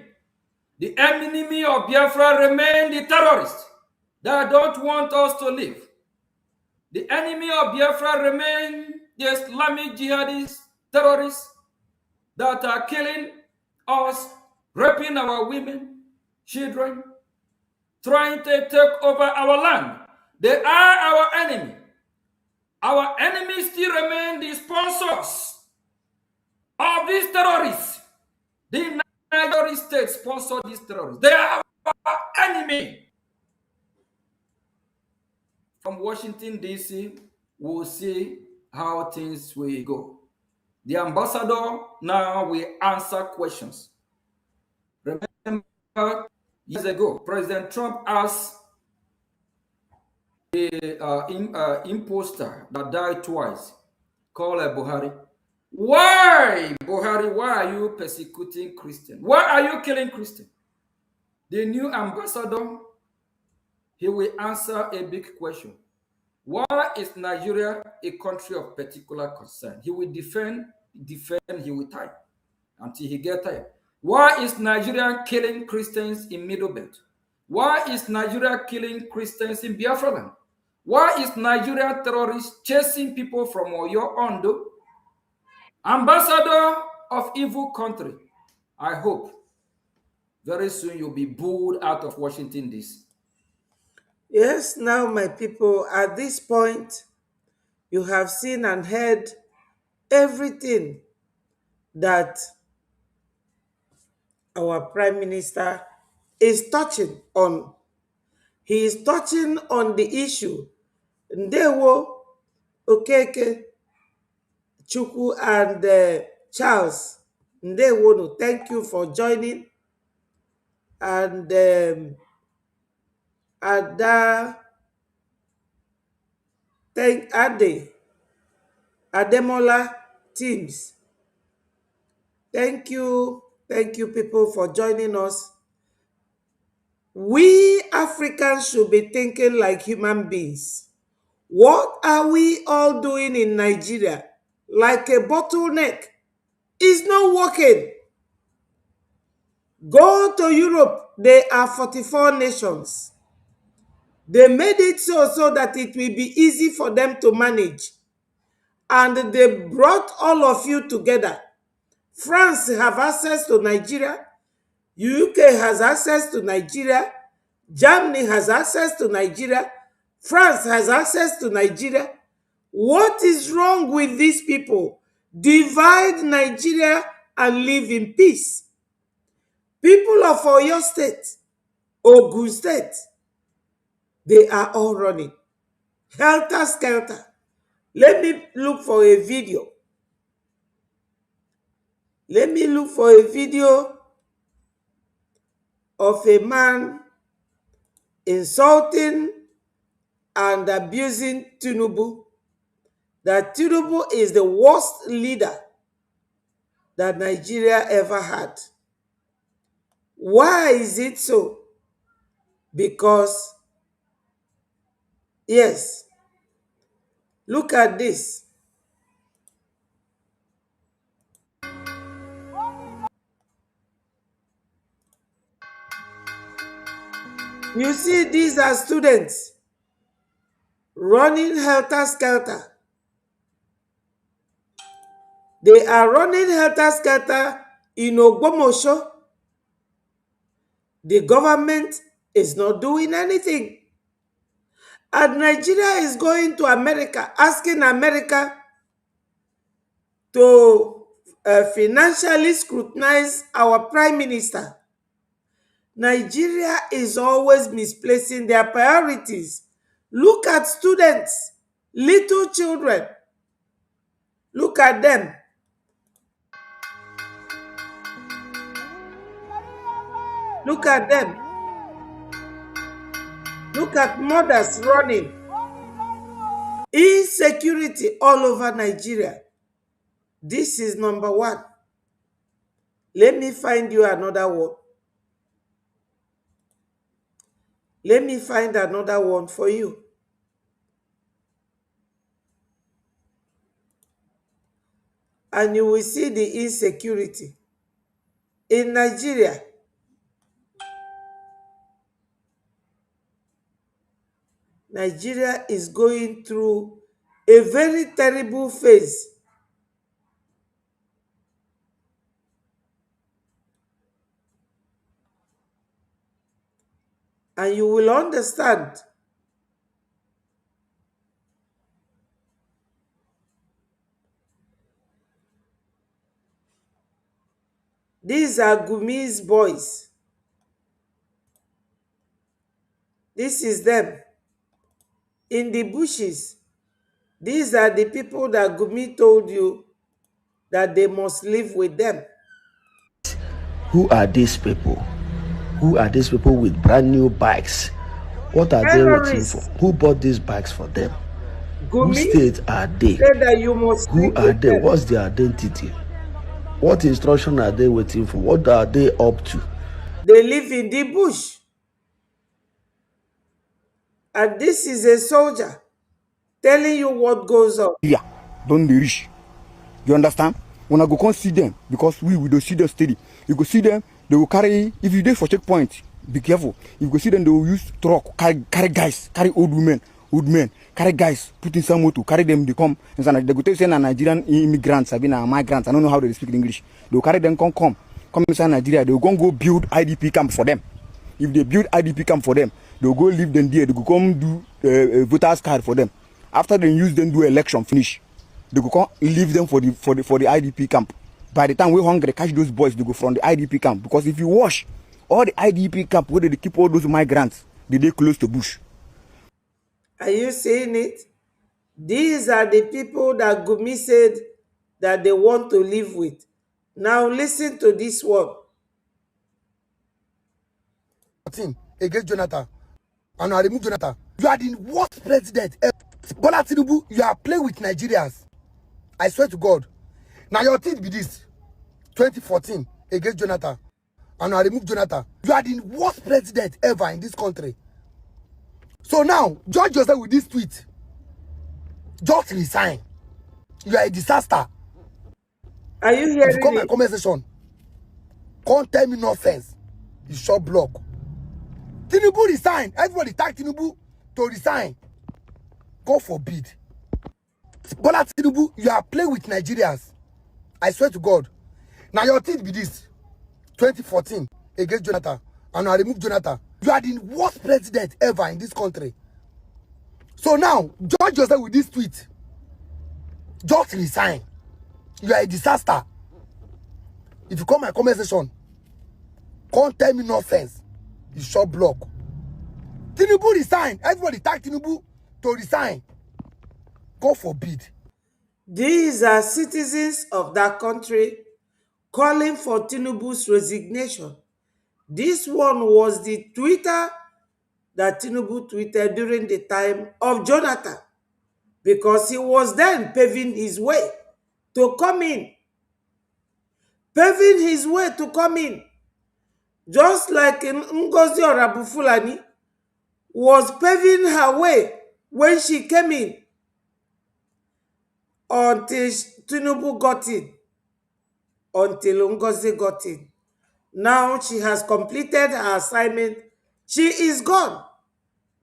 The enemy of Biafra remain the terrorists that don't want us to live. The enemy of Biafra remain the Islamic jihadist terrorists that are killing us, raping our women, children, trying to take over our land. They are our enemy. Our enemies still remain the sponsors of these terrorists. The United States sponsor these terrorists. They are our enemy. From Washington, D.C., we'll see how things will go. The ambassador now will answer questions. Remember, years ago, President Trump asked a imposter that died twice, called Buhari, why, Buhari, why are you persecuting Christians? Why are you killing Christians? The new ambassador, he will answer a big question. Why is Nigeria a country of particular concern? He will defend, he will die until he gets tired. Why is Nigeria killing Christians in Middle Belt? Why is Nigeria killing Christians in Biafra land? Why is Nigeria terrorists chasing people from Oyo Ondo? Ambassador of evil country, I hope very soon you'll be booed out of Washington, D.C. Yes, now, my people, at this point, you have seen and heard everything that our Prime Minister is touching on. He is touching on the issue. Ndewo, Okeke, Chukwu, and Charles. Ndewo, no, thank you for joining. And Ada, thank Ademola teams. Thank you people for joining us. We Africans should be thinking like human beings. What are we all doing in Nigeria? Like a bottleneck. It's not working. Go to Europe. There are 44 nations. They made it so that it will be easy for them to manage. And they brought all of you together. France have access to Nigeria. UK has access to Nigeria. Germany has access to Nigeria. France has access to Nigeria. What is wrong with these people? Divide Nigeria and live in peace. People of Oyo State, Ogun State, they are all running. Helter skelter. Let me look for a video. Let me look for a video of a man insulting and abusing Tinubu. That Tinubu is the worst leader that Nigeria ever had. Why is it so? Because, yes, look at this. You see, these are students running helter-skelter. They are running helter-skelter in Ogbomosho. The government is not doing anything. And Nigeria is going to America, asking America to financially scrutinize our prime minister. Nigeria is always misplacing their priorities. Look at students, little children. Look at them. Look at them. Look at mothers running. Insecurity all over Nigeria. This is number one. Let me find you another one. Let me find another one for you. And you will see the insecurity. In Nigeria, Nigeria is going through a very terrible phase. And you will understand. These are Gumi's boys. This is them. In the bushes, these are the people that Gumi told you that they must live with them. Who are these people? Who are these people with brand new bikes? What are they waiting for? Terrorists. Who bought these bikes for them? Whose Gumi state are they? said that you must Who live are with they? them. What's their identity? What instruction are they waiting for? What are they up to? They live in the bush. And this is a soldier telling you what goes on. Yeah, don't they reach? You understand? When I go come see them, because we don't see them steady. You go see them, they will carry, if you dey for checkpoint, be careful. If you go see them, they will use truck, carry guys, carry old men, carry guys, put in some motor, carry them, they come. And they go tell say na Nigerian immigrants, I mean migrants, I don't know how they speak English. They will carry them, come inside Nigeria, they will go build IDP camp for them. If they build IDP camp for them, they will go leave them there, they go come do voters card for them. After they use them, do election, finish. They go come leave them for the IDP camp. By the time we're hungry, catch those boys, they go from the IDP camp. Because if you watch all the IDP camp where they keep all those migrants, they close to bush. Are you seeing it? These are the people that Gumi said that they want to live with. Now listen to this one. Against Jonathan, and I remove Jonathan. You are the worst president ever. Bola Tinubu, you are playing with Nigerians. I swear to God. Now your thing be this. 2014 against Jonathan, and I remove Jonathan. You are the worst president ever in this country. So now, judge yourself with this tweet. Just resign. You are a disaster. Are you If you hearing come my it? comment section, can't tell me nonsense. You short block. Tinubu resign. Everybody tag Tinubu to resign. God forbid. Bola Tinubu, you are playing with Nigerians. I swear to God. Now your thing be this. 2014 against Jonathan, and I remove Jonathan. You are the worst president ever in this country. So now, judge yourself with this tweet. Just resign. You are a disaster. If you come my comment section, can't tell me nonsense. You short block. Tinubu resign. Everybody tag Tinubu to resign. God forbid. These are citizens of that country calling for Tinubu's resignation. This one was the Twitter that Tinubu tweeted during the time of Jonathan, because he was then paving his way to come in. Paving his way to come in. Just like Ngozi Orabufulani was paving her way when she came in, until Tinubu got in, until Ngozi got in. Now she has completed her assignment. She is gone.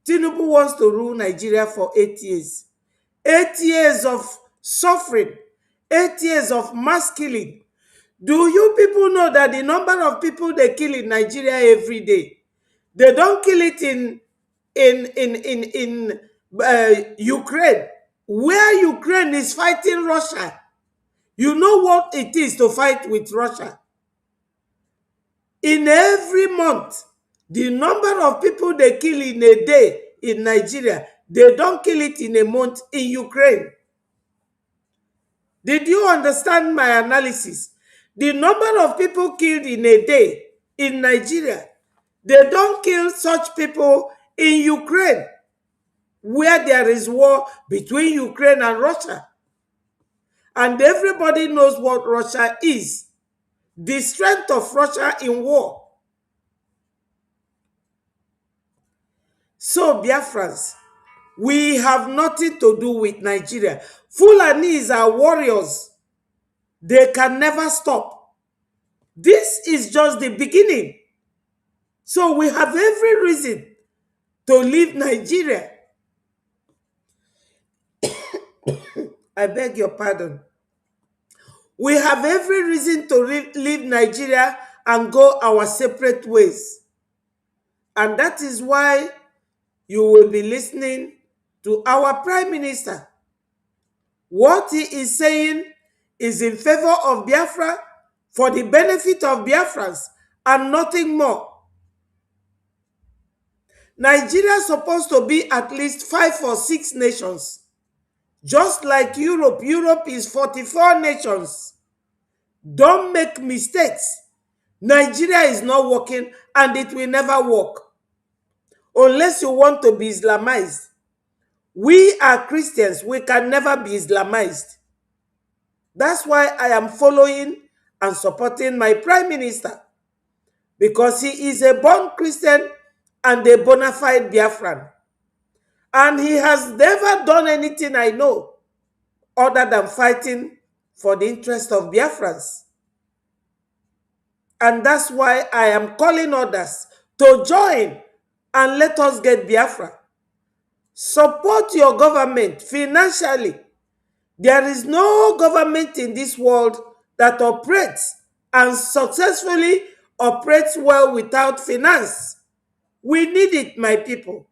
Tinubu wants to rule Nigeria for 8 years. 8 years of suffering. 8 years of mass killing. Do you people know that the number of people they kill in Nigeria every day, they don't kill it in Ukraine, where Ukraine is fighting Russia. You know what it is to fight with Russia. In every month, the number of people they kill in a day in Nigeria, they don't kill it in a month in Ukraine. Did you understand my analysis? The number of people killed in a day in Nigeria, they don't kill such people in Ukraine, where there is war between Ukraine and Russia. And everybody knows what Russia is. The strength of Russia in war. So, Biafrans, we have nothing to do with Nigeria. Fulanis are warriors. They can never stop. This is just the beginning. So we have every reason to leave Nigeria. I beg your pardon. We have every reason to leave Nigeria and go our separate ways. And that is why you will be listening to our Prime Minister. What he is saying is in favor of Biafra for the benefit of Biafrans and nothing more. Nigeria is supposed to be at least 5 or 6 nations. Just like Europe. Europe is 44 nations. Don't make mistakes. Nigeria is not working and it will never work. Unless you want to be Islamized. We are Christians. We can never be Islamized. That's why I am following and supporting my Prime Minister. Because he is a born Christian and a bona fide Biafran. And he has never done anything I know other than fighting for the interest of Biafrans. And that's why I am calling others to join and let us get Biafra. Support your government financially. There is no government in this world that operates and successfully operates well without finance. We need it, my people.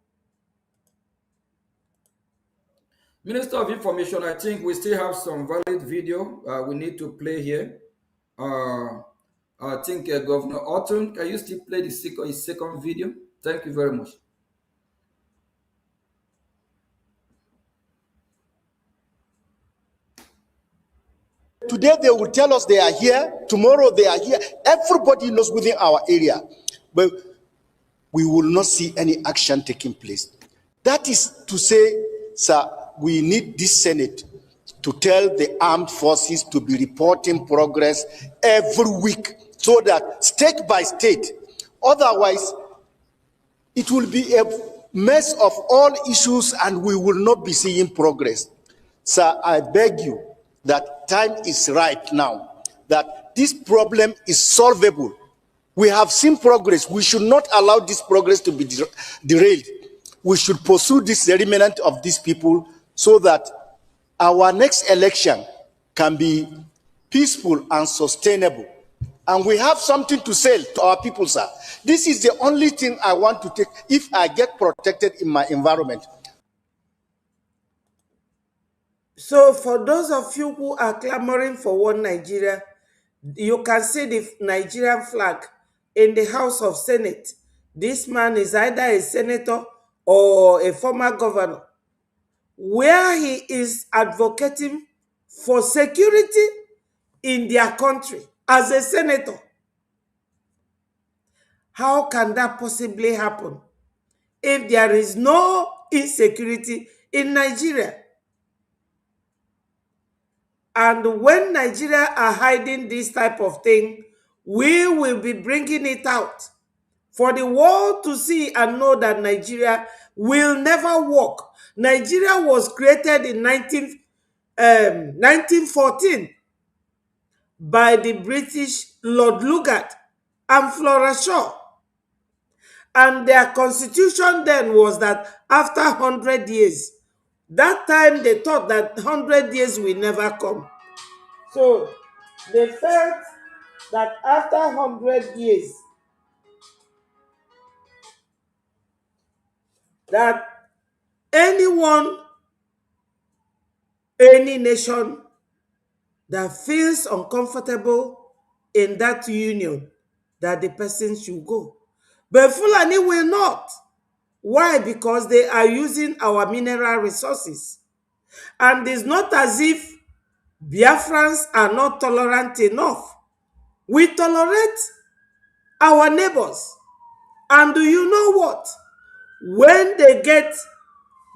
Minister of Information, I think we still have some valid video we need to play here. I think Governor Orton, can you still play his second video? Thank you very much. Today they will tell us they are here, tomorrow they are here. Everybody knows within our area. But we will not see any action taking place. That is to say, sir, we need this Senate to tell the armed forces to be reporting progress every week so that state by state, otherwise it will be a mess of all issues and we will not be seeing progress. Sir, I beg you that time is right now, that this problem is solvable. We have seen progress. We should not allow this progress to be derailed. We should pursue this remnant of these people so that our next election can be peaceful and sustainable. And we have something to sell to our people, sir. This is the only thing I want to take if I get protected in my environment. So for those of you who are clamoring for one Nigeria, you can see the Nigerian flag in the House of Senate. This man is either a senator or a former governor, where he is advocating for security in their country as a senator. How can that possibly happen if there is no insecurity in Nigeria? And when Nigeria are hiding this type of thing, we will be bringing it out for the world to see and know that Nigeria will never work. Nigeria was created in 1914 by the British Lord Lugard and Flora Shaw. And their constitution then was that after 100 years, that time they thought that 100 years will never come. So they felt that after 100 years, that anyone, any nation that feels uncomfortable in that union, that the person should go. But Fulani will not. Why? Because they are using our mineral resources. And it's not as if Biafrans are not tolerant enough. We tolerate our neighbors. And do you know what? When they get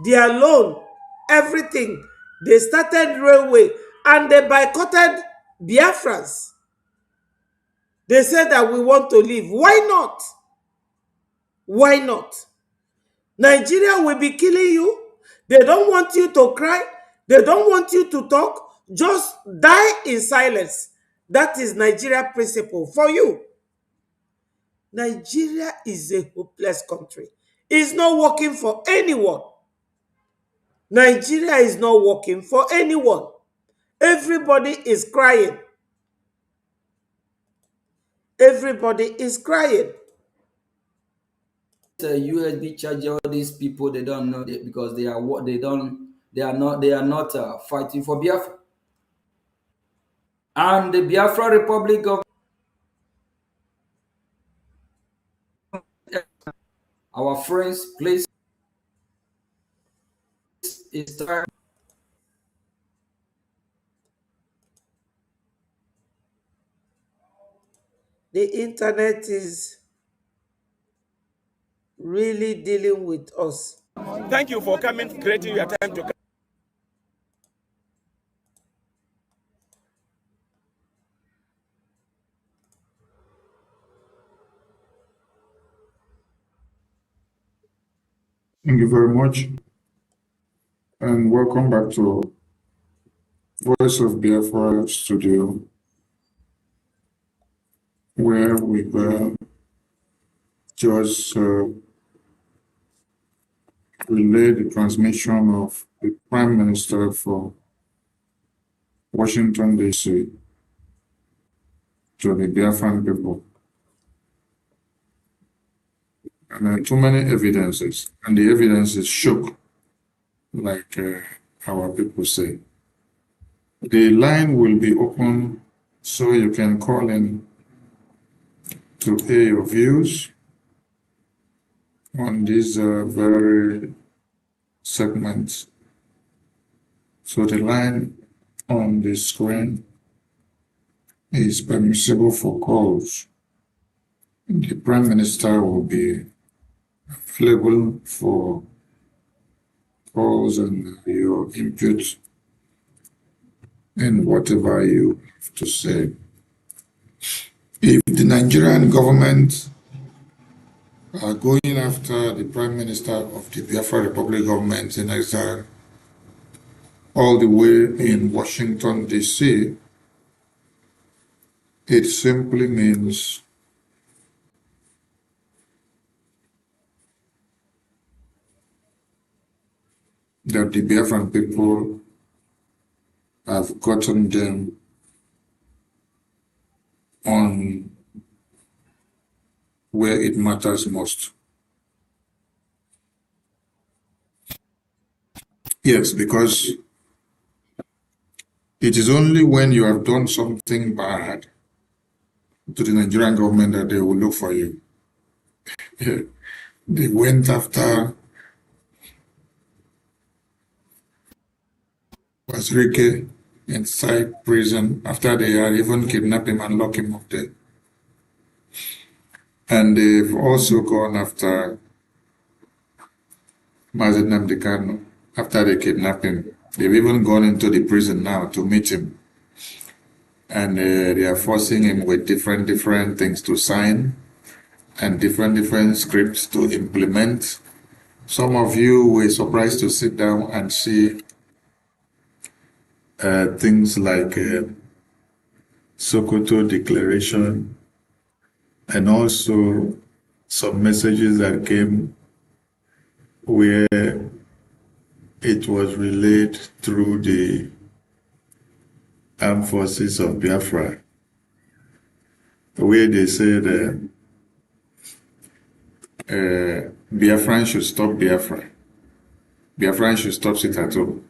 their loan, everything, they started railway and they boycotted Biafrans. They said that we want to leave. Why not? Why not? Nigeria will be killing you. They don't want you to cry. They don't want you to talk. Just die in silence. That is Nigeria principle for you. Nigeria is a hopeless country. It's not working for anyone. Nigeria is not working for anyone. Everybody is crying. Everybody is crying. The USB charger, all these people, they don't know it because they are what they are not fighting for Biafra. And the Biafra Republic of our friends, please, is time. The internet is really dealing with us. Thank you for coming, creating your time to come. Thank you very much. And welcome back to Voice of Biafra studio, where we will just relay the transmission of the Prime Minister from Washington, D.C. to the Biafran people. And there are too many evidences, and the evidence is shook, like our people say. The line will be open so you can call in to air your views on these very segments. So the line on the screen is permissible for calls. The Prime Minister will be available for calls and your input in whatever you have to say. If the Nigerian government are going after the Prime Minister of the Biafra Republic government in exile all the way in Washington, D.C., it simply means that the Biafran people have gotten them on where it matters most. Yes, because it is only when you have done something bad to the Nigerian government that they will look for you. They went after Wazirike inside prison after they had even kidnapped him and locked him up there. And they've also gone after Mazen Namdekano after they kidnapped him. They've even gone into the prison now to meet him. And they are forcing him with different things to sign and different scripts to implement. Some of you were surprised to sit down and see things like Sokoto Declaration and also some messages that came where it was relayed through the armed forces of Biafra, where they said Biafran should stop Biafra. Biafran should stop it at home.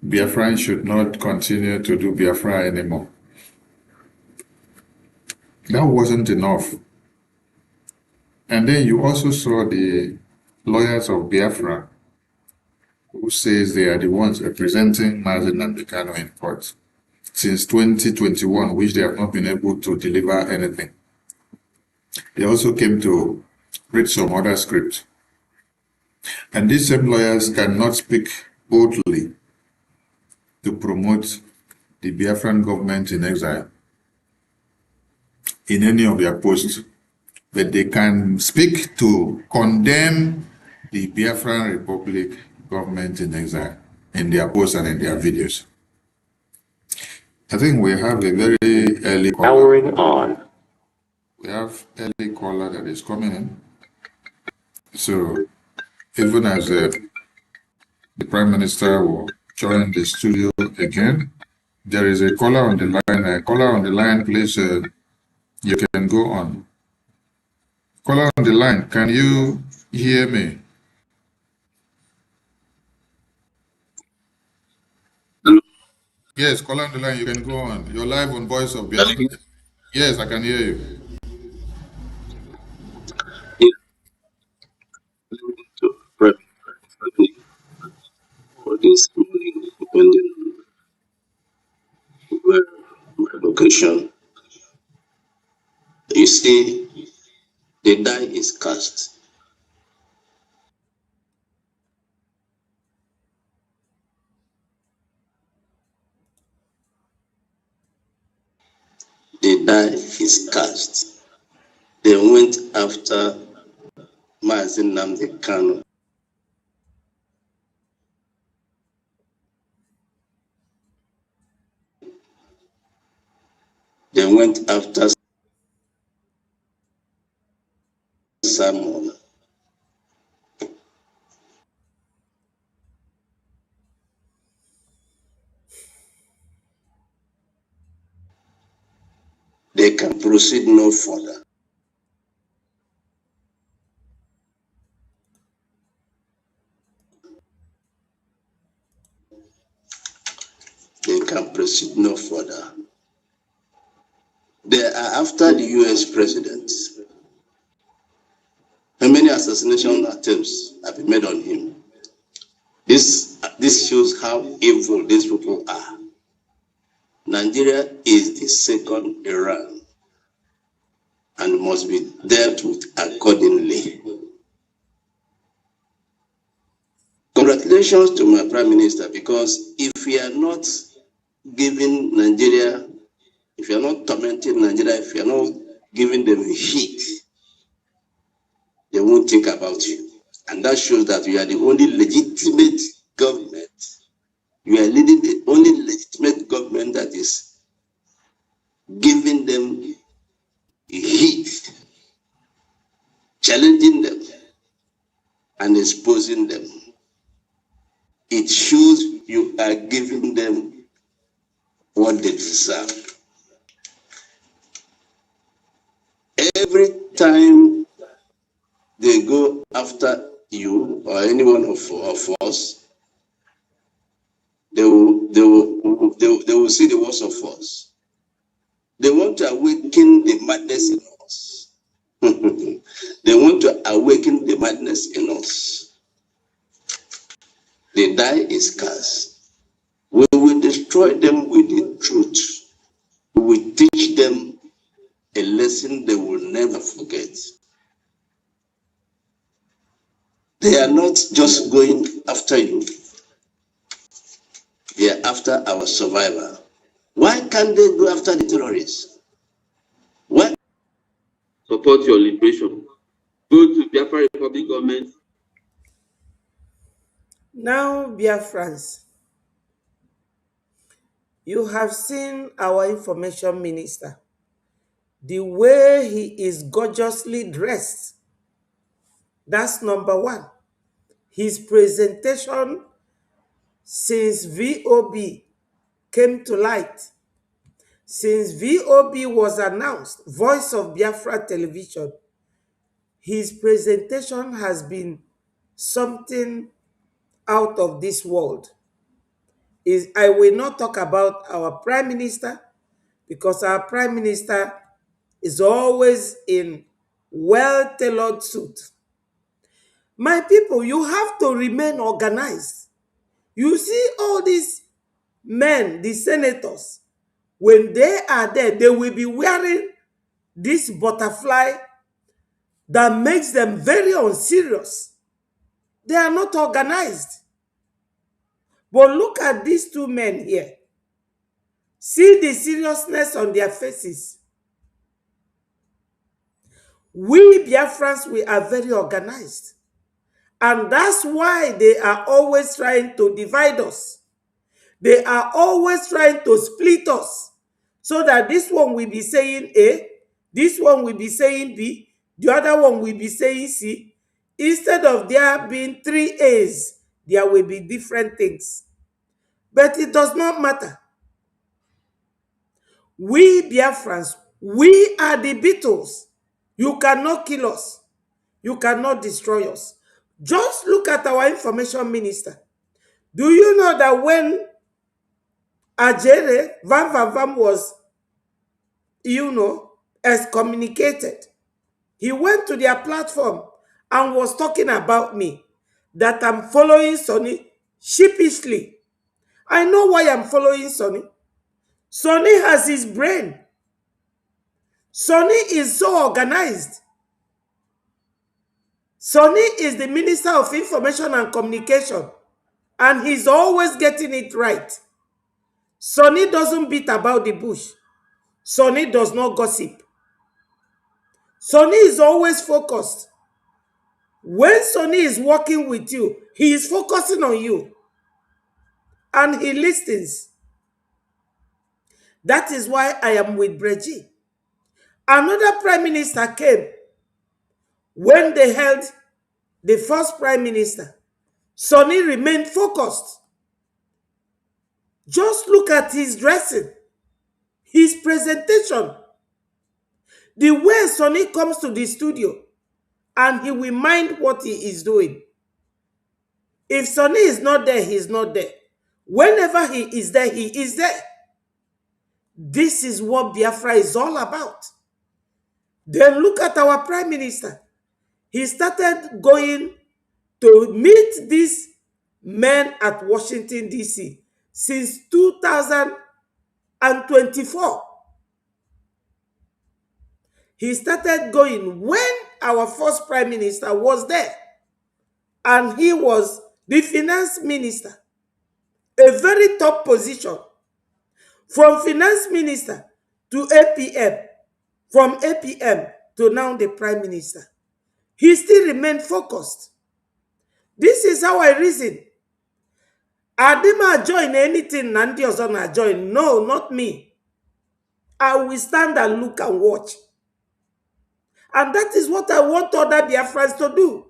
Biafran should not continue to do Biafra anymore. That wasn't enough. And then you also saw the lawyers of Biafra who says they are the ones representing Mazi Nnamdi Kanu in court since 2021, which they have not been able to deliver anything. They also came to read some other script. And these same lawyers cannot speak boldly to promote the Biafran government in exile in any of their posts, but they can speak to condemn the Biafran Republic government in exile in their posts and in their videos. I think we have a very early caller. Powering on. We have early caller that is coming in. So even as the Prime Minister will join the studio again, there is a caller on the line. A caller on the line, please, you can go on. Caller on the line, can you hear me? Yes, caller on the line, you can go on. You're live on Voice of Biafra. Yes, I can hear you. For this morning, depending on where my location, you see, the die is cast. The die is cast. They went after Mazi Nnamdi Kanu. They went after Samuel. They can proceed no further. They can proceed no further. They are after the US president. And many assassination attempts have been made on him. This shows how evil these people are. Nigeria is the second Iran and must be dealt with accordingly. Congratulations to my Prime Minister, because if we are not giving Nigeria, if you are not tormenting Nigeria, if you are not giving them heat, they won't think about you. And that shows that you are the only legitimate government. You are leading the only legitimate government that is giving them heat, challenging them, and exposing them. It shows you are giving them what they deserve. Every time they go after you or any one of us, they will see the worst of us. They want to awaken the madness in us. They want to awaken the madness in us. The die is cast. We will destroy them with the truth. We will teach them a lesson they will never forget. They are not just going after you. They are after our survival. Why can't they go after the terrorists? Why? Support your liberation. Go to Biafra Republic government. Now, Biafrans, you have seen our information minister. The way he is gorgeously dressed. That's number one. His presentation since VOB came to light, since VOB was announced, Voice of Biafra Television, his presentation has been something out of this world is I will not talk about our prime minister, because our prime minister is always in well-tailored suit. My people, you have to remain organized. You see all these men, the senators, when they are there, they will be wearing this butterfly that makes them very unserious. They are not organized. But look at these two men here. See the seriousness on their faces. We Biafrans, we are very organized. And that's why they are always trying to divide us. They are always trying to split us. So that this one will be saying A, this one will be saying B, the other one will be saying C. Instead of there being 3 A's, there will be different things. But it does not matter. We Biafrans, we are the Beatles. You cannot kill us. You cannot destroy us. Just look at our information minister. Do you know that when Ajere Van Van Van was, excommunicated, he went to their platform and was talking about me, that I'm following Sonny sheepishly. I know why I'm following Sonny. Sonny has his brain. Sonny is so organized. Sonny is the Minister of Information and Communication, and he's always getting it right. Sonny doesn't beat about the bush. Sonny does not gossip. Sonny is always focused. When Sonny is working with you, he is focusing on you. And he listens. That is why I am with Brgie. Another prime minister came when they held the first prime minister. Sonny remained focused. Just look at his dressing, his presentation, the way Sonny comes to the studio, and he will mind what he is doing. If Sonny is not there, he is not there. Whenever he is there, he is there. This is what Biafra is all about. Then look at our prime minister. He started going to meet these men at Washington, D.C. since 2024. He started going when our first prime minister was there. And he was the finance minister. A very top position. From finance minister to APM. From APM to now the prime minister. He still remained focused. This is how I reason. Adima join anything Nandi Ozona join. No, not me. I will stand and look and watch. And that is what I want other Biafrans to do.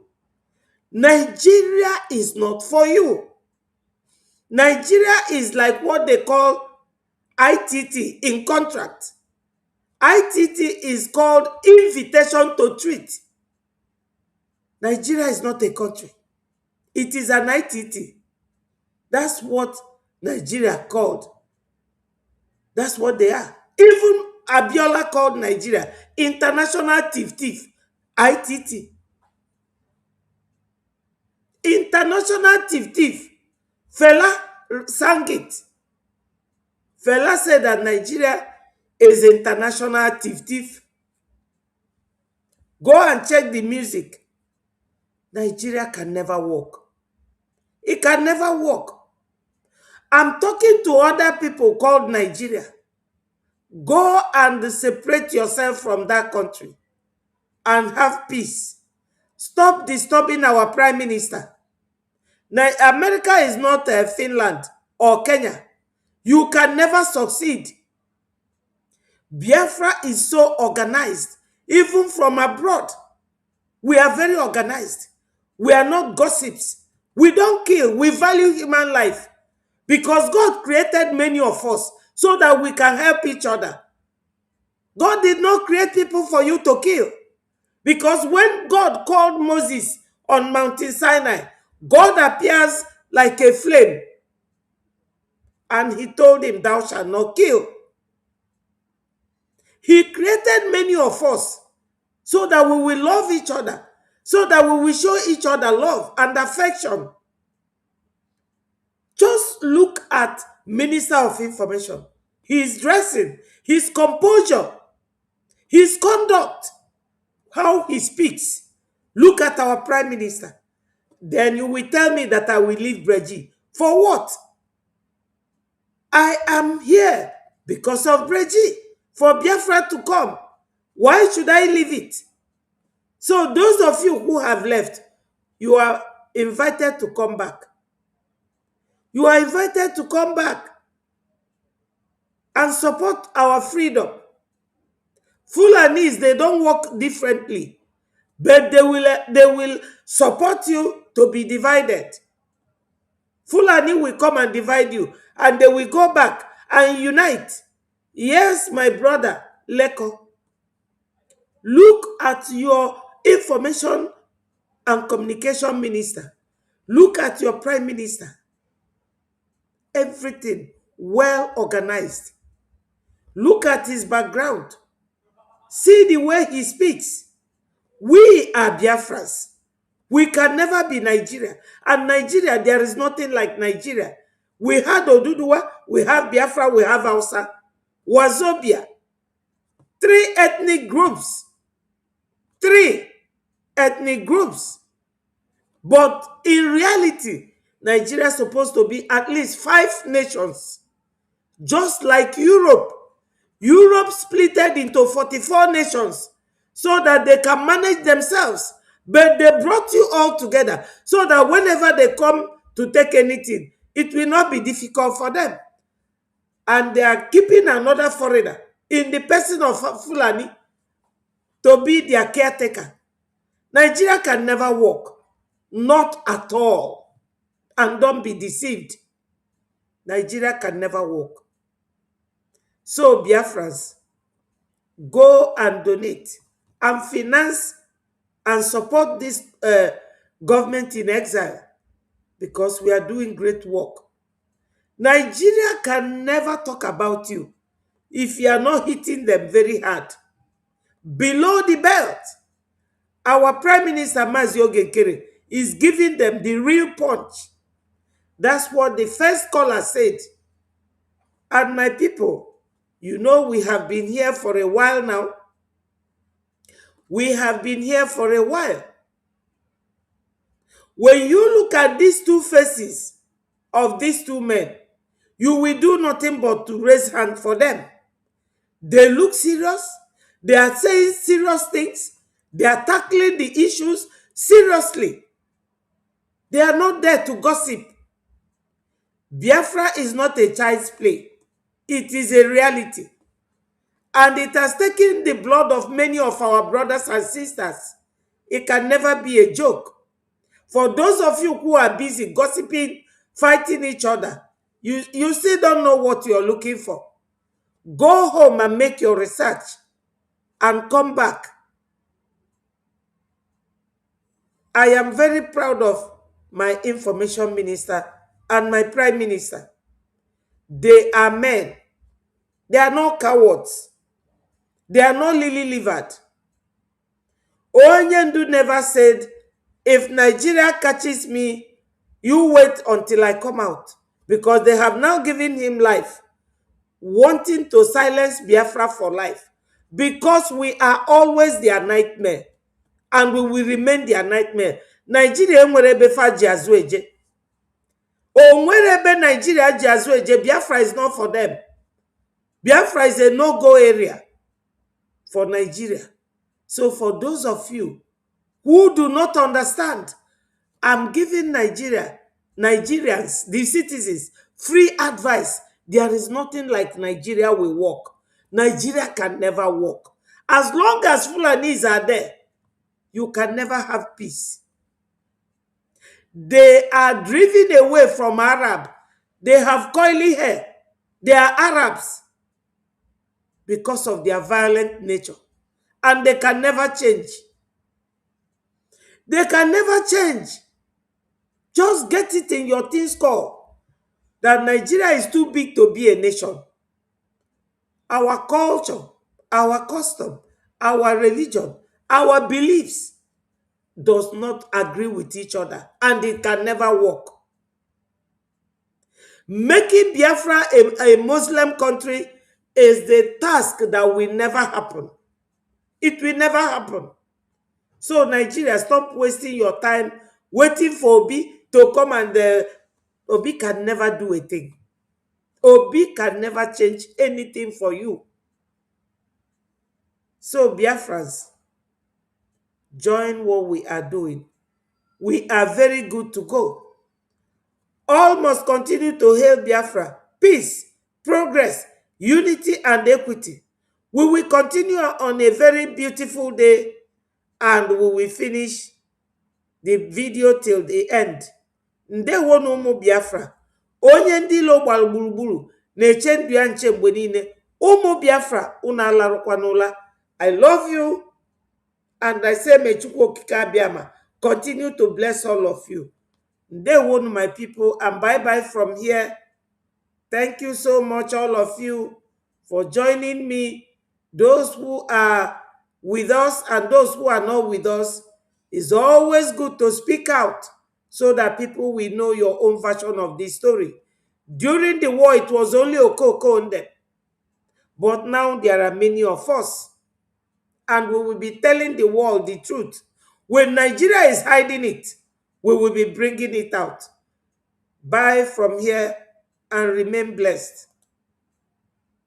Nigeria is not for you. Nigeria is like what they call ITT in contract. ITT is called invitation to treat. Nigeria is not a country. It is an ITT. That's what Nigeria called. That's what they are. Even Abiola called Nigeria International Thief. ITT. International Thief. Fela sang it. Fela said that Nigeria is international thief. Go and check the music. Nigeria can never work. It can never work. I'm talking to other people called Nigeria. Go and separate yourself from that country and have peace. Stop disturbing our prime minister. Now, America is not Finland or Kenya. You can never succeed. Biafra is so organized, even from abroad. We are very organized. We are not gossips. We don't kill. We value human life. Because God created many of us so that we can help each other. God did not create people for you to kill. Because when God called Moses on Mountain Sinai, God appears like a flame. And he told him, thou shalt not kill. He created many of us so that we will love each other, so that we will show each other love and affection. Just look at Minister of Information. His dressing, his composure, his conduct, how he speaks. Look at our Prime Minister. Then you will tell me that I will leave Brgie. For what? I am here because of Brgie, for Biafra to come. Why should I leave it? So those of you who have left, you are invited to come back. You are invited to come back and support our freedom. Fulanis, they don't work differently, but they will support you to be divided. Fulani will come and divide you, and they will go back and unite. Yes, my brother, Leko. Look at your information and communication minister. Look at your prime minister. Everything well organized. Look at his background. See the way he speaks. We are Biafrans. We can never be Nigeria. And Nigeria, there is nothing like Nigeria. We had Oduduwa, we have Biafra, we have Hausa, Wazobia. 3 ethnic groups. 3 ethnic groups. But in reality, Nigeria is supposed to be at least 5 nations. Just like Europe. Europe splitted into 44 nations so that they can manage themselves. But they brought you all together so that whenever they come to take anything, it will not be difficult for them. And they are keeping another foreigner in the person of Fulani to be their caretaker. Nigeria can never work. Not at all. And don't be deceived. Nigeria can never work. So, Biafrans, go and donate and finance and support this government in exile, because we are doing great work. Nigeria can never talk about you if you are not hitting them very hard. Below the belt, our Prime Minister Mazio Gekere is giving them the real punch. That's what the first caller said. And my people, you know we have been here for a while now. We have been here for a while. When you look at these 2 faces of these 2 men, you will do nothing but to raise hand for them. They look serious. They are saying serious things. They are tackling the issues seriously. They are not there to gossip. Biafra is not a child's play. It is a reality. And it has taken the blood of many of our brothers and sisters. It can never be a joke. For those of you who are busy gossiping, fighting each other, you still don't know what you're looking for. Go home and make your research and come back. I am very proud of my information minister and my prime minister. They are men. They are not cowards. They are not lily-livered. Onyendu never said, if Nigeria catches me, you wait until I come out. Because they have now given him life, wanting to silence Biafra for life. Because we are always their nightmare. And we will remain their nightmare. Nigeria enwerebe fa ji azu eje. Onwerebe Nigeria ji azu eje, Biafra is not for them. Biafra is a no-go area for Nigeria. So for those of you who do not understand, I'm giving Nigerians, the citizens, free advice. There is nothing like Nigeria will work. Nigeria can never work. As long as Fulanis are there, you can never have peace. They are driven away from Arab. They have coily hair. They are Arabs because of their violent nature. And they can never change. They can never change. Just get it in your things call that Nigeria is too big to be a nation. Our culture, our custom, our religion, our beliefs does not agree with each other, and it can never work. Making Biafra a Muslim country is the task that will never happen. It will never happen. So Nigeria, stop wasting your time waiting for Obi to come, and Obi can never do a thing. Obi can never change anything for you. So Biafrans, join what we are doing. We are very good to go. All must continue to hail Biafra, peace, progress, unity, and equity. We will continue on a very beautiful day, and we will finish the video till the end. Ndewo na ụmụ Biafra, onye ndị ilo gbara gburugburu na-eche ndụ ya nche mgbe niile. Ụmụ Biafra, unu alarụkwa n'ụla. I love you, and I say may Chukwu Okike Abiama continue to bless all of you. Ndewo, my people, and bye-bye from here. Thank you so much, all of you, for joining me. Those who are with us and those who are not with us, it's always good to speak out so that people will know your own version of this story. During the war, it was only Okoko and them. But now there are many of us. And we will be telling the world the truth. When Nigeria is hiding it, we will be bringing it out. Bye from here, and remain blessed.